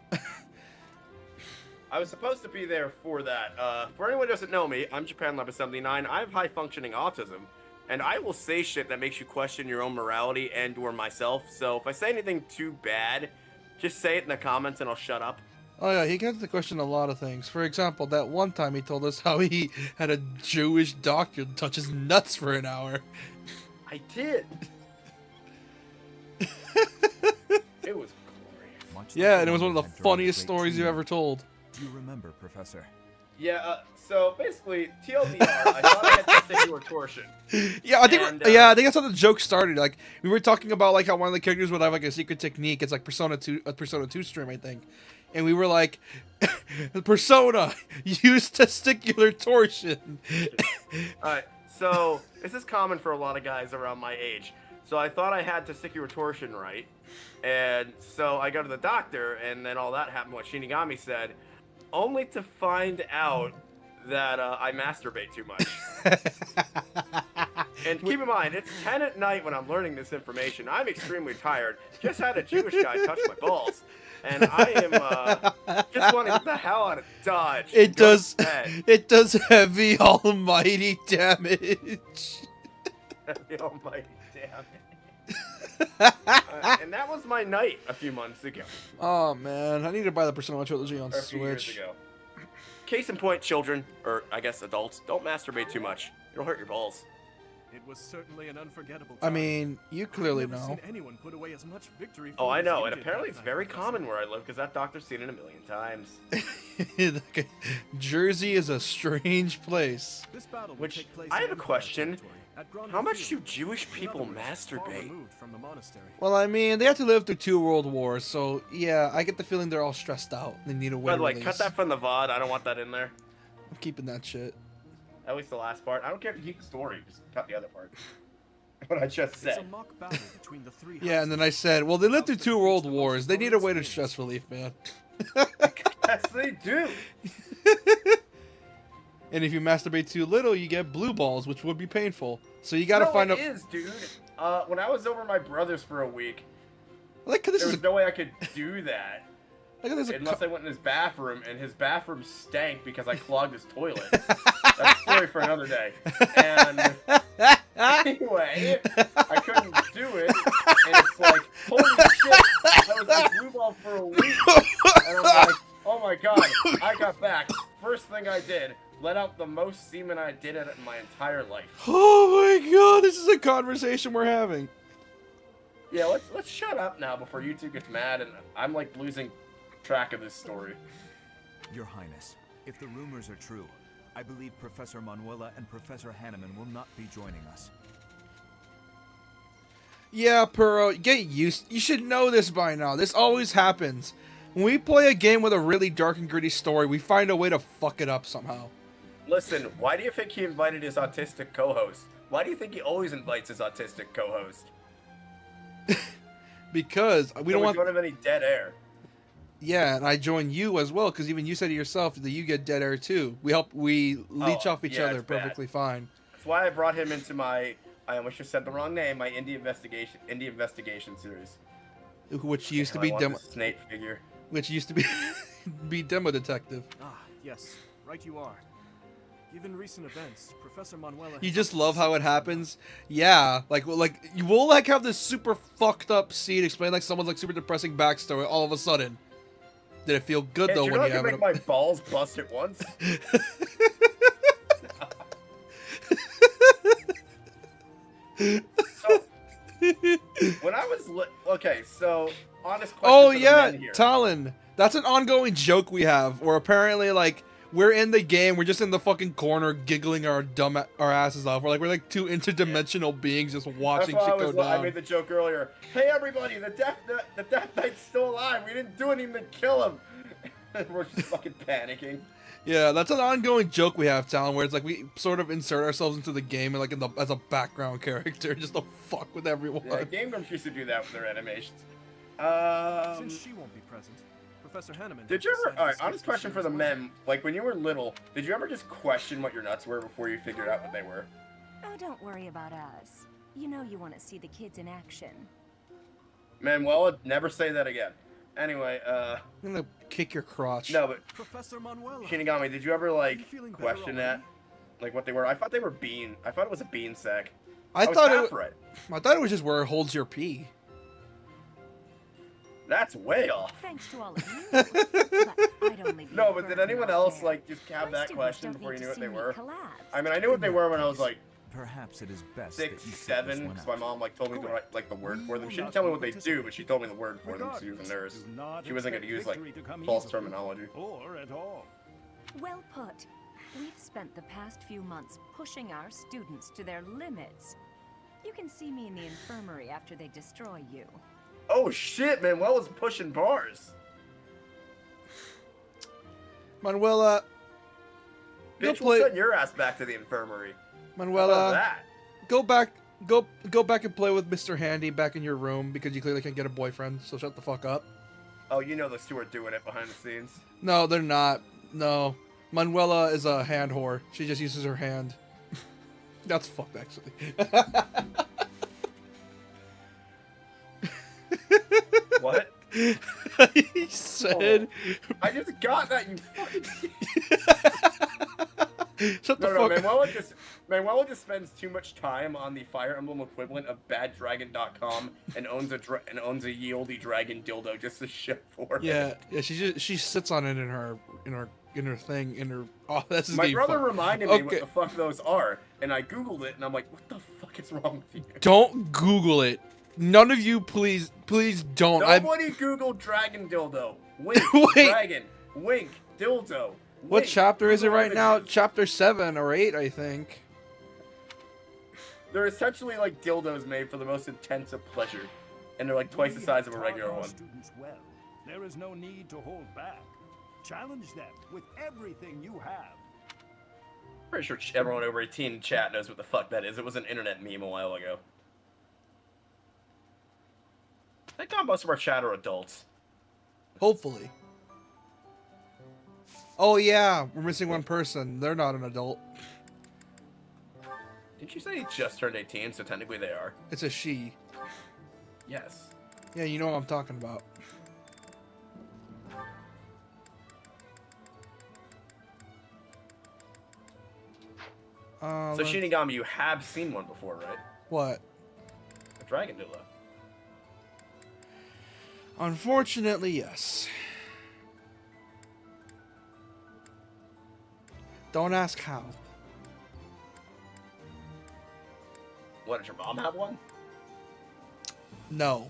Speaker 2: I was supposed to be there for that. For anyone who doesn't know me, I'm Japan Lab 79. I have high-functioning autism, and I will say shit that makes you question your own morality and/or myself. So if I say anything too bad, just say it in the comments and I'll shut up.
Speaker 1: Oh yeah, he gets to question a lot of things. For example, that one time he told us how he had a Jewish doctor touch his nuts for an hour.
Speaker 2: I did. It was glorious.
Speaker 10: Much
Speaker 1: Yeah,
Speaker 10: like
Speaker 1: and it was one of the
Speaker 10: had during
Speaker 1: funniest
Speaker 10: Great
Speaker 1: stories you've
Speaker 10: Trio.
Speaker 1: ever told.
Speaker 10: Do you remember, Professor?
Speaker 2: Yeah, so basically, TLDR, I thought I had testicular torsion.
Speaker 1: Yeah, I think
Speaker 2: And,
Speaker 1: I think that's how the joke started. Like we were talking about like how one of the characters would have like a secret technique. It's like Persona 2, a Persona 2 stream, I think. And we were like, Persona, use testicular torsion.
Speaker 2: Alright, so this is common for a lot of guys around my age. So I thought I had testicular torsion, right? And so I go to the doctor, and then all that happened, what Shinigami said, only to find out that I masturbate too much. And keep in mind, it's 10 at night when I'm learning this information. I'm extremely tired. Just had a Jewish guy touch my balls. And I am just want to get the hell out of Dodge.
Speaker 1: It
Speaker 2: Go to
Speaker 1: does.
Speaker 2: bed.
Speaker 1: It does heavy almighty damage.
Speaker 2: Almighty damn it. And that was my night a few months ago.
Speaker 1: Oh man, I need to buy the Persona trilogy on
Speaker 2: Or a few years
Speaker 1: Switch.
Speaker 2: ago. Case in point, children, or I guess adults, don't masturbate too much. It'll hurt your balls.
Speaker 8: It was certainly an unforgettable
Speaker 1: I
Speaker 8: time.
Speaker 1: mean, you clearly
Speaker 8: I've never
Speaker 1: know.
Speaker 8: seen anyone put away as much victory
Speaker 2: Oh, I
Speaker 8: as
Speaker 2: know,
Speaker 8: you
Speaker 2: and
Speaker 8: did
Speaker 2: apparently
Speaker 8: that
Speaker 2: it's
Speaker 8: night,
Speaker 2: very
Speaker 8: Professor.
Speaker 2: common where I live because that doctor's seen it a million times.
Speaker 1: Jersey is a strange place.
Speaker 8: This battle will
Speaker 2: Which,
Speaker 8: take place
Speaker 2: I
Speaker 8: in
Speaker 2: have a
Speaker 8: Empire
Speaker 2: question.
Speaker 8: territory, at Grande
Speaker 2: How much do
Speaker 8: Field.
Speaker 2: Jewish
Speaker 8: In
Speaker 2: people
Speaker 8: other words, far
Speaker 2: masturbate?
Speaker 8: removed from the monastery.
Speaker 1: Well, I mean, they have to live through 2 world wars, so yeah, I get the feeling they're all stressed out. They need a way
Speaker 2: By the way,
Speaker 1: release.
Speaker 2: cut that from the VOD. I don't want that in there.
Speaker 1: I'm keeping that shit.
Speaker 2: At least the last part. I don't care if you keep the story. Just cut the other part. What I just
Speaker 8: It's a
Speaker 2: said.
Speaker 8: mock battle between the 3
Speaker 1: Yeah, and then I said, well, they lived through 2 world wars. They need a way to stress relief, man.
Speaker 2: Yes, they do.
Speaker 1: And if you masturbate too little, you get blue balls, which would be painful. So you gotta
Speaker 2: No,
Speaker 1: find
Speaker 2: it
Speaker 1: a.
Speaker 2: is, dude. When I was over my brother's for a week,
Speaker 1: Like this
Speaker 2: there
Speaker 1: is
Speaker 2: was no way I could do that.
Speaker 1: like this is
Speaker 2: Unless I went in his bathroom, and his bathroom stank because I clogged his toilet. That's a story for another day. And anyway, I couldn't do it, and it's like, holy shit, I was like blue ball for a week, and I'm like, oh my god, I got back. First thing I did, let out the most semen I did in my entire life.
Speaker 1: Oh my god, this is a conversation we're having.
Speaker 2: Yeah, let's shut up now before you two get mad, and I'm like losing track of this story.
Speaker 10: Your Highness, if the rumors are true, I believe Professor Manuela and Professor Hanneman will not be joining us.
Speaker 1: Yeah, Puro, get used. You should know this by now. This always happens. When we play a game with a really dark and gritty story, we find a way to fuck it up somehow.
Speaker 2: Listen, why do you think he invited his autistic co-host? Why do you think he always invites his autistic co-host?
Speaker 1: Because we don't want.
Speaker 2: have any dead air.
Speaker 1: Yeah, and I join you as well, because even you said to yourself that you get dead air too. We leech off each
Speaker 2: yeah,
Speaker 1: other
Speaker 2: it's bad.
Speaker 1: perfectly fine.
Speaker 2: That's why I brought him into my. I almost just said the wrong name. My indie investigation series.
Speaker 1: Which used to
Speaker 2: I
Speaker 1: be
Speaker 2: want
Speaker 1: demo.
Speaker 2: this Snape figure.
Speaker 1: Which used to be be demo detective.
Speaker 8: Ah, yes, right you are. Given recent events, Professor Manuela...
Speaker 1: You just love how it happens. Yeah, like you will like have this super fucked up scene explain like someone's like super depressing backstory. All of a sudden, did it feel good though
Speaker 2: you
Speaker 1: when
Speaker 2: know
Speaker 1: you
Speaker 2: I
Speaker 1: have
Speaker 2: can
Speaker 1: it?
Speaker 2: make my balls bust at once? So, when I was okay, so honest question.
Speaker 1: Oh
Speaker 2: for the
Speaker 1: yeah,
Speaker 2: men here.
Speaker 1: Talon. That's an ongoing joke we have, where apparently like we're in the game. We're just in the fucking corner giggling our asses off. We're like two interdimensional beings just watching
Speaker 2: That's why
Speaker 1: shit go down.
Speaker 2: I made the joke earlier. Hey everybody, the Death Knight's still alive. We didn't do anything to kill him. And we're just fucking panicking.
Speaker 1: Yeah, that's an ongoing joke we have, Talon, where it's like we sort of insert ourselves into the game and like as a background character just to fuck with everyone.
Speaker 2: Yeah, Game Grumps used to do that with their animations.
Speaker 8: Since she won't be present, Professor Hanneman.
Speaker 2: Did you ever? All right, honest question for the men. Like when you were little, did you ever just question what your nuts were before you figured out what they were?
Speaker 9: Oh, don't worry about us. You know you want to see the kids in action.
Speaker 2: Manuela, never say that again. Anyway,
Speaker 1: I'm gonna kick your crotch.
Speaker 2: No, but
Speaker 8: Professor Manuela.
Speaker 2: Shinigami, did you ever like
Speaker 8: feeling better
Speaker 2: question that? Like what they were? I thought they were bean. I thought it was a bean sack.
Speaker 1: I thought
Speaker 2: right.
Speaker 1: it was just where it holds your pee.
Speaker 2: That's way off.
Speaker 9: Thanks to all of you. But I'd only be
Speaker 2: No, but did anyone else
Speaker 9: there.
Speaker 2: like just have
Speaker 9: My
Speaker 2: that
Speaker 9: students
Speaker 2: question
Speaker 9: don't
Speaker 2: before you
Speaker 9: need
Speaker 2: knew
Speaker 9: to
Speaker 2: what they
Speaker 9: see me
Speaker 2: were?
Speaker 9: collapse.
Speaker 2: I mean, I knew what they were when I was like
Speaker 10: Perhaps it is best
Speaker 2: 6,
Speaker 10: that you sit this
Speaker 2: 7,
Speaker 10: one
Speaker 2: because my
Speaker 10: out.
Speaker 2: mom like told me the word for them. She didn't tell me what they do, but she told me the word for them because she was a nurse. She wasn't going to use like false terminology.
Speaker 4: Or at all.
Speaker 9: Well put. We've spent the past few months pushing our students to their limits. You can see me in the infirmary after they destroy you.
Speaker 2: Oh shit, man! Well, was pushing bars.
Speaker 1: Manuela,
Speaker 2: Bitch, we'll send your ass back to the infirmary. How about
Speaker 1: Manuela,
Speaker 2: that?
Speaker 1: go back and play with Mr. Handy back in your room because you clearly can't get a boyfriend. So shut the fuck up.
Speaker 2: Oh, you know those two are doing it behind the scenes.
Speaker 1: No, they're not. No, Manuela is a hand whore. She just uses her hand. That's fucked, actually.
Speaker 2: What?
Speaker 1: He said.
Speaker 2: Oh, I just got that, you fucking.
Speaker 1: Shut the
Speaker 2: No,
Speaker 1: fuck up.
Speaker 2: Manuela just spends too much time on the Fire Emblem equivalent of baddragon.com and owns a ye olde dragon dildo just to show for it.
Speaker 1: Yeah, she sits on it in her thing in her. Oh, that's his
Speaker 2: My
Speaker 1: name.
Speaker 2: brother
Speaker 1: Fuck.
Speaker 2: reminded me what the fuck those are, and I googled it, and I'm like, what the fuck is wrong with you?
Speaker 1: Don't Google it. None of you, please don't.
Speaker 2: Nobody Google dragon dildo. Wink,
Speaker 1: Wait.
Speaker 2: dragon. Wink, dildo.
Speaker 1: What
Speaker 2: Wink,
Speaker 1: chapter is it
Speaker 2: Google
Speaker 1: right now?
Speaker 2: images.
Speaker 1: Chapter 7 or 8, I think.
Speaker 2: They're essentially like dildos made for the most intense of pleasure, and they're like twice the size of a regular one.
Speaker 4: Students well. There is no need to hold back. Challenge them with everything you have.
Speaker 2: Pretty sure everyone over 18 in chat knows what the fuck that is. It was an internet meme a while ago. Thank God most of our chat are adults.
Speaker 1: Hopefully. Oh yeah, we're missing one person. They're not an adult.
Speaker 2: Didn't you say he just turned 18, so technically they are?
Speaker 1: It's a she.
Speaker 2: Yes.
Speaker 1: Yeah, you know what I'm talking about.
Speaker 2: So Shinigami, you have seen one before, right?
Speaker 1: What?
Speaker 2: A dragon dildo.
Speaker 1: Unfortunately, yes. Don't ask how.
Speaker 2: What, did your mom have one?
Speaker 1: No.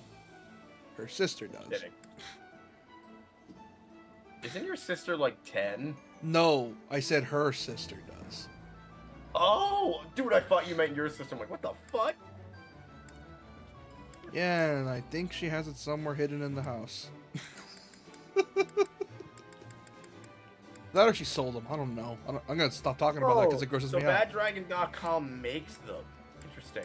Speaker 1: Her sister does.
Speaker 2: Kidding. Isn't your sister like 10?
Speaker 1: No, I said her sister does.
Speaker 2: Oh, dude, I thought you meant your sister. I'm like, what the fuck?
Speaker 1: Yeah, and I think she has it somewhere hidden in the house. That or she sold them. I don't know. I'm gonna stop talking about that because it grosses me out.
Speaker 2: So baddragon.com makes them. Interesting.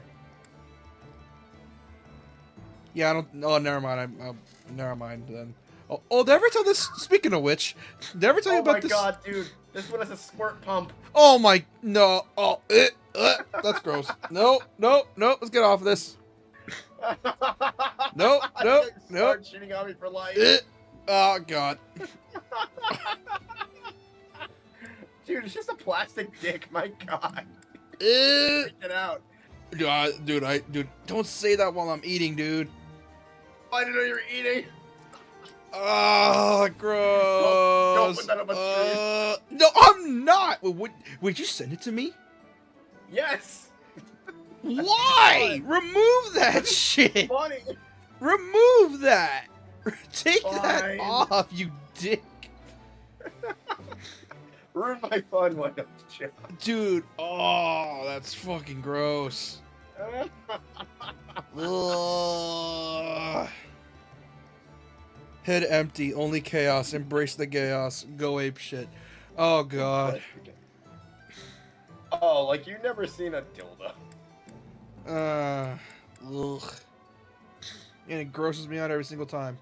Speaker 1: Yeah, I don't. Oh, never mind. Never mind then. Oh, did I ever tell this? Speaking of which, did I ever tell you about this?
Speaker 2: Oh my god, dude. This one has a squirt pump.
Speaker 1: Oh my, no. Oh, that's gross. No. Let's get off of this. No.
Speaker 2: Shinigami for life.
Speaker 1: Oh god.
Speaker 2: Dude, it's just a plastic dick. My god.
Speaker 1: Get
Speaker 2: it out.
Speaker 1: Dude, don't say that while I'm eating, dude.
Speaker 2: I didn't know you were eating.
Speaker 1: Oh, gross.
Speaker 2: Don't put that up on screen.
Speaker 1: No, I'm not. Would you send it to me?
Speaker 2: Yes.
Speaker 1: Why? Remove that shit.
Speaker 2: Funny.
Speaker 1: Remove that. Take that
Speaker 2: Fine.
Speaker 1: off, you dick.
Speaker 2: Ruin my fun, why don't you?
Speaker 1: Dude, oh, that's fucking gross. Ugh. Head empty, only chaos. Embrace the chaos. Go ape shit. Oh god.
Speaker 2: Oh, like you've never seen a dildo.
Speaker 1: Ugh. And it grosses me out every single time.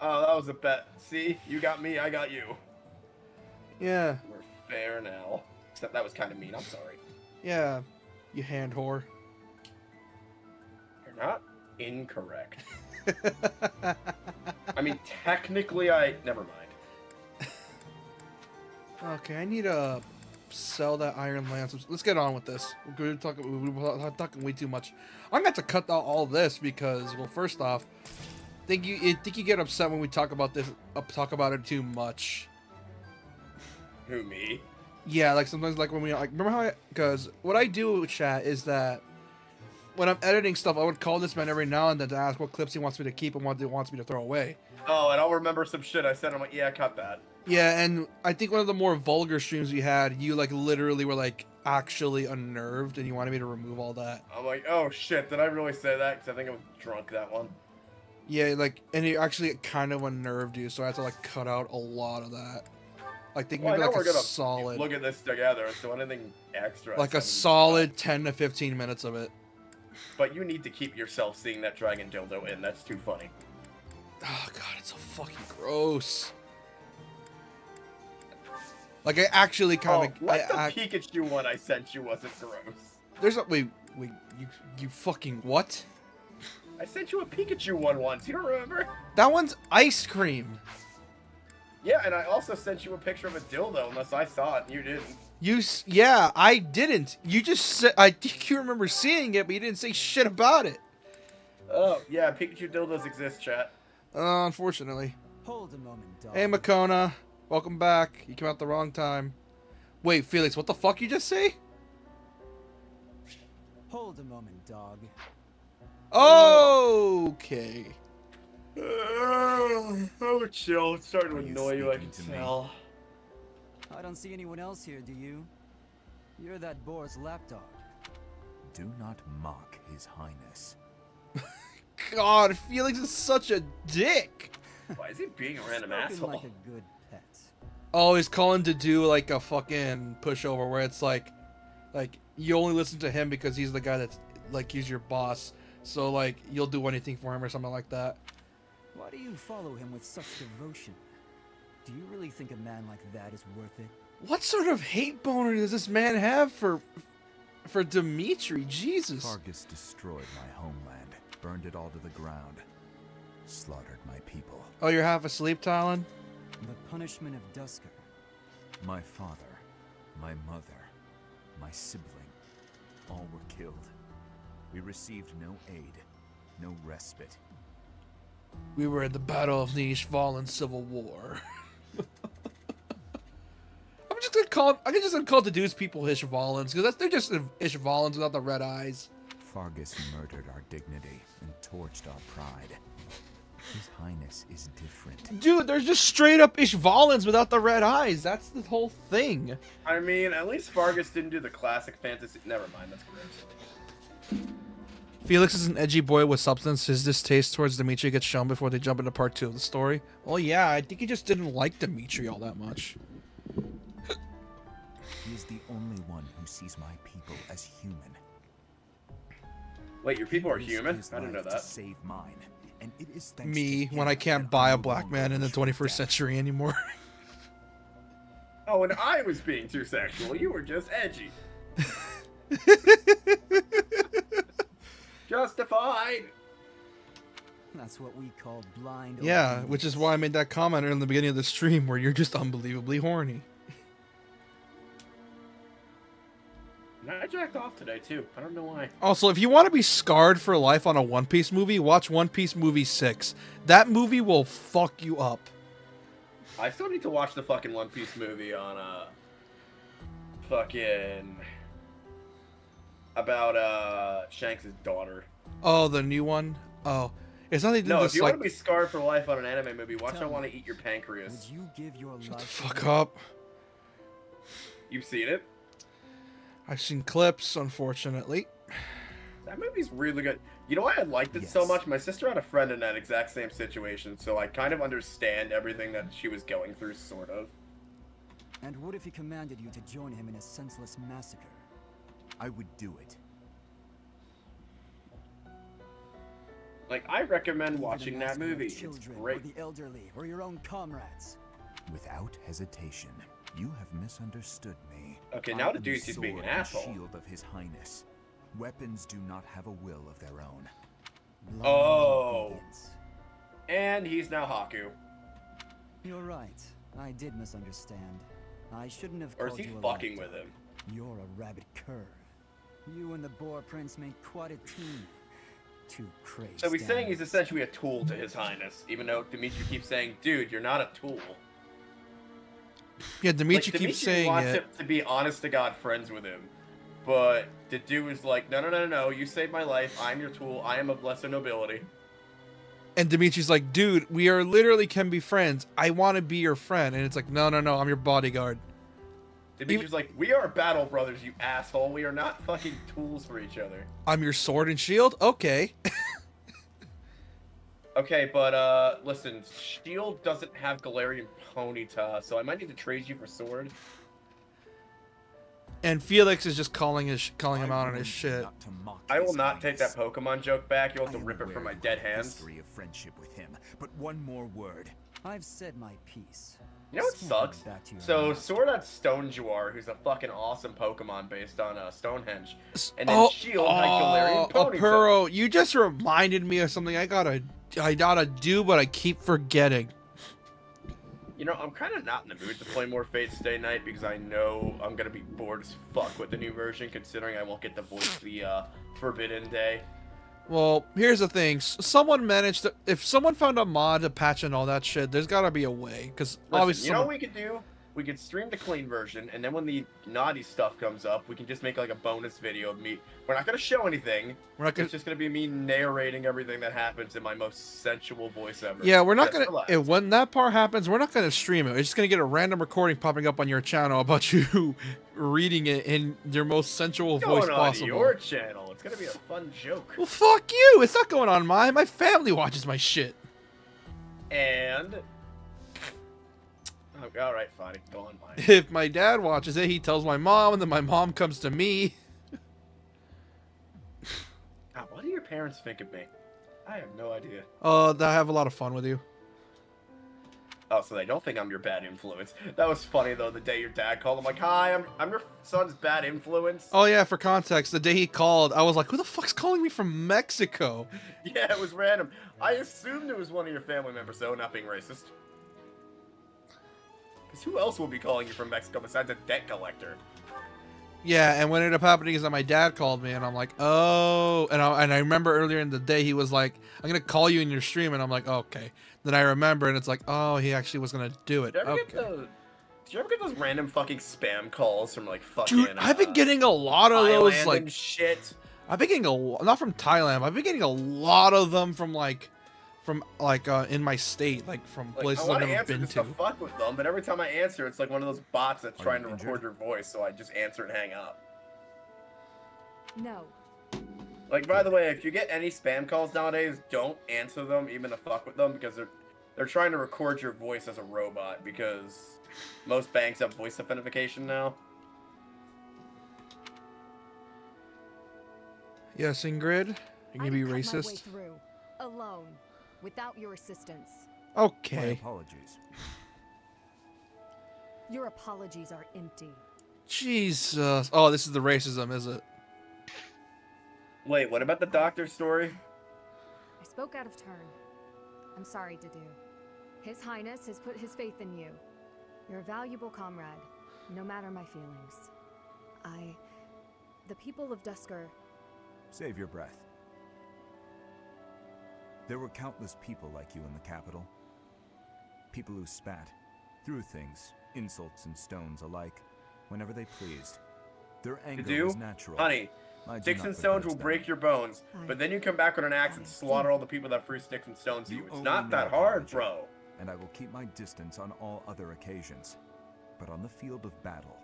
Speaker 2: Oh, that was a bet. See, you got me, I got you.
Speaker 1: Yeah.
Speaker 2: We're fair now. Except that was kind of mean. I'm sorry.
Speaker 1: Yeah. You hand whore.
Speaker 2: You're not incorrect. I mean, technically, never mind.
Speaker 1: Okay, I need to sell that iron lance. Let's get on with this. We're talking way too much. I'm gonna have to cut out all this because, well, first off, think you get upset when we talk about this, talk about it too much.
Speaker 2: Who, me?
Speaker 1: Yeah, like sometimes, like when we like, remember how because what I do with chat is that when I'm editing stuff, I would call this man every now and then to ask what clips he wants me to keep and what he wants me to throw away.
Speaker 2: Oh, and I'll remember some shit I said. I'm like, yeah, cut that.
Speaker 1: Yeah, and I think one of the more vulgar streams we had, you like literally were like actually unnerved and you wanted me to remove all that.
Speaker 2: I'm like, oh shit, did I really say that? Because I think I was drunk that one.
Speaker 1: Yeah, like, and it actually kind of unnerved you, so I had to like cut out a lot of that. Like, think maybe like
Speaker 2: we're
Speaker 1: a
Speaker 2: gonna
Speaker 1: solid,
Speaker 2: look at this together, so anything extra.
Speaker 1: like a solid 10 to 15 minutes of it.
Speaker 2: But you need to keep yourself seeing that dragon dildo in. That's too funny.
Speaker 1: Oh god, it's so fucking gross. Like I actually kind of.
Speaker 2: Like the Pikachu one I sent you wasn't gross.
Speaker 1: There's a wait, you fucking what?
Speaker 2: I sent you a Pikachu one once. You don't remember?
Speaker 1: That one's ice cream.
Speaker 2: Yeah, and I also sent you a picture of a dildo, unless I saw it and you didn't.
Speaker 1: Yeah, I didn't. You just said I think you remember seeing it, but you didn't say shit about it.
Speaker 2: Oh yeah, Pikachu dildos exist, chat.
Speaker 1: Unfortunately.
Speaker 3: Hold a moment, dog.
Speaker 1: Hey, Makona. Welcome back. You came out the wrong time. Wait, Felix, what the fuck you just say?
Speaker 3: Hold a moment, dog.
Speaker 1: Okay.
Speaker 2: Oh, chill. It's starting to annoy you, I can tell.
Speaker 3: I don't see anyone else here, do you? You're that boar's lapdog.
Speaker 10: Do not mock His Highness.
Speaker 1: God, Felix is such a dick.
Speaker 2: Why is he being a random
Speaker 3: Spoken
Speaker 2: asshole?
Speaker 3: like a good pet.
Speaker 1: Oh, he's calling to do like a fucking pushover where it's like you only listen to him because he's the guy that's like he's your boss. So like you'll do anything for him or something like that.
Speaker 3: Why do you follow him with such devotion? Do you really think a man like that is worth it?
Speaker 1: What sort of hate boner does this man have for Dimitri? Jesus.
Speaker 10: Fargus destroyed my homeland, burned it all to the ground, slaughtered my people.
Speaker 1: Oh, you're half asleep, Talon?
Speaker 3: The punishment of Dusker.
Speaker 10: My father, my mother, my sibling, all were killed. We received no aid, no respite.
Speaker 1: We were at the Battle of the Ishvalan Civil War. I'm just gonna call the dudes people Ishvalans because they're just Ishvalans without the red eyes.
Speaker 10: Fargus murdered our dignity and torched our pride. His Highness is different.
Speaker 1: Dude, there's just straight up Ishvalans without the red eyes. That's the whole thing.
Speaker 2: I mean, at least Fargus didn't do the classic fantasy. Never mind, that's gross.
Speaker 1: Felix is an edgy boy with substance. His distaste towards Dimitri gets shown before they jump into part 2 of the story. Well, yeah, I think he just didn't like Dimitri all that much.
Speaker 10: He is the only one who sees my people as human.
Speaker 2: Wait, your people are human? I didn't know
Speaker 10: To
Speaker 2: that.
Speaker 10: save mine, and it is thanks
Speaker 1: Me,
Speaker 10: to
Speaker 1: when
Speaker 10: him
Speaker 1: I can't
Speaker 10: that
Speaker 1: buy a
Speaker 10: no
Speaker 1: black
Speaker 10: longer
Speaker 1: man in the
Speaker 10: wish for
Speaker 1: 21st
Speaker 10: death.
Speaker 1: century anymore.
Speaker 2: Oh, and I was being too sexual. You were just edgy. Justified.
Speaker 3: That's what we call blind.
Speaker 1: Yeah,
Speaker 3: obedience.
Speaker 1: which is why I made that comment in the beginning of the stream where you're just unbelievably horny.
Speaker 2: And I jacked off today too. I don't know why.
Speaker 1: Also, if you want to be scarred for life on a One Piece movie, watch One Piece movie 6. That movie will fuck you up.
Speaker 2: I still need to watch the fucking One Piece movie on fucking about Shanks' daughter.
Speaker 1: Oh, the new one? Oh. It's not they did
Speaker 2: No,
Speaker 1: this
Speaker 2: if you
Speaker 1: like
Speaker 2: want to be scarred for life on an anime movie, watch
Speaker 3: Tell
Speaker 2: I Want to
Speaker 3: me,
Speaker 2: Eat Your Pancreas.
Speaker 3: Would you give your
Speaker 1: shut the
Speaker 3: life
Speaker 1: fuck
Speaker 3: away?
Speaker 1: up.
Speaker 2: You've seen it?
Speaker 1: I've seen clips, unfortunately.
Speaker 2: That movie's really good. You know why I liked it so
Speaker 10: Yes.
Speaker 2: much? My sister had a friend in that exact same situation, so I kind of understand everything that she was going through, sort of.
Speaker 11: And what if he commanded you to join him in a senseless massacre?
Speaker 10: I would do it.
Speaker 2: Like, I recommend
Speaker 11: Even a
Speaker 2: watching that
Speaker 11: massacre of
Speaker 2: movie. It's
Speaker 11: children,
Speaker 2: great.
Speaker 11: or the elderly, or your own comrades.
Speaker 10: Without hesitation, you have misunderstood me.
Speaker 2: Okay,
Speaker 10: I
Speaker 2: now the
Speaker 10: am
Speaker 2: dude's just being
Speaker 10: sword
Speaker 2: an
Speaker 10: and
Speaker 2: asshole.
Speaker 10: Shield of His Highness. Weapons do not have a will of their own.
Speaker 11: Blind
Speaker 2: Oh.
Speaker 11: obedience.
Speaker 2: And he's now Haku.
Speaker 11: You're right. I did misunderstand. I shouldn't have
Speaker 2: Or is
Speaker 11: called
Speaker 2: he
Speaker 11: you a
Speaker 2: fucking
Speaker 11: lapdog.
Speaker 2: with him?
Speaker 11: You're a rabid cur. You and the Boar Prince make quite a team. Two crazy.
Speaker 2: So he's saying he's essentially a tool to His Highness, even though Dimitri keeps saying, dude, you're not a tool.
Speaker 1: Yeah, Dimitri
Speaker 2: Like,
Speaker 1: keeps saying
Speaker 2: wants
Speaker 1: it.
Speaker 2: him to be honest-to-God friends with him. But the dude is like, no, you saved my life, I'm your tool, I am of lesser nobility.
Speaker 1: And Dimitri's like, dude, we are literally can be friends. I want to be your friend. And it's like, no, I'm your bodyguard.
Speaker 2: Dimitri's like, we are battle brothers, you asshole, we are not fucking tools for each other.
Speaker 1: I'm your sword and shield? Okay.
Speaker 2: Okay, but listen, Shield doesn't have Galarian Ponyta, so I might need to trade you for Sword.
Speaker 1: And Felix is just calling him out on
Speaker 10: warn
Speaker 1: his
Speaker 10: you
Speaker 1: shit.
Speaker 10: not to mock
Speaker 2: I will
Speaker 10: His
Speaker 2: not take that
Speaker 10: Highness.
Speaker 2: Pokemon joke back, you'll have
Speaker 10: I
Speaker 2: to
Speaker 10: am
Speaker 2: rip it from
Speaker 10: aware
Speaker 2: my
Speaker 10: you
Speaker 2: dead
Speaker 10: have a
Speaker 2: hands.
Speaker 10: history of friendship with him, but one more word.
Speaker 11: I've said my piece.
Speaker 2: You know what
Speaker 11: Send
Speaker 2: sucks?
Speaker 11: him back to your
Speaker 2: So,
Speaker 11: master.
Speaker 2: Sword had Stonejuar, who's a fucking awesome Pokemon based on Stonehenge. And then
Speaker 1: Oh,
Speaker 2: Shield had Galarian Ponyta.
Speaker 1: Apuro, you just reminded me of something I gotta do, but I keep forgetting.
Speaker 2: You know, I'm kind of not in the mood to play more Fate Stay Night because I know I'm going to be bored as fuck with the new version, considering I won't get to voice the Forbidden Day.
Speaker 1: Well, here's the thing. Someone managed to... If someone found a mod to patch and all that shit, there's gotta be a way. Because obviously...
Speaker 2: You know what we could do? We could stream the clean version, and then when the naughty stuff comes up, we can just make like a bonus video of me. We're not going to show anything.
Speaker 1: We're not gonna...
Speaker 2: It's just going to be me narrating everything that happens in my most sensual voice ever.
Speaker 1: Yeah, we're not
Speaker 2: Just
Speaker 1: gonna...
Speaker 2: relax.
Speaker 1: When that part happens, we're not gonna stream it. It's just gonna get a random recording popping up on your channel about you reading it in your most sensual
Speaker 2: What's
Speaker 1: voice
Speaker 2: going on
Speaker 1: possible.
Speaker 2: your channel? It's going to be a fun joke.
Speaker 1: Well, fuck you! It's not going on mine. My family watches my shit.
Speaker 2: And... Oh, alright, fine. Go on mine.
Speaker 1: If my dad watches it, he tells my mom, and then my mom comes to me.
Speaker 2: God, what do your parents think of me? I have no idea.
Speaker 1: I have a lot of fun with you.
Speaker 2: Oh, so they don't think I'm your bad influence. That was funny, though, the day your dad called. I'm like, hi, I'm your son's bad influence.
Speaker 1: Oh yeah, for context, the day he called, I was like, who the fuck's calling me from Mexico?
Speaker 2: Yeah, it was random. I assumed it was one of your family members, though, not being racist. Because who else will be calling you from Mexico besides a debt collector?
Speaker 1: Yeah, and what ended up happening is that my dad called me, and I'm like, oh, and I remember earlier in the day he was like, I'm gonna call you in your stream, and I'm like, oh, okay. Then I remember, and it's like, oh, he actually was gonna do it.
Speaker 2: Did
Speaker 1: Okay.
Speaker 2: you ever get those random fucking spam calls from, like, fucking...
Speaker 1: Dude, I've been getting a lot of
Speaker 2: Thailand
Speaker 1: those, like,
Speaker 2: and shit.
Speaker 1: I've been getting not from Thailand, but I've been getting a lot of them from in my state, like from
Speaker 2: Like,
Speaker 1: places
Speaker 2: I
Speaker 1: I've
Speaker 2: want to
Speaker 1: never
Speaker 2: answer
Speaker 1: been
Speaker 2: just
Speaker 1: to.
Speaker 2: to fuck with them, but every time I answer, it's like one of those bots that's
Speaker 10: Are
Speaker 2: trying
Speaker 10: you
Speaker 2: to
Speaker 10: injured?
Speaker 2: record your voice, so I just answer and hang up.
Speaker 9: No.
Speaker 2: Like, by the way, if you get any spam calls nowadays, don't answer them, even to fuck with them, because they're trying to record your voice as a robot, because most banks have voice authentication now.
Speaker 1: Yes, Ingrid, you can be
Speaker 9: I cut my way
Speaker 1: racist.
Speaker 9: through, alone, without your assistance.
Speaker 10: My
Speaker 1: Okay.
Speaker 10: apologies.
Speaker 9: Your apologies are empty.
Speaker 1: Jesus. Oh, this is the racism, is it?
Speaker 2: Wait, what about the doctor story?
Speaker 5: I spoke out of turn. I'm sorry, Dedu. His Highness has put his faith in you. You're a valuable comrade, no matter my feelings. The people of Dusker...
Speaker 10: Save your breath. There were countless people like you in the capital. People who spat, threw things, insults and stones alike, whenever they pleased. Their anger was natural.
Speaker 2: Honey,
Speaker 10: I do
Speaker 2: sticks
Speaker 10: not
Speaker 2: and stones
Speaker 10: begrudge
Speaker 2: will
Speaker 10: them.
Speaker 2: break your bones, but then you come back with an axe and slaughter all the people that threw sticks and stones to you. It's not that hard, bro.
Speaker 10: And I will keep my distance on all other occasions. But on the field of battle,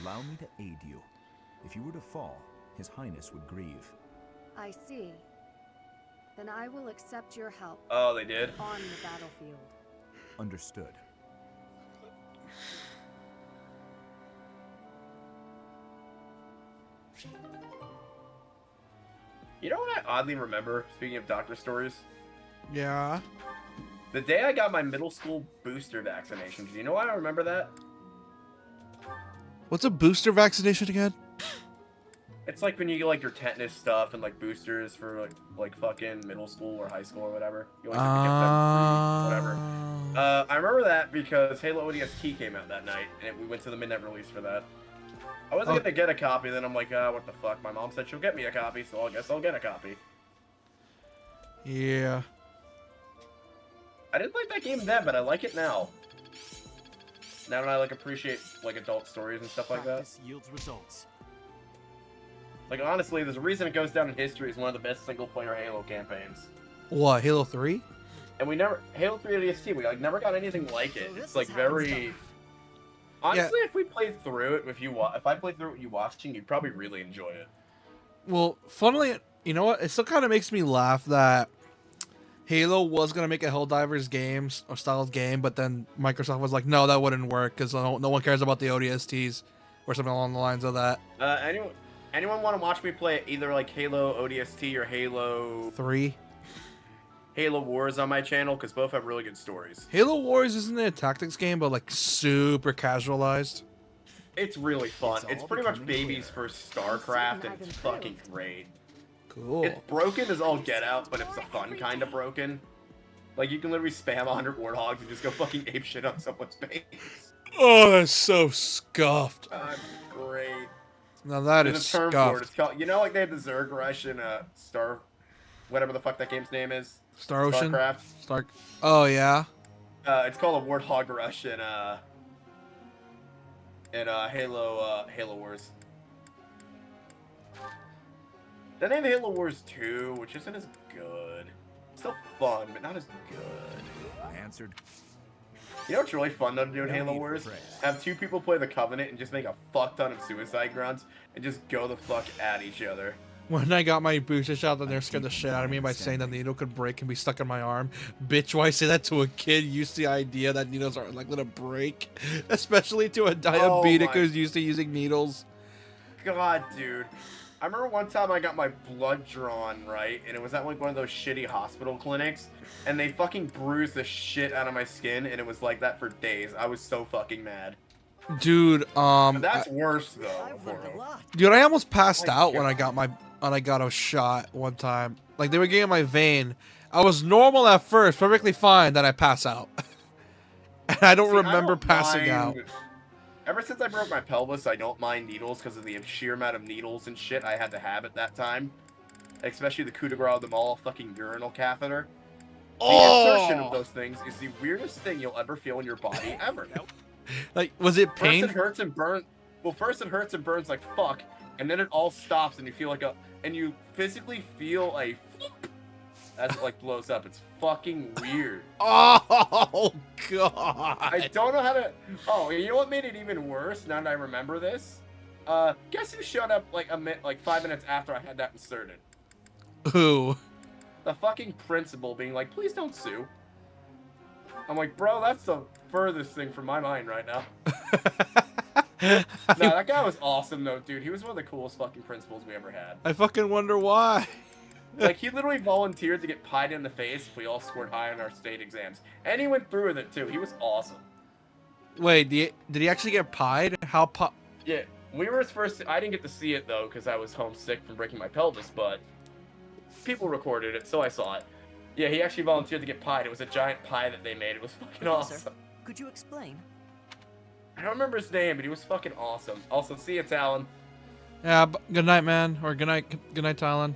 Speaker 10: Allow me to aid you. If you were to fall, His Highness would grieve.
Speaker 5: I see. Then I will accept your help.
Speaker 2: Oh, they did?
Speaker 5: On the battlefield.
Speaker 10: Understood.
Speaker 2: You know what I oddly remember, speaking of doctor stories?
Speaker 1: Yeah.
Speaker 2: The day I got my middle school booster vaccination. Do you know why I remember that?
Speaker 1: What's a booster vaccination again?
Speaker 2: It's like when you get like your tetanus stuff and like boosters for like fucking middle school or high school or whatever. You always have to get them free, whatever. I remember that because Halo ODST came out that night, and we went to the midnight release for that. I wasn't gonna get a copy, then I'm like, what the fuck? My mom said she'll get me a copy, so I guess I'll get a copy.
Speaker 1: Yeah.
Speaker 2: I didn't like that game then, but I like it now. Now that I like appreciate like adult stories and stuff like that.
Speaker 3: Practice yields results.
Speaker 2: Like honestly, there's a reason it goes down in history as one of the best single-player Halo campaigns.
Speaker 1: What, Halo 3?
Speaker 2: And we never Halo 3 ODST, we like never got anything like it. It's like very. Honestly, if we played through it, if I played through it with you watching, you'd probably really enjoy it.
Speaker 1: Well, funnily, you know what? It still kind of makes me laugh that Halo was gonna make a Helldivers games or style of game, but then Microsoft was like, "No, that wouldn't work because no one cares about the ODSTs or something along the lines of that."
Speaker 2: Anyone want to watch me play either like Halo ODST or Halo
Speaker 1: 3?
Speaker 2: Halo Wars on my channel, because both have really good stories.
Speaker 1: Halo Wars isn't it a tactics game, but like super casualized?
Speaker 2: It's really fun. It's pretty much babies for StarCraft, and it's fucking great.
Speaker 1: Cool.
Speaker 2: It's broken as all get out, but it's a fun kind of broken. Like, you can literally spam 100 Warthogs and just go fucking ape shit on someone's base.
Speaker 1: Oh, that's so scuffed.
Speaker 2: Great.
Speaker 1: Now that
Speaker 2: There's
Speaker 1: is
Speaker 2: a term
Speaker 1: scuffed.
Speaker 2: for it. It's called, you know, like they have the Zerg Rush and whatever the fuck that game's name is.
Speaker 1: Star Ocean?
Speaker 2: StarCraft.
Speaker 1: Oh, yeah?
Speaker 2: It's called a Warthog Rush in Halo Wars. Then they have Halo Wars 2, which isn't as good. Still fun, but not as good.
Speaker 10: I answered.
Speaker 2: You know what's really fun though to do in Halo Wars? Have two people play the Covenant and just make a fuck ton of suicide grunts and just go the fuck at each other.
Speaker 1: When I got my booster shot, then they scared the shit out of me by saying that the needle could break and be stuck in my arm. Bitch, why say that to a kid used to the idea that needles aren't likely to break? Especially to a diabetic who's used to using needles.
Speaker 2: God, dude. I remember one time I got my blood drawn, right? And it was at like one of those shitty hospital clinics. And they fucking bruised the shit out of my skin. And it was like that for days. I was so fucking mad.
Speaker 1: Dude,
Speaker 2: But that's worse though.
Speaker 1: Dude, I almost passed out when I got a shot one time. Like they were getting my vein. I was normal at first, perfectly fine. Then I pass out. And I don't remember passing out.
Speaker 2: Ever since I broke my pelvis, I don't mind needles because of the sheer amount of needles and shit I had to have at that time. Especially the coup de grace of them all, fucking urinal catheter. The insertion of those things is the weirdest thing you'll ever feel in your body ever.
Speaker 1: Like, was it pain?
Speaker 2: First it hurts and burns. Well, first it hurts and burns like fuck, and then it all stops and you feel like and you physically feel a as it like blows up. It's fucking weird.
Speaker 1: Oh god.
Speaker 2: I don't know how to. Oh, you know what made it even worse? Now that I remember this, guess who showed up like 5 minutes after I had that inserted?
Speaker 1: Who?
Speaker 2: The fucking principal being like, "Please don't sue." I'm like, bro, that's the furthest thing from my mind right now. No, that guy was awesome though, dude. He was one of the coolest fucking principals we ever had.
Speaker 1: I fucking wonder why.
Speaker 2: Like, he literally volunteered to get pied in the face if we all scored high on our state exams. And he went through with it, too. He was awesome.
Speaker 1: Wait, did he actually get pied? How
Speaker 2: Yeah, we were his first... I didn't get to see it, though, because I was homesick from breaking my pelvis, but people recorded it, so I saw it. Yeah, he actually volunteered to get pied. It was a giant pie that they made. It was fucking awesome.
Speaker 12: Could you explain?
Speaker 2: I don't remember his name, but he was fucking awesome. Also, see you, Talon.
Speaker 1: Yeah, good night, man. Or good night, Talon.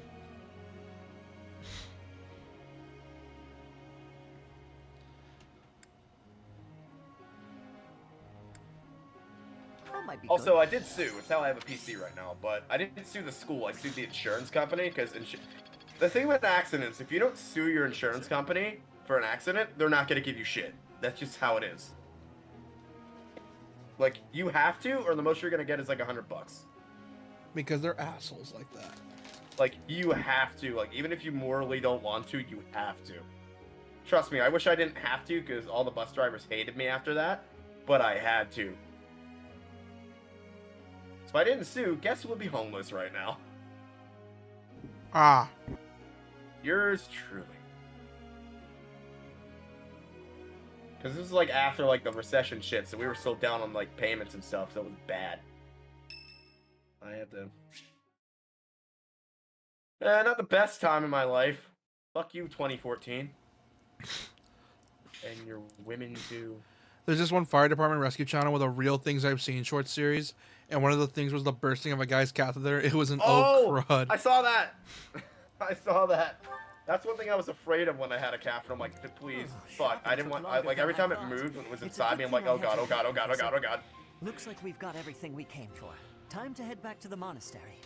Speaker 2: Also, I did sue. It's how I have a PC right now, but I didn't sue the school. I sued the insurance company, because the thing with accidents, if you don't sue your insurance company for an accident, they're not going to give you shit. That's just how it is. Like, you have to, or the most you're gonna get is like $100.
Speaker 1: Because they're assholes like that.
Speaker 2: Like, you have to. Like, even if you morally don't want to, you have to. Trust me, I wish I didn't have to, because all the bus drivers hated me after that. But I had to. So if I didn't sue, guess who would be homeless right now?
Speaker 1: Ah.
Speaker 2: Yours truly. Because this was like after like the recession shit, so we were still down on like payments and stuff, so it was bad. I had to. Not the best time in my life. Fuck you, 2014. And your women too.
Speaker 1: There's this one fire department rescue channel with a Real Things I've Seen short series, and one of the things was the bursting of a guy's catheter. It was an crud.
Speaker 2: I saw that. I saw that. That's one thing I was afraid of when I had a catheter. I'm like, please, fuck. I didn't want. Like every time it moved when it was inside me, I'm like, oh god, oh god, oh god, oh god, oh god.
Speaker 12: Looks like we've got everything we came for. Time to head back to the monastery.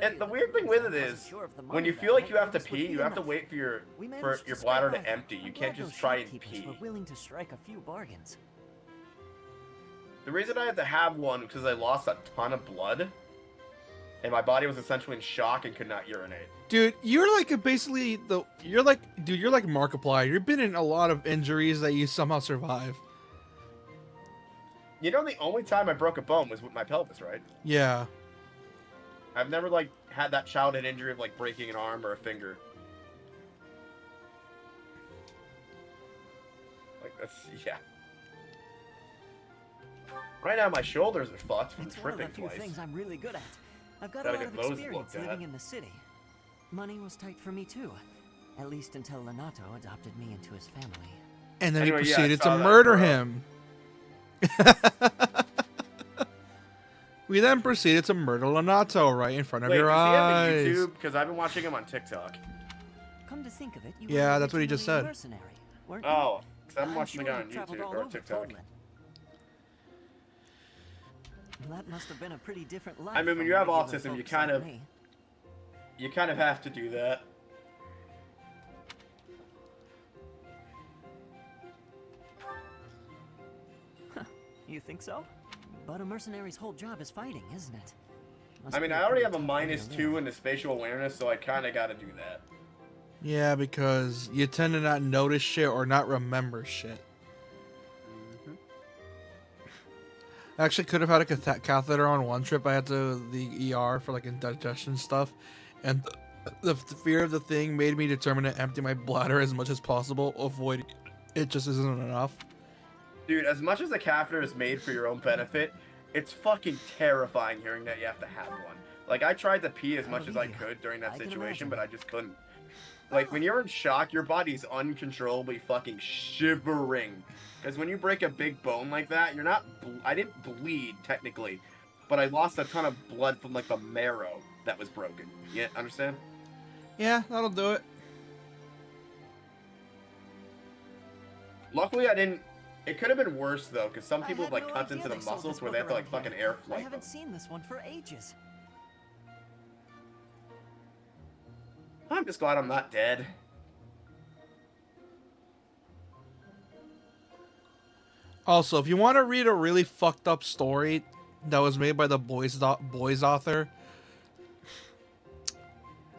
Speaker 2: And the weird thing with it is, when you feel like you have to pee, you have to wait for your bladder to empty. You can't just try and pee.
Speaker 12: We're willing to strike a few bargains.
Speaker 2: The reason I had to have one was because I lost a ton of blood, and my body was essentially in shock and could not urinate.
Speaker 1: Dude, you're like basically you're like Markiplier. You've been in a lot of injuries that you somehow survive.
Speaker 2: You know, the only time I broke a bone was with my pelvis, right?
Speaker 1: Yeah.
Speaker 2: I've never like had that childhood injury of like breaking an arm or a finger. Like that's yeah. Right now my shoulders are fucked from tripping twice.
Speaker 12: One of the few things I'm really good at. I've got a lot of experience living in the city. Money was tight for me too, at least until Lenato adopted me into his family.
Speaker 1: And then anyway, he proceeded to murder him. We then proceeded to murder Lenato right in front of your eyes.
Speaker 2: Does he have a YouTube? Because I've been watching him on TikTok.
Speaker 12: Come to think of it, you
Speaker 1: yeah, that's what he just said.
Speaker 2: Oh, because I'm watching the guy on YouTube or TikTok.
Speaker 12: That must have been a pretty different life.
Speaker 2: I mean, when you have autism, you kind of have to do that.
Speaker 12: Huh, you think so? But a mercenary's whole job is fighting, isn't it?
Speaker 2: I mean, I already have a -2 in the spatial awareness, so I kind of got to do that.
Speaker 1: Yeah, because you tend to not notice shit or not remember shit. I actually could have had a catheter on one trip. I had to the ER for like indigestion stuff, and the fear of the thing made me determine to empty my bladder as much as possible. Avoid it just isn't enough.
Speaker 2: Dude, as much as the catheter is made for your own benefit, it's fucking terrifying hearing that you have to have one. Like, I tried to pee as much as I could during that situation, but I just couldn't. Like, when you're in shock, your body's uncontrollably fucking shivering. Because when you break a big bone like that, you're not... I didn't bleed, technically. But I lost a ton of blood from, like, the marrow that was broken. You understand?
Speaker 1: Yeah, that'll do it.
Speaker 2: Luckily, I didn't... It could have been worse, though, because some people have, like, cuts into the muscles where they have to, like, fucking air flight.
Speaker 12: I haven't seen this one for ages.
Speaker 2: I'm just glad I'm not dead.
Speaker 1: Also, if you want to read a really fucked up story that was made by the boys author,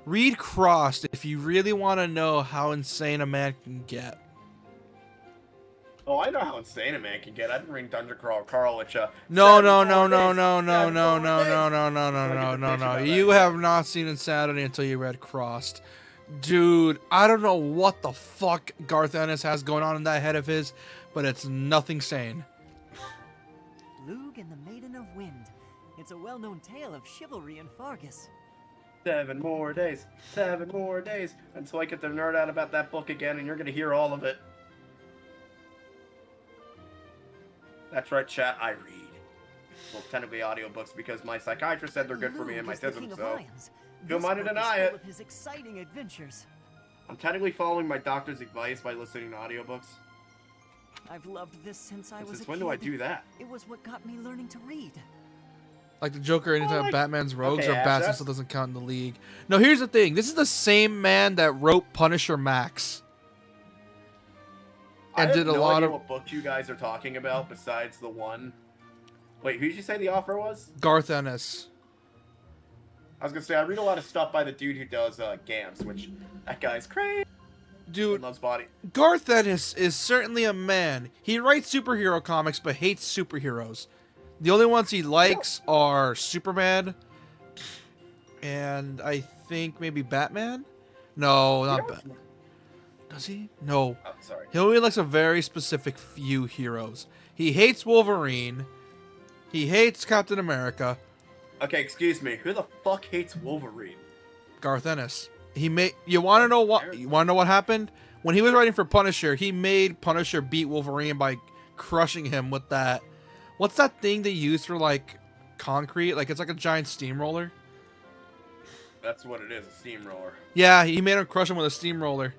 Speaker 1: read Crossed if you really want to know how insane a man can get.
Speaker 2: Oh, I know how insane a man can get. I didn't ring Dungeon Crawl Carl with you.
Speaker 1: No. You have not seen Insanity until you read Crossed. Dude, I don't know what the fuck Garth Ennis has going on in that head of his, but it's nothing sane.
Speaker 12: Lug and the Maiden of Wind. It's a well-known tale of chivalry in Fargus.
Speaker 2: 7 more days. 7 more days. Until I get to nerd out about that book again, and you're going to hear all of it. That's right, chat, I read. Well, technically audiobooks because my psychiatrist said they're good for me and my autism, so... Who am I to deny it?
Speaker 12: His exciting adventures.
Speaker 2: I'm technically following my doctor's advice by listening to audiobooks.
Speaker 12: I've loved this since I was a kid.
Speaker 2: Since when do I do that?
Speaker 12: It was what got me learning to read.
Speaker 1: Like the Joker anytime Batman's rogues or Batman still doesn't count in the league. No, here's the thing. This is the same man that wrote Punisher Max. And
Speaker 2: I
Speaker 1: did
Speaker 2: have
Speaker 1: a
Speaker 2: no
Speaker 1: lot
Speaker 2: idea
Speaker 1: of
Speaker 2: what book you guys are talking about besides the one Wait, who did you say the author was?
Speaker 1: Garth Ennis.
Speaker 2: I was gonna say I read a lot of stuff by the dude who does Gams, which that guy's crazy.
Speaker 1: Dude,
Speaker 2: loves body.
Speaker 1: Garth Ennis is certainly a man. He writes superhero comics, but hates superheroes. The only ones he likes are Superman, and I think maybe Batman. No, not Batman. Does he? No.
Speaker 2: Oh, sorry.
Speaker 1: He only likes a very specific few heroes. He hates Wolverine. He hates Captain America.
Speaker 2: Okay, excuse me. Who the fuck hates Wolverine?
Speaker 1: Garth Ennis. He made. You want to know what? You want to know what happened when he was writing for Punisher? He made Punisher beat Wolverine by crushing him with that. What's that thing they use for like concrete? Like it's like a giant steamroller.
Speaker 2: That's what it is, a steamroller.
Speaker 1: Yeah, he made him crush him with a steamroller.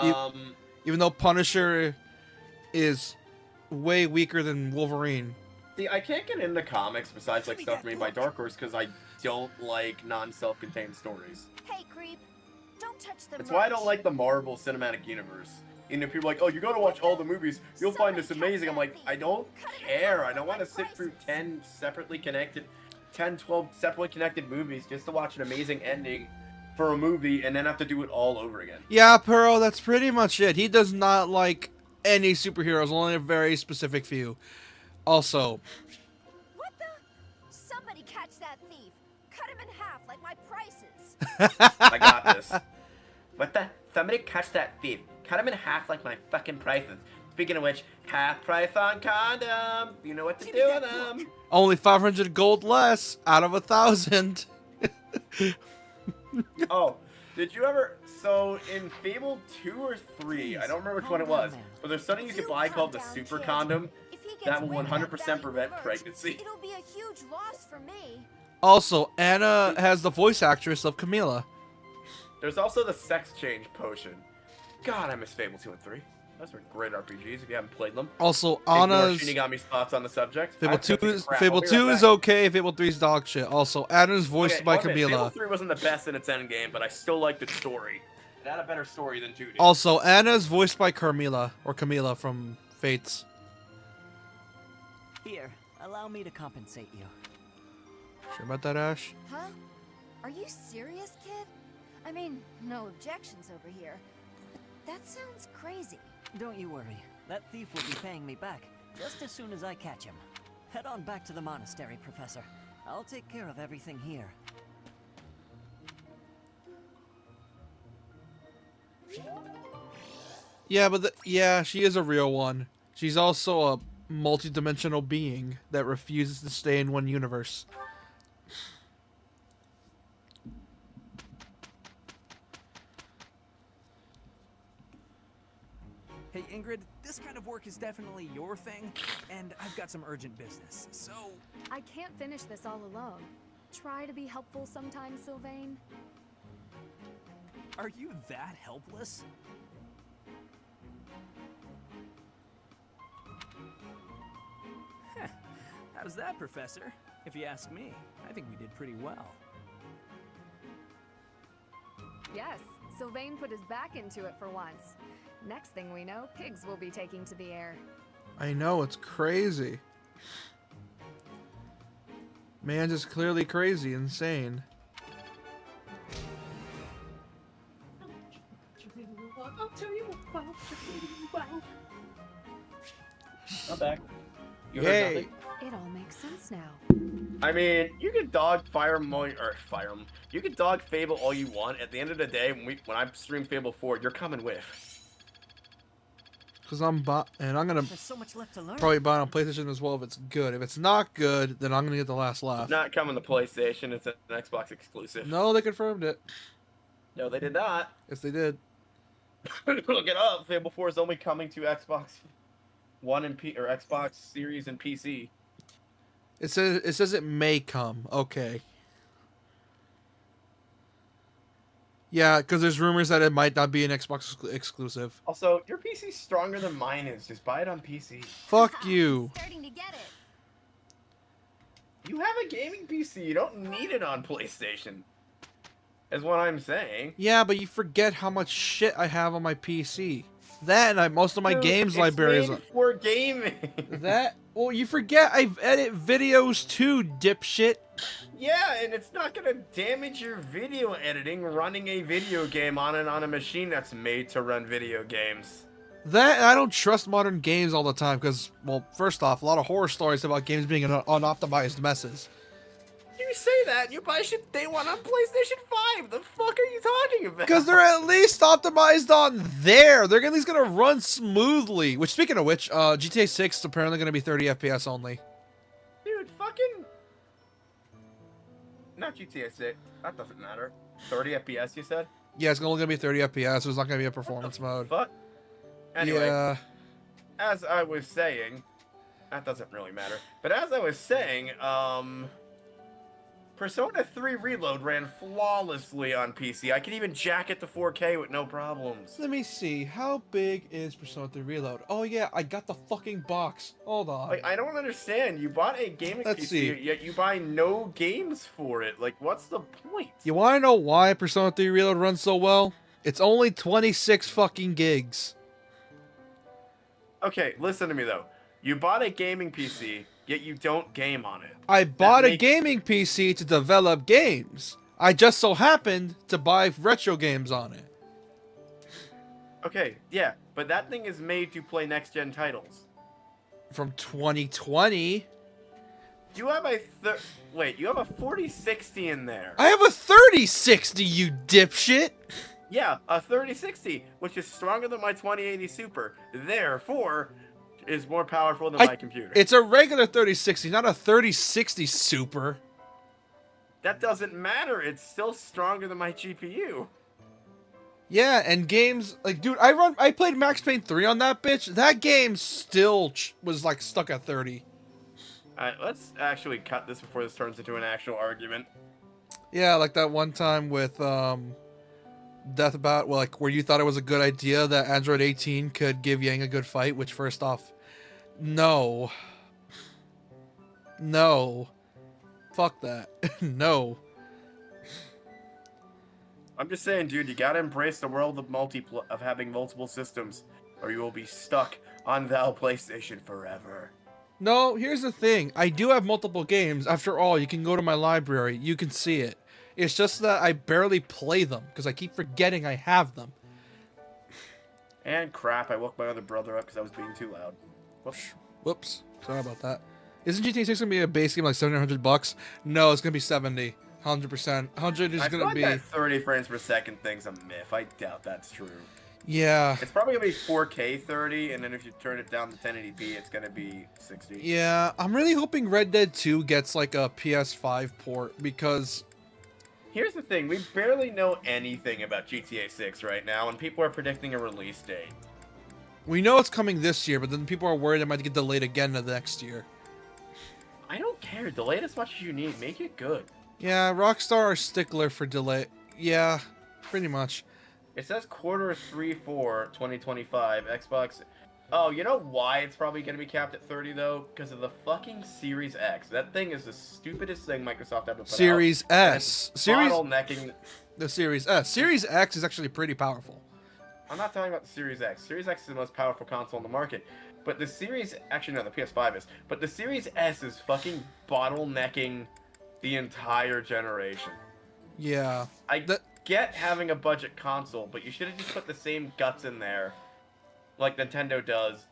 Speaker 1: Even though Punisher is way weaker than Wolverine.
Speaker 2: See, I can't get into comics besides like stuff made by Dark Horse because I don't like non-self-contained stories.
Speaker 6: Hey, creep. Don't touch the
Speaker 2: That's why I don't like the Marvel Cinematic Universe. You know, people are like, oh, you gotta watch all the movies. You'll find this amazing. I'm like, I don't care. I don't want to sit through 12 separately connected movies just to watch an amazing ending for a movie and then have to do it all over again.
Speaker 1: Yeah, Pearl, that's pretty much it. He does not like any superheroes, only a very specific few. Also...
Speaker 6: What the? Somebody catch that thief. Cut him in half like my prices.
Speaker 2: I got this. What the? Somebody catch that thief. Cut him in half like my fucking prices. Speaking of which, half price on condoms. You know what to do with them.
Speaker 1: Only 500 gold less out of 1,000.
Speaker 2: Oh, did you ever... So, in Fable 2 or 3, I don't remember which one it was, but there's something you could buy called the Super Condom that will 100% prevent pregnancy.
Speaker 6: It'll be a huge loss for me.
Speaker 1: Also, Anna has the voice actress of Camila.
Speaker 2: There's also the Sex Change Potion. God, I miss Fable 2 and 3. Those were great RPGs if you haven't played them.
Speaker 1: Also, Anna's...
Speaker 2: Shinigami spots on the subject.
Speaker 1: Fable 2 is okay, Fable 3 is dog shit. Also, Anna's voiced by Camila.
Speaker 2: Fable 3 wasn't the best in its end game, but I still liked its story. It had a better story than 2 did.
Speaker 1: Also, Anna's voiced by Carmilla, or Camila from Fates.
Speaker 12: Here, allow me to compensate you.
Speaker 1: Sure about that, Ash?
Speaker 6: Huh? Are you serious, kid? I mean, no objections over here. But that sounds crazy.
Speaker 12: Don't you worry. That thief will be paying me back just as soon as I catch him. Head on back to the monastery, Professor. I'll take care of everything here.
Speaker 1: Yeah, but yeah, she is a real one. She's also a multi-dimensional being that refuses to stay in one universe.
Speaker 3: Hey, Ingrid, this kind of work is definitely your thing, and I've got some urgent business, so...
Speaker 5: I can't finish this all alone. Try to be helpful sometimes, Sylvain.
Speaker 3: Are you that helpless? Heh. How's that, Professor? If you ask me, I think we did pretty well.
Speaker 5: Yes, Sylvain put his back into it for once. Next thing we know, pigs will be taking to the air.
Speaker 1: I know, it's crazy. Man is clearly crazy, insane.
Speaker 2: I'm back. You
Speaker 1: Yay.
Speaker 2: heard nothing?
Speaker 5: It all makes sense now.
Speaker 2: I mean, you can dog you can dog Fable all you want. At the end of the day, when I stream Fable 4, you're coming with.
Speaker 1: Because I'm gonna
Speaker 12: There's so much left to learn.
Speaker 1: probably buy it on PlayStation as well if it's good. If it's not good, then I'm gonna get the last laugh.
Speaker 2: It's not coming to PlayStation. It's an Xbox exclusive.
Speaker 1: No, they confirmed it.
Speaker 2: No, they did not.
Speaker 1: Yes, they did.
Speaker 2: Look it up. Fable 4 is only coming to Xbox One and Xbox Series and PC.
Speaker 1: It says it may come. Okay. Yeah, because there's rumors that it might not be an Xbox exclusive.
Speaker 2: Also, your PC's stronger than mine is. Just buy it on PC.
Speaker 1: Fuck you.
Speaker 6: Starting to get it.
Speaker 2: You have a gaming PC. You don't need it on PlayStation. Is what I'm saying.
Speaker 1: Yeah, but you forget how much shit I have on my PC. That and most of my
Speaker 2: Dude,
Speaker 1: games libraries.
Speaker 2: Made for gaming.
Speaker 1: Well, you forget I edit videos too, dipshit.
Speaker 2: Yeah, and it's not gonna damage your video editing running a video game on a machine that's made to run video games.
Speaker 1: That I don't trust modern games all the time because, well, first off, a lot of horror stories about games being unoptimized messes.
Speaker 2: You say that, you buy shit day one on PlayStation 5. The fuck are you talking about?
Speaker 1: Because they're at least optimized on there. They're at least gonna run smoothly. Which, speaking of which, GTA 6 is apparently gonna be 30 FPS only.
Speaker 2: Dude, fucking... Not GTA 6. That doesn't matter. 30 FPS, you said?
Speaker 1: Yeah, it's only gonna be 30 FPS. So it's not gonna be a performance mode.
Speaker 2: Fuck. Anyway,
Speaker 1: yeah.
Speaker 2: As I was saying, that doesn't really matter. But as I was saying, Persona 3 Reload ran flawlessly on PC. I could even jack it to 4K with no problems.
Speaker 1: Let me see. How big is Persona 3 Reload? Oh yeah, I got the fucking box. Hold on.
Speaker 2: Like, I don't understand. You bought a gaming
Speaker 1: Let's
Speaker 2: PC,
Speaker 1: see.
Speaker 2: yet you buy no games for it. Like, what's the point?
Speaker 1: You want to know why Persona 3 Reload runs so well? It's only 26 fucking gigs.
Speaker 2: Okay, listen to me though. You bought a gaming PC, yet you don't game on it.
Speaker 1: I bought a gaming PC to develop games. I just so happened to buy retro games on it.
Speaker 2: Okay, yeah, but that thing is made to play next-gen titles.
Speaker 1: From 2020.
Speaker 2: You have a you have a 4060 in there.
Speaker 1: I have a 3060, you dipshit.
Speaker 2: Yeah, a 3060, which is stronger than my 2080 Super. Therefore, is more powerful than my computer.
Speaker 1: It's a regular 3060, not a 3060 Super.
Speaker 2: That doesn't matter. It's still stronger than my GPU.
Speaker 1: Yeah, and games like, dude, I played Max Payne 3 on that bitch. That game still was like stuck at 30.
Speaker 2: Alright, let's actually cut this before this turns into an actual argument.
Speaker 1: Yeah, like that one time with Death About, well, like where you thought it was a good idea that Android 18 could give Yang a good fight, which first off, no. No. Fuck that. No.
Speaker 2: I'm just saying, dude, you gotta embrace the world of having multiple systems, or you will be stuck on Val PlayStation forever.
Speaker 1: No, here's the thing. I do have multiple games. After all, you can go to my library. You can see it. It's just that I barely play them, because I keep forgetting I have them.
Speaker 2: And crap, I woke my other brother up because I was being too loud. Whoops.
Speaker 1: Whoops. Sorry about that. Isn't GTA 6 going to be a base game like $700? No, it's going to be 70. 100%. 100 is going to be...
Speaker 2: that 30 frames per second thing's a myth. I doubt that's true.
Speaker 1: Yeah.
Speaker 2: It's probably going to be 4K 30, and then if you turn it down to 1080p, it's going to be 60.
Speaker 1: Yeah, I'm really hoping Red Dead 2 gets like a PS5 port, because...
Speaker 2: Here's the thing, we barely know anything about GTA 6 right now, and people are predicting a release date.
Speaker 1: We know it's coming this year, but then people are worried it might get delayed again to next year.
Speaker 2: I don't care. Delay it as much as you need. Make it good.
Speaker 1: Yeah, Rockstar are stickler for delay. Yeah, pretty much.
Speaker 2: It says Q3 4 2025 Xbox. Oh, you know why it's probably going to be capped at 30 though? Because of the fucking Series X. That thing is the stupidest thing Microsoft ever put
Speaker 1: Series
Speaker 2: out.
Speaker 1: S.
Speaker 2: Bottlenecking.
Speaker 1: The Series S. Series X is actually pretty powerful.
Speaker 2: I'm not talking about the Series X. Series X is the most powerful console on the market. But the Series... Actually, no, the PS5 is. But the Series S is fucking bottlenecking the entire generation.
Speaker 1: Yeah.
Speaker 2: I get having a budget console, but you should have just put the same guts in there, like Nintendo does,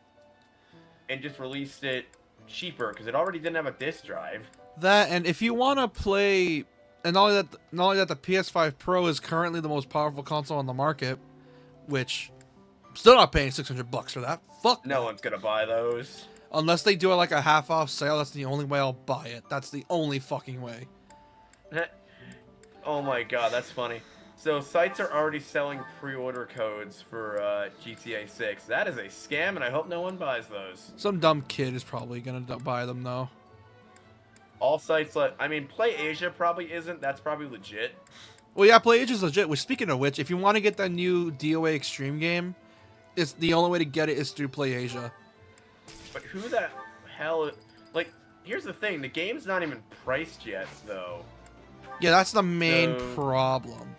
Speaker 2: and just released it cheaper, because it already didn't have a disc drive.
Speaker 1: That, and if you want to play... And not only that, the PS5 Pro is currently the most powerful console on the market, which... Still not paying $600 for that. Fuck.
Speaker 2: No one's gonna buy those.
Speaker 1: Unless they do it like a half-off sale, that's the only way I'll buy it. That's the only fucking way.
Speaker 2: Oh my god, that's funny. So sites are already selling pre-order codes for GTA 6. That is a scam, and I hope no one buys those.
Speaker 1: Some dumb kid is probably gonna buy them though.
Speaker 2: All sites, I mean, PlayAsia probably isn't. That's probably legit.
Speaker 1: Well, yeah, PlayAsia's legit. Which, speaking of which, if you want to get that new DOA Extreme game, it's the only way to get it is through PlayAsia.
Speaker 2: But who the hell... Like, here's the thing. The game's not even priced yet, though.
Speaker 1: Yeah, that's the main problem.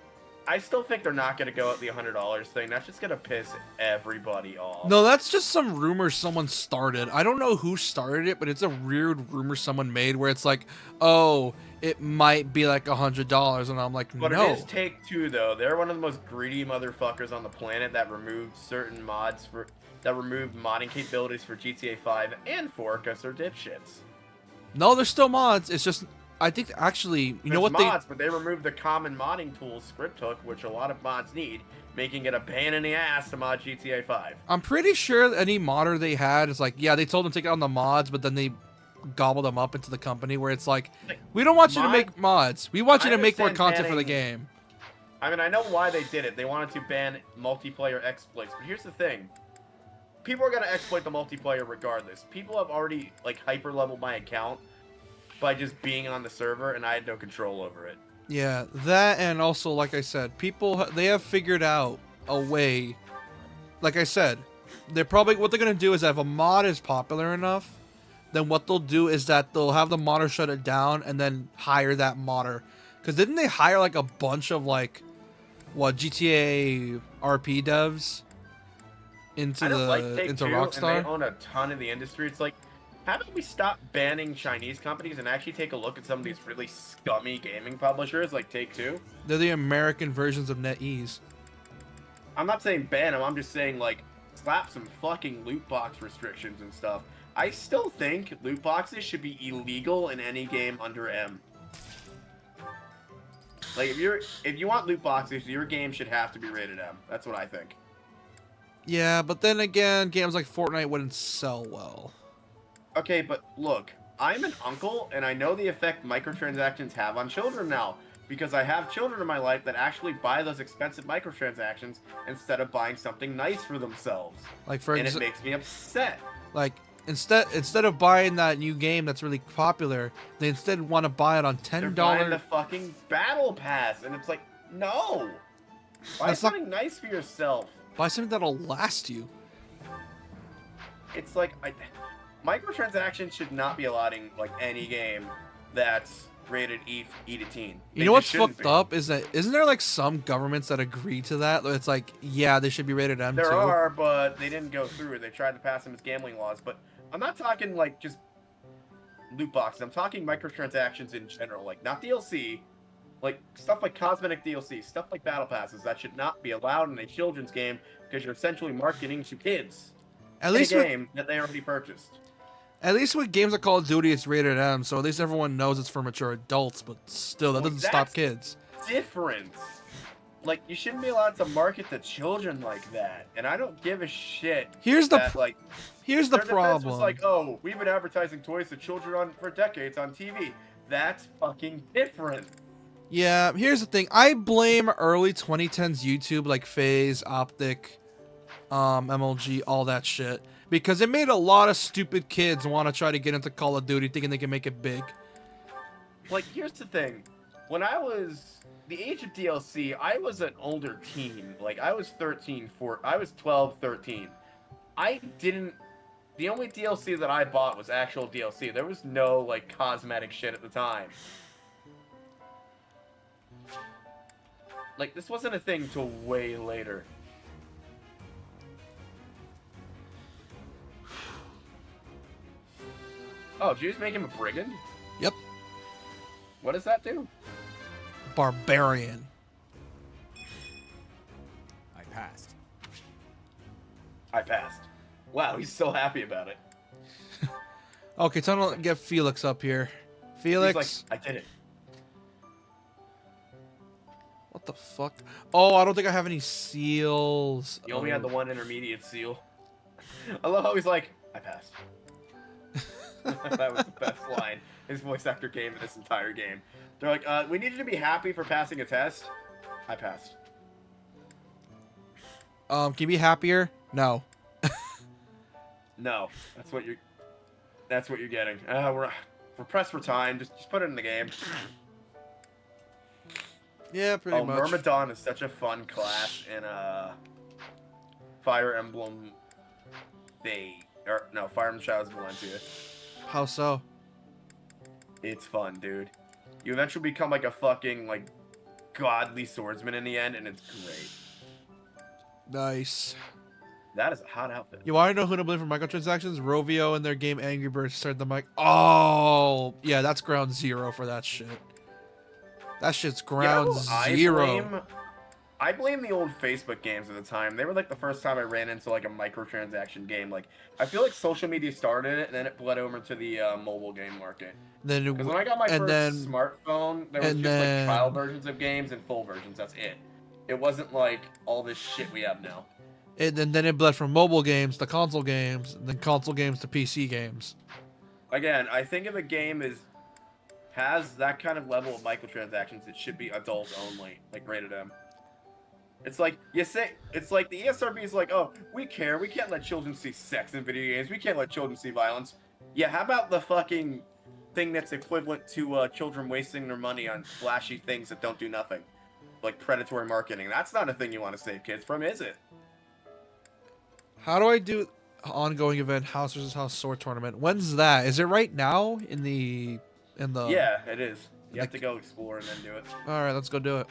Speaker 2: I still think they're not gonna go at the $100 thing. That's just gonna piss everybody off.
Speaker 1: No, that's just some rumor someone started. I don't know who started it, but it's a weird rumor someone made where it's like, oh, it might be like $100, and I'm like,
Speaker 2: But
Speaker 1: no.
Speaker 2: it is Take-Two though. They're one of the most greedy motherfuckers on the planet that removed certain mods that removed modding capabilities for GTA 5 and 4 because they're dipshits.
Speaker 1: No, there's still mods. It's just, I think actually, you know what
Speaker 2: mods, but they removed the common modding tool Script Hook, which a lot of mods need, making it a pain in the ass to mod GTA 5.
Speaker 1: I'm pretty sure any modder they had is like, yeah, they told them to take it on the mods, but then they gobbled them up into the company where it's like, we don't want you to make mods. We want you to make more content for the game.
Speaker 2: I mean, I know why they did it. They wanted to ban multiplayer exploits, but here's the thing. People are going to exploit the multiplayer regardless. People have already, like, hyper-leveled my account by just being on the server, and I had no control over it.
Speaker 1: Yeah, that, and also, like I said, people, they have figured out a way. Like I said, they're probably, what they're going to do is if a mod is popular enough, then what they'll do is that they'll have the modder shut it down and then hire that modder. Because didn't they hire, like, a bunch of, like, what, GTA RP devs into Rockstar?
Speaker 2: And they own a ton of the industry. It's like, how about we stop banning Chinese companies and actually take a look at some of these really scummy gaming publishers like Take-Two?
Speaker 1: They're the American versions of NetEase.
Speaker 2: I'm not saying ban them, I'm just saying, like, slap some fucking loot box restrictions and stuff. I still think loot boxes should be illegal in any game under M. Like, if you want loot boxes, your game should have to be rated M. That's what I think.
Speaker 1: Yeah, but then again, games like Fortnite wouldn't sell well.
Speaker 2: Okay, but look, I'm an uncle, and I know the effect microtransactions have on children now, because I have children in my life that actually buy those expensive microtransactions instead of buying something nice for themselves.
Speaker 1: Like for
Speaker 2: and it makes me upset.
Speaker 1: Like instead of buying that new game that's really popular, they instead want to buy it on $10.
Speaker 2: They're buying the fucking battle pass, and it's like, no, buy something nice for yourself.
Speaker 1: Buy something that'll last you.
Speaker 2: It's like microtransactions should not be allowed in like any game that's rated E to teen.
Speaker 1: You know what's fucked up is that isn't there like some governments that agree to that? It's like, yeah, they should be rated M too.
Speaker 2: There are, but they didn't go through. They tried to pass them as gambling laws, but I'm not talking like just loot boxes. I'm talking microtransactions in general, like not DLC, like stuff like cosmetic DLC, stuff like battle passes that should not be allowed in a children's game because you're essentially marketing to kids.
Speaker 1: At least
Speaker 2: a game that they already purchased.
Speaker 1: At least with games like Call of Duty, it's rated M, so at least everyone knows it's for mature adults. But still, that doesn't stop kids.
Speaker 2: Different. Like you shouldn't be allowed to market to children like that, and I don't give a shit.
Speaker 1: Here's the
Speaker 2: here's
Speaker 1: the problem.
Speaker 2: Was like, oh, we've been advertising toys to children for decades on TV. That's fucking different.
Speaker 1: Yeah, here's the thing. I blame early 2010s YouTube, like FaZe, Optic, MLG, all that shit. Because it made a lot of stupid kids want to try to get into Call of Duty thinking they can make it big.
Speaker 2: Like, here's the thing. When I was the age of DLC, I was an older teen. Like, I was 12, 13. The only DLC that I bought was actual DLC. There was no, like, cosmetic shit at the time. Like, this wasn't a thing till way later. Oh, did you just make him a brigand?
Speaker 1: Yep.
Speaker 2: What does that do?
Speaker 1: Barbarian.
Speaker 10: I passed.
Speaker 2: I passed. Wow, he's so happy about it.
Speaker 1: Okay, time to get Felix up here. Felix.
Speaker 2: He's like, I did it.
Speaker 1: What the fuck? Oh, I don't think I have any seals.
Speaker 2: You only had the one intermediate seal. I love how he's like, I passed. That was the best line his voice actor gave in this entire game. They're like, we need you to be happy for passing a test. I passed.
Speaker 1: Can you be happier? No.
Speaker 2: No, that's what you're getting. We're pressed for time. Just put it in the game.
Speaker 1: Yeah, pretty much.
Speaker 2: Myrmidon is such a fun class in Fire Emblem Fire Emblem Shadows of Valentia.
Speaker 1: How so?
Speaker 2: It's fun, dude. You eventually become like a fucking like godly swordsman in the end, and it's great.
Speaker 1: Nice.
Speaker 2: That is a hot outfit.
Speaker 1: You want to know who to blame for microtransactions? Rovio and their game Angry Birds started the mic. Oh, yeah, that's ground zero for that shit. That shit's ground zero.
Speaker 2: I blame the old Facebook games at the time. They were like the first time I ran into like a microtransaction game. Like, I feel like social media started it, and then it bled over to the mobile game market. Because when I got my first smartphone, there was just like trial versions of games and full versions. That's it. It wasn't like all this shit we have now.
Speaker 1: And then it bled from mobile games to console games, and then console games to PC games.
Speaker 2: Again, I think if a game has that kind of level of microtransactions, it should be adult only, like rated M. It's like the ESRB is like, oh, we care. We can't let children see sex in video games. We can't let children see violence. Yeah, how about the fucking thing that's equivalent to children wasting their money on flashy things that don't do nothing, like predatory marketing? That's not a thing you want to save kids from, is it?
Speaker 1: How do I do ongoing event House vs. House Sword Tournament? When's that? Is it right now in the?
Speaker 2: Yeah, it is. You have to go explore and then do it.
Speaker 1: All right, let's go do it.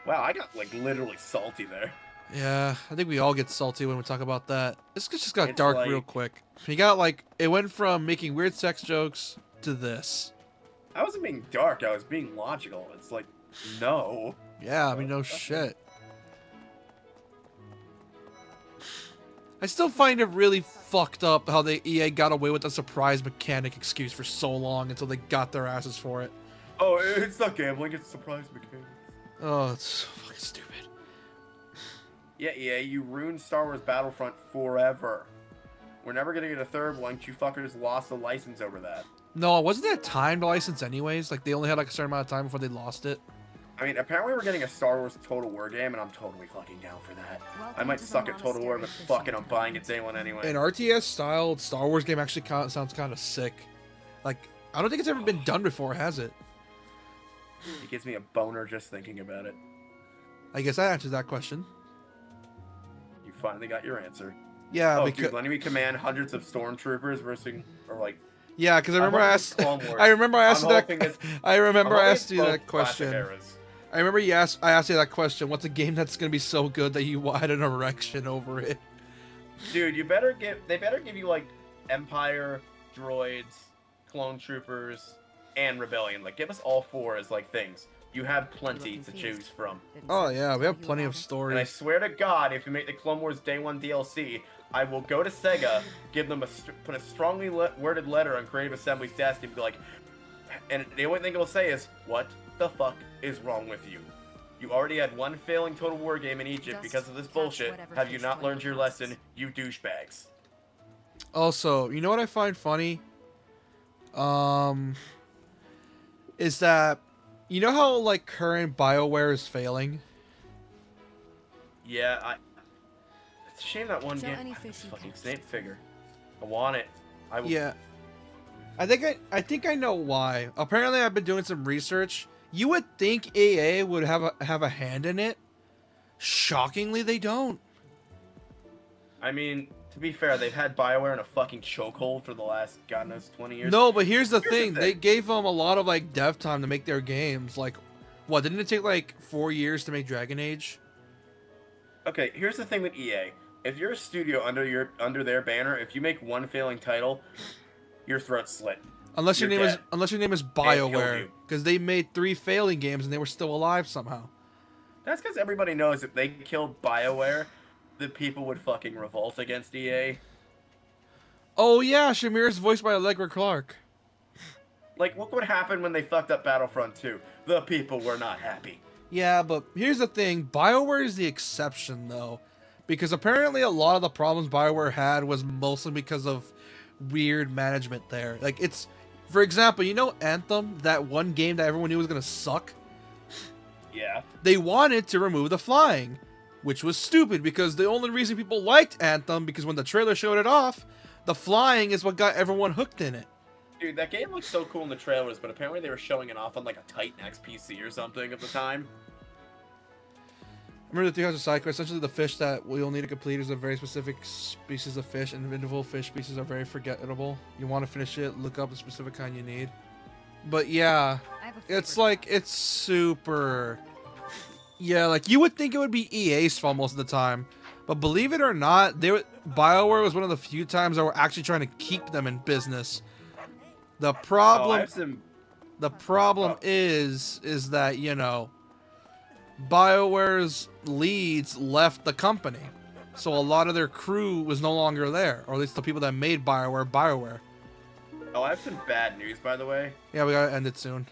Speaker 2: Wow, I got like literally salty there.
Speaker 1: Yeah, I think we all get salty when we talk about that. This just got dark real quick. You got like, it went from making weird sex jokes to this.
Speaker 2: I wasn't being dark. I was being logical. It's like, no.
Speaker 1: Yeah, I mean, no shit. I still find it really fucked up how the EA got away with the surprise mechanic excuse for so long until they got their asses for it.
Speaker 2: Oh, it's not gambling, it's surprise mechanic.
Speaker 1: Oh, it's so fucking stupid.
Speaker 2: Yeah, EA, you ruined Star Wars Battlefront forever. We're never gonna get a third one. You fuckers lost the license over that.
Speaker 1: No, wasn't that timed license anyways? Like, they only had like a certain amount of time before they lost it.
Speaker 2: I mean, apparently we're getting a Star Wars Total War game, and I'm totally fucking down for that. I might suck at Total War, but fuck it, I'm buying it day one anyway.
Speaker 1: An RTS-style Star Wars game actually sounds kind of sick. Like, I don't think it's ever been done before, has it?
Speaker 2: It gives me a boner just thinking about it.
Speaker 1: I guess that answers that question.
Speaker 2: You finally got your answer.
Speaker 1: Yeah,
Speaker 2: oh,
Speaker 1: because...
Speaker 2: dude, letting me command hundreds of stormtroopers versus, or like...
Speaker 1: Yeah, because I remember I asked you that question. I remember I asked you that question. What's a game that's gonna be so good that you had an erection over it?
Speaker 2: Dude, they better give you like Empire, droids, clone troopers, and rebellion. Like, give us all four as like things. You have plenty to choose from.
Speaker 1: Oh yeah, we have plenty of stories.
Speaker 2: And I swear to God, if you make the Clone Wars Day 1 DLC, I will go to Sega, give them put a strongly worded letter on Creative Assembly's desk and be like, and the only thing it'll say is, what the fuck is wrong with you? You already had one failing Total War game in Egypt because of this bullshit. Have you not learned your lesson, you douchebags?
Speaker 1: Also, you know what I find funny? Is that, you know how like current BioWare is failing?
Speaker 2: Yeah, it's a shame that one game. Fucking Snake figure. I want it.
Speaker 1: Yeah. I think I know why. Apparently, I've been doing some research. You would think EA would have a hand in it. Shockingly, they don't.
Speaker 2: I mean, to be fair, they've had BioWare in a fucking chokehold for the last, God knows, 20 years.
Speaker 1: No, but here's the thing. They gave them a lot of like dev time to make their games. Like, what, didn't it take like 4 years to make Dragon Age?
Speaker 2: Okay, here's the thing with EA. If you're a studio under their banner, if you make one failing title, your throat's slit.
Speaker 1: Unless your name is BioWare, because they made 3 failing games and they were still alive somehow.
Speaker 2: That's because everybody knows if they killed BioWare, the people would fucking revolt against EA.
Speaker 1: Oh yeah, Shamir is voiced by Allegra Clark.
Speaker 2: Like, look what happened when they fucked up Battlefront 2. The people were not happy.
Speaker 1: Yeah, but here's the thing. BioWare is the exception, though. Because apparently a lot of the problems BioWare had was mostly because of weird management there. Like, it's... For example, you know Anthem? That one game that everyone knew was going to suck?
Speaker 2: Yeah.
Speaker 1: They wanted to remove the flying. Which was stupid, because the only reason people liked Anthem, because when the trailer showed it off, the flying is what got everyone hooked in it.
Speaker 2: Dude, that game looked so cool in the trailers, but apparently they were showing it off on like a Titan XPC or something at the time.
Speaker 1: Remember the 3 Houses side quest? Essentially, the fish that we'll need to complete is a very specific species of fish, and individual fish species are very forgettable. You want to finish it, look up the specific kind you need. But yeah, It's like, it's super... Yeah, like, you would think it would be EA's fault most of the time. But believe it or not, BioWare was one of the few times that were actually trying to keep them in business. The problem... The problem is that, you know, BioWare's leads left the company. So a lot of their crew was no longer there. Or at least the people that made BioWare.
Speaker 2: Oh, I have some bad news, by the way.
Speaker 1: Yeah, we gotta end it soon.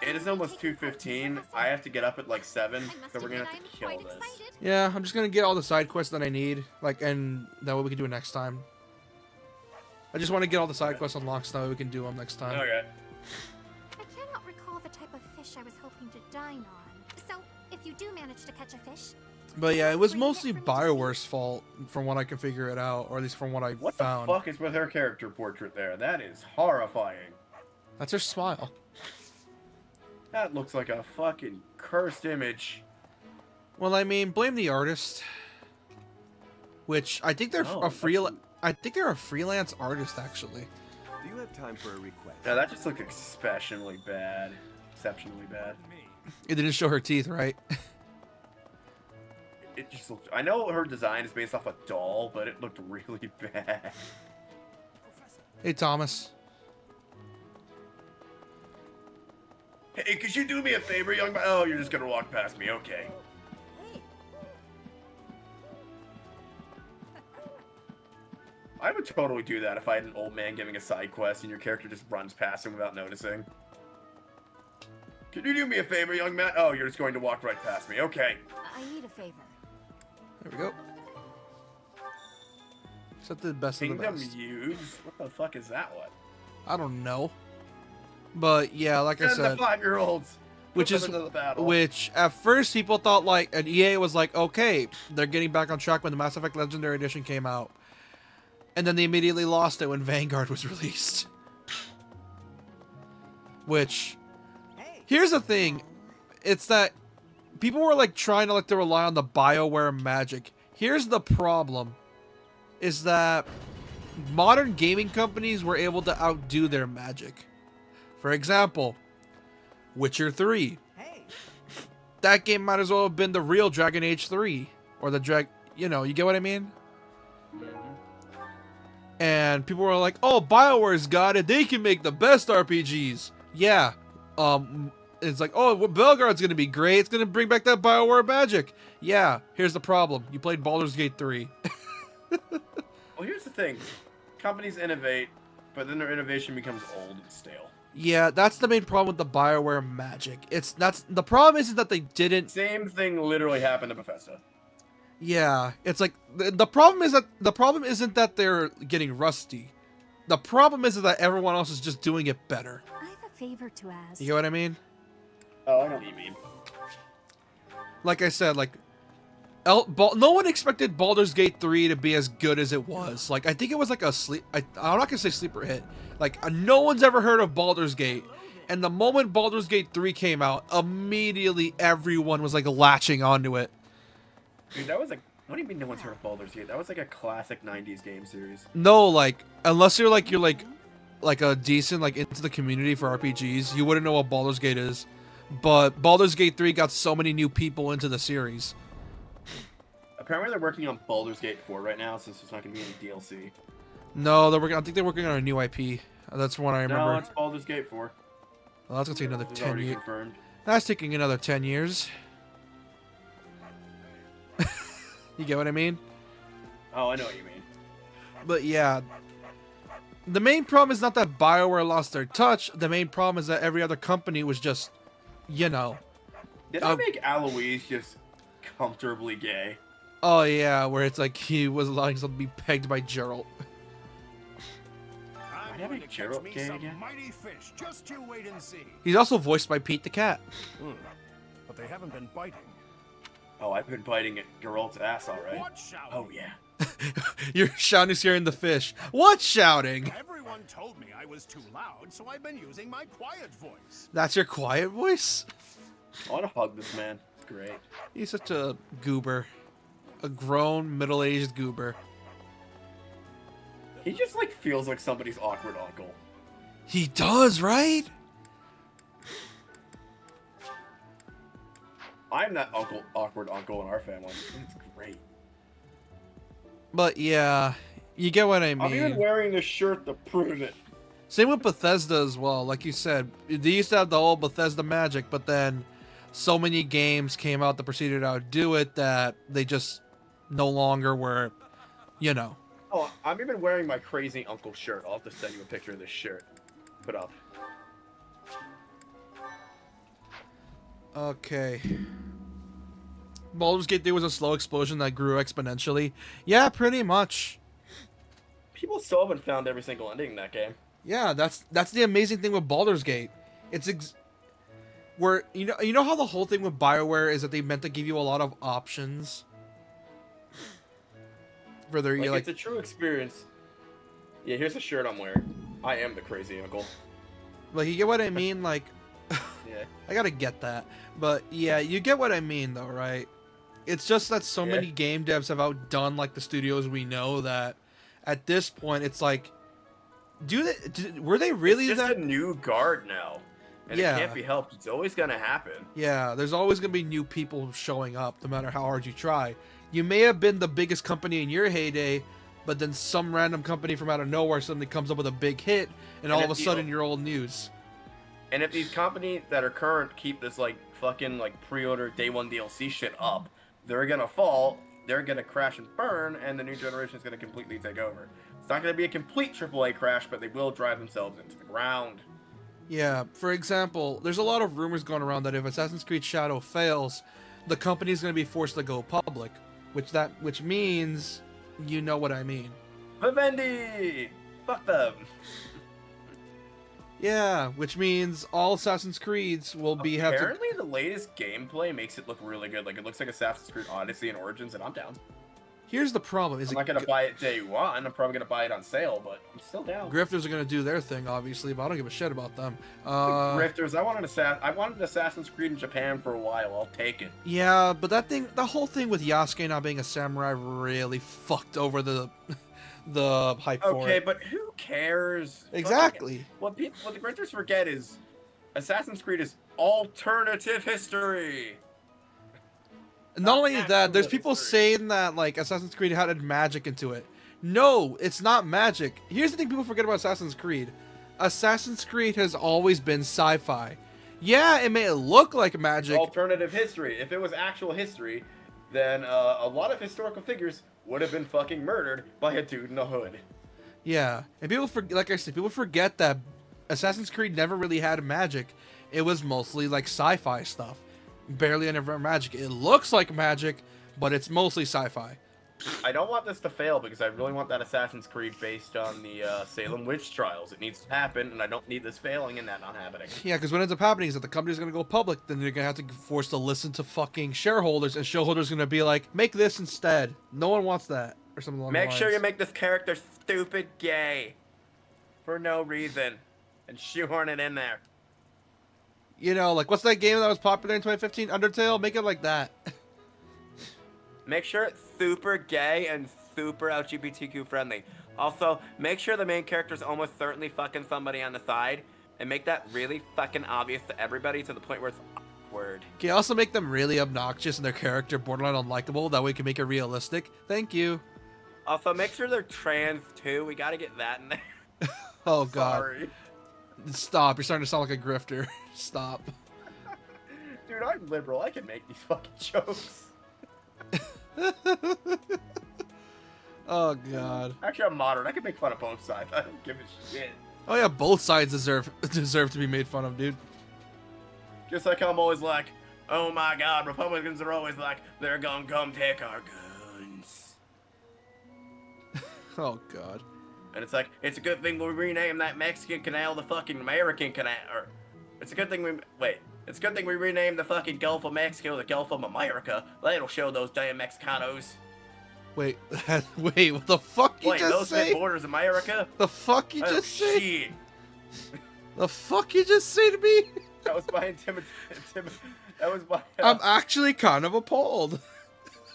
Speaker 2: It is almost 2:15. I have to get up at like 7, so we're gonna have to kill this.
Speaker 1: Yeah, I'm just gonna get all the side quests that I need. Like, and that way we can do it next time. I just want to get all the side quests unlocked so that way we can do them next time.
Speaker 2: Okay.
Speaker 6: I cannot recall the type of fish I was hoping to dine on. So, if you do manage to catch a fish...
Speaker 1: But yeah, it was mostly BioWare's fault, from what I can figure it out, or at least from what I found.
Speaker 2: What the fuck is with her character portrait there? That is horrifying.
Speaker 1: That's her smile.
Speaker 2: That looks like a fucking cursed image.
Speaker 1: Well, I mean, blame the artist. Which, I think they're I think they're a freelance artist, actually.
Speaker 10: Do you have time for a request?
Speaker 2: Yeah, that just looked exceptionally bad. Exceptionally bad.
Speaker 1: It didn't show her teeth, right?
Speaker 2: It just looked... I know her design is based off a doll, but it looked really bad.
Speaker 1: Hey, Thomas.
Speaker 2: Hey, could you do me a favor, young man? Oh, you're just gonna walk past me. Okay. I would totally do that if I had an old man giving a side quest and your character just runs past him without noticing. Can you do me a favor, young man? Oh, you're just going to walk right past me. Okay.
Speaker 9: I need a favor.
Speaker 1: There we go. Except the best of the
Speaker 2: Kingdom
Speaker 1: best.
Speaker 2: Use? What the fuck is that one?
Speaker 1: I don't know. But yeah, like I said,
Speaker 2: the 5-year-olds.
Speaker 1: Which at first people thought like, and EA was like, okay, they're getting back on track when the Mass Effect Legendary Edition came out. And then they immediately lost it when Vanguard was released. Which, here's the thing, it's that people were like trying to like to rely on the BioWare magic. Here's the problem, is that modern gaming companies were able to outdo their magic. For example, Witcher 3. That game might as well have been the real Dragon Age 3. Or the you know, you get what I mean? And people were like, oh, BioWare's got it. They can make the best RPGs. Yeah. It's like, oh, Belgaard's going to be great. It's going to bring back that BioWare magic. Yeah. Here's the problem. You played Baldur's Gate 3.
Speaker 2: Well, here's the thing. Companies innovate, but then their innovation becomes old and stale.
Speaker 1: Yeah, that's the main problem with the BioWare magic. The problem isn't that they didn't...
Speaker 2: Same thing literally happened to Bethesda.
Speaker 1: Yeah, it's like the problem isn't that they're getting rusty. The problem is that everyone else is just doing it better.
Speaker 6: I have a favor to ask.
Speaker 1: You get what I mean?
Speaker 2: Oh, I know what you mean.
Speaker 1: Like I said, like no one expected Baldur's Gate 3 to be as good as it was. Like I think it was like a I'm not gonna say sleeper hit. Like no one's ever heard of Baldur's Gate, and the moment Baldur's Gate 3 came out, immediately everyone was like latching onto it.
Speaker 2: Dude, that was like, what do you mean no one's heard of Baldur's Gate? That was like a classic 90s game series.
Speaker 1: No, like, unless you're like a decent, like, into the community for RPGs, you wouldn't know what Baldur's Gate is. But Baldur's Gate 3 got so many new people into the series.
Speaker 2: Apparently they're working on Baldur's Gate 4 right now, since there's not going to be any DLC.
Speaker 1: No, I think they're working on a new IP. That's what I remember.
Speaker 2: No, it's Baldur's Gate 4.
Speaker 1: Well, that's going to take another 10 years.
Speaker 2: Confirmed.
Speaker 1: That's taking another 10 years. You get what I mean?
Speaker 2: Oh, I know what you mean.
Speaker 1: But yeah, the main problem is not that BioWare lost their touch. The main problem is that every other company was just, you know.
Speaker 2: Did I make Alois just comfortably gay?
Speaker 1: Oh yeah, where it's like he was allowing himself to be pegged by Geralt.
Speaker 2: Why did I make Geralt gay again?
Speaker 4: Mighty fish. Just you wait and see.
Speaker 1: He's also voiced by Pete the Cat.
Speaker 4: But they haven't been biting.
Speaker 2: Oh, I've been biting at Geralt's ass, all right. Oh, yeah.
Speaker 1: Your shouting is hearing the fish. What shouting?
Speaker 4: Everyone told me I was too loud, so I've been using my quiet voice.
Speaker 1: That's your quiet voice?
Speaker 2: I want to hug this man. It's great.
Speaker 1: He's such a goober. A grown, middle-aged goober.
Speaker 2: He just, like, feels like somebody's awkward uncle.
Speaker 1: He does, right?
Speaker 2: I'm that awkward uncle in our family. It's great.
Speaker 1: But yeah, you get what I mean.
Speaker 2: I'm even wearing this shirt to prove it.
Speaker 1: Same with Bethesda as well. Like you said, they used to have the whole Bethesda magic, but then so many games came out that proceeded to outdo it that they just no longer were, you know.
Speaker 2: Oh, I'm even wearing my crazy uncle shirt. I'll have to send you a picture of this shirt. Put up.
Speaker 1: Okay. Baldur's Gate 3 was a slow explosion that grew exponentially. Yeah, pretty much.
Speaker 2: People still haven't found every single ending in that game.
Speaker 1: Yeah, that's the amazing thing with Baldur's Gate. It's where you know how the whole thing with BioWare is that they meant to give you a lot of options for their
Speaker 2: it's a true experience. Yeah, here's the shirt I'm wearing. I am the crazy uncle.
Speaker 1: Like, you get what I mean? Like,
Speaker 2: yeah.
Speaker 1: I gotta get that. But yeah, you get what I mean though, right? It's just that so many game devs have outdone like the studios we know that at this point it's like, were they really
Speaker 2: it's just a new guard now. And it can't be helped. It's always gonna happen.
Speaker 1: Yeah, there's always gonna be new people showing up no matter how hard you try. You may have been the biggest company in your heyday, but then some random company from out of nowhere suddenly comes up with a big hit, and all of a sudden you're old news.
Speaker 2: And if these companies that are current keep this like fucking like pre-order day one DLC shit up, they're gonna fall, they're gonna crash and burn, and the new generation is gonna completely take over. It's not gonna be a complete AAA crash, but they will drive themselves into the ground.
Speaker 1: Yeah, for example, there's a lot of rumors going around that if Assassin's Creed Shadow fails, the company's going to be forced to go public, which means, you know what I mean.
Speaker 2: Vivendi! Fuck them!
Speaker 1: Yeah, which means all Assassin's Creeds will be
Speaker 2: Apparently the latest gameplay makes it look really good. Like, it looks like Assassin's Creed Odyssey and Origins, and I'm down.
Speaker 1: Here's the problem.
Speaker 2: I'm not going to buy it day one. I'm probably going to buy it on sale, but I'm still down.
Speaker 1: Grifters are going to do their thing, obviously, but I don't give a shit about them.
Speaker 2: Grifters, I wanted Assassin's Creed in Japan for a while. I'll take it.
Speaker 1: Yeah, but the whole thing with Yasuke not being a samurai really fucked over the hype for it.
Speaker 2: Okay, but who cares?
Speaker 1: Exactly.
Speaker 2: What the Grifters forget is Assassin's Creed is alternative history.
Speaker 1: Not only that, there's people saying that like Assassin's Creed had magic into it. No, it's not magic. Here's the thing people forget about Assassin's Creed. Assassin's Creed has always been sci-fi. Yeah, it may look like magic.
Speaker 2: It's alternative history. If it was actual history, then a lot of historical figures would have been fucking murdered by a dude in a hood.
Speaker 1: Yeah, and like I said, people forget that Assassin's Creed never really had magic. It was mostly like sci-fi stuff. Barely any magic. It looks like magic, but it's mostly sci-fi.
Speaker 2: I don't want this to fail because I really want that Assassin's Creed based on the Salem witch trials. It needs to happen, and I don't need this failing and that not happening.
Speaker 1: Yeah, because what ends up happening is that the company's going to go public, then they're going to have to be forced to listen to fucking shareholders, and shareholders are going to be like, make this instead. No one wants that, or something along the lines.
Speaker 2: Make sure you make this character stupid gay. For no reason. And shoehorn it in there.
Speaker 1: You know, like, what's that game that was popular in 2015? Undertale? Make it like that.
Speaker 2: Make sure it's super gay and super LGBTQ friendly. Also, make sure the main character is almost certainly fucking somebody on the side. And make that really fucking obvious to everybody to the point where it's awkward.
Speaker 1: Can you also make them really obnoxious and their character borderline unlikable? That way you can make it realistic. Thank you.
Speaker 2: Also, make sure they're trans too. We gotta get that in there.
Speaker 1: Oh, God.
Speaker 2: Sorry.
Speaker 1: Stop. You're starting to sound like a grifter. Stop.
Speaker 2: Dude, I'm liberal. I can make these fucking jokes.
Speaker 1: Oh, God.
Speaker 2: Actually, I'm modern. I can make fun of both sides. I don't give a shit.
Speaker 1: Oh, yeah, both sides deserve to be made fun of, dude.
Speaker 2: Just like I'm always like, oh my God, Republicans are always like, they're gonna come take our guns.
Speaker 1: Oh, God.
Speaker 2: And it's like, it's a good thing we rename that Mexican canal the fucking American canal. Or, it's a good thing it's a good thing we rename the fucking Gulf of Mexico the Gulf of America. That'll show those damn Mexicanos.
Speaker 1: Wait, what the fuck you just say?
Speaker 2: Those borders America?
Speaker 1: The fuck you just say?
Speaker 2: Shit.
Speaker 1: The fuck you just say to me?
Speaker 2: That was my that was my...
Speaker 1: I'm actually kind of appalled.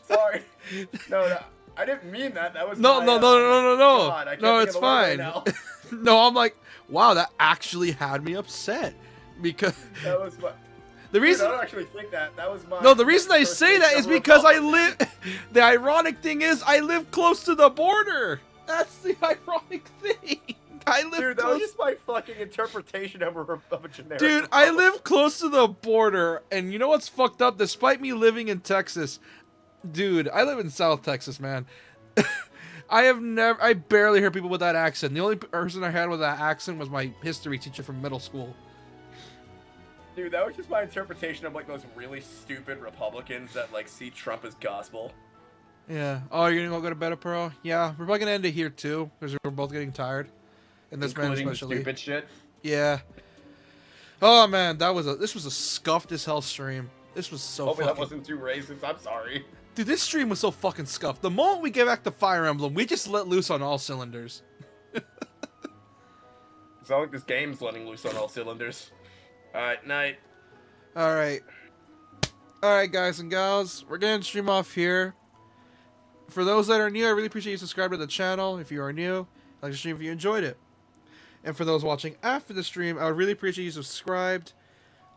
Speaker 2: Sorry. No, I didn't mean that. That was
Speaker 1: no.
Speaker 2: God,
Speaker 1: no, it's fine. Right no, I'm like, wow, that actually had me upset because
Speaker 2: that was my...
Speaker 1: The reason
Speaker 2: Dude, I don't actually think that. That was my.
Speaker 1: No, the reason I say that is because I live. The ironic thing is, I live close to the border. That's the ironic thing. I live.
Speaker 2: Dude, that was just my fucking interpretation of a generic.
Speaker 1: Dude, I live close to the border, and you know what's fucked up? Despite me living in Texas, dude, I live in South Texas, man. I barely heard people with that accent. The only person I had with that accent was my history teacher from middle school.
Speaker 2: Dude, that was just my interpretation of like those really stupid Republicans that like see Trump as gospel.
Speaker 1: Yeah. Oh, you're gonna go to bed, Pearl? Yeah, we're probably gonna end it here too, because we're both getting tired. And this man especially.
Speaker 2: Stupid shit.
Speaker 1: Yeah. Oh man, this was a scuffed as hell stream. This was so.
Speaker 2: Hopefully that wasn't too racist. I'm sorry.
Speaker 1: Dude, this stream was so fucking scuffed. The moment we get back to Fire Emblem, we just let loose on all cylinders.
Speaker 2: It's not like this game's letting loose on all cylinders. Alright, night.
Speaker 1: Alright. Alright, guys and gals. We're going to stream off here. For those that are new, I really appreciate you subscribing to the channel. If you are new, like the stream if you enjoyed it. And for those watching after the stream, I would really appreciate you subscribed.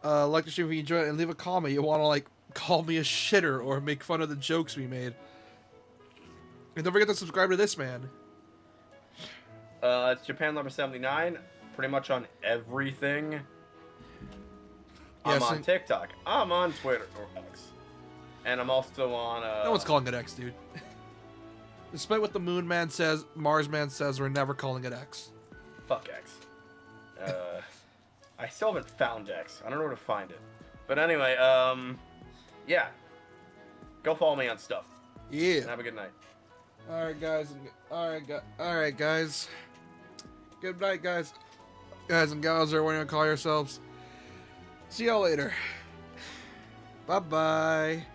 Speaker 1: Like the stream if you enjoyed it, and leave a comment. You want to, like, call me a shitter or make fun of the jokes we made. And don't forget to subscribe to this man.
Speaker 2: It's Japan Lover 79. Pretty much on everything. I'm on TikTok. I'm on Twitter or X. And I'm also on
Speaker 1: No one's calling it X, dude. Despite what the Moon Man says, Mars Man says, we're never calling it X.
Speaker 2: Fuck X. I still haven't found X. I don't know where to find it. But anyway, yeah. Go follow me on stuff.
Speaker 1: Yeah.
Speaker 2: And have a good night.
Speaker 1: Alright, guys. Alright, guys. Good night, guys. Guys and gals, or what do you call yourselves? See y'all later. Bye-bye.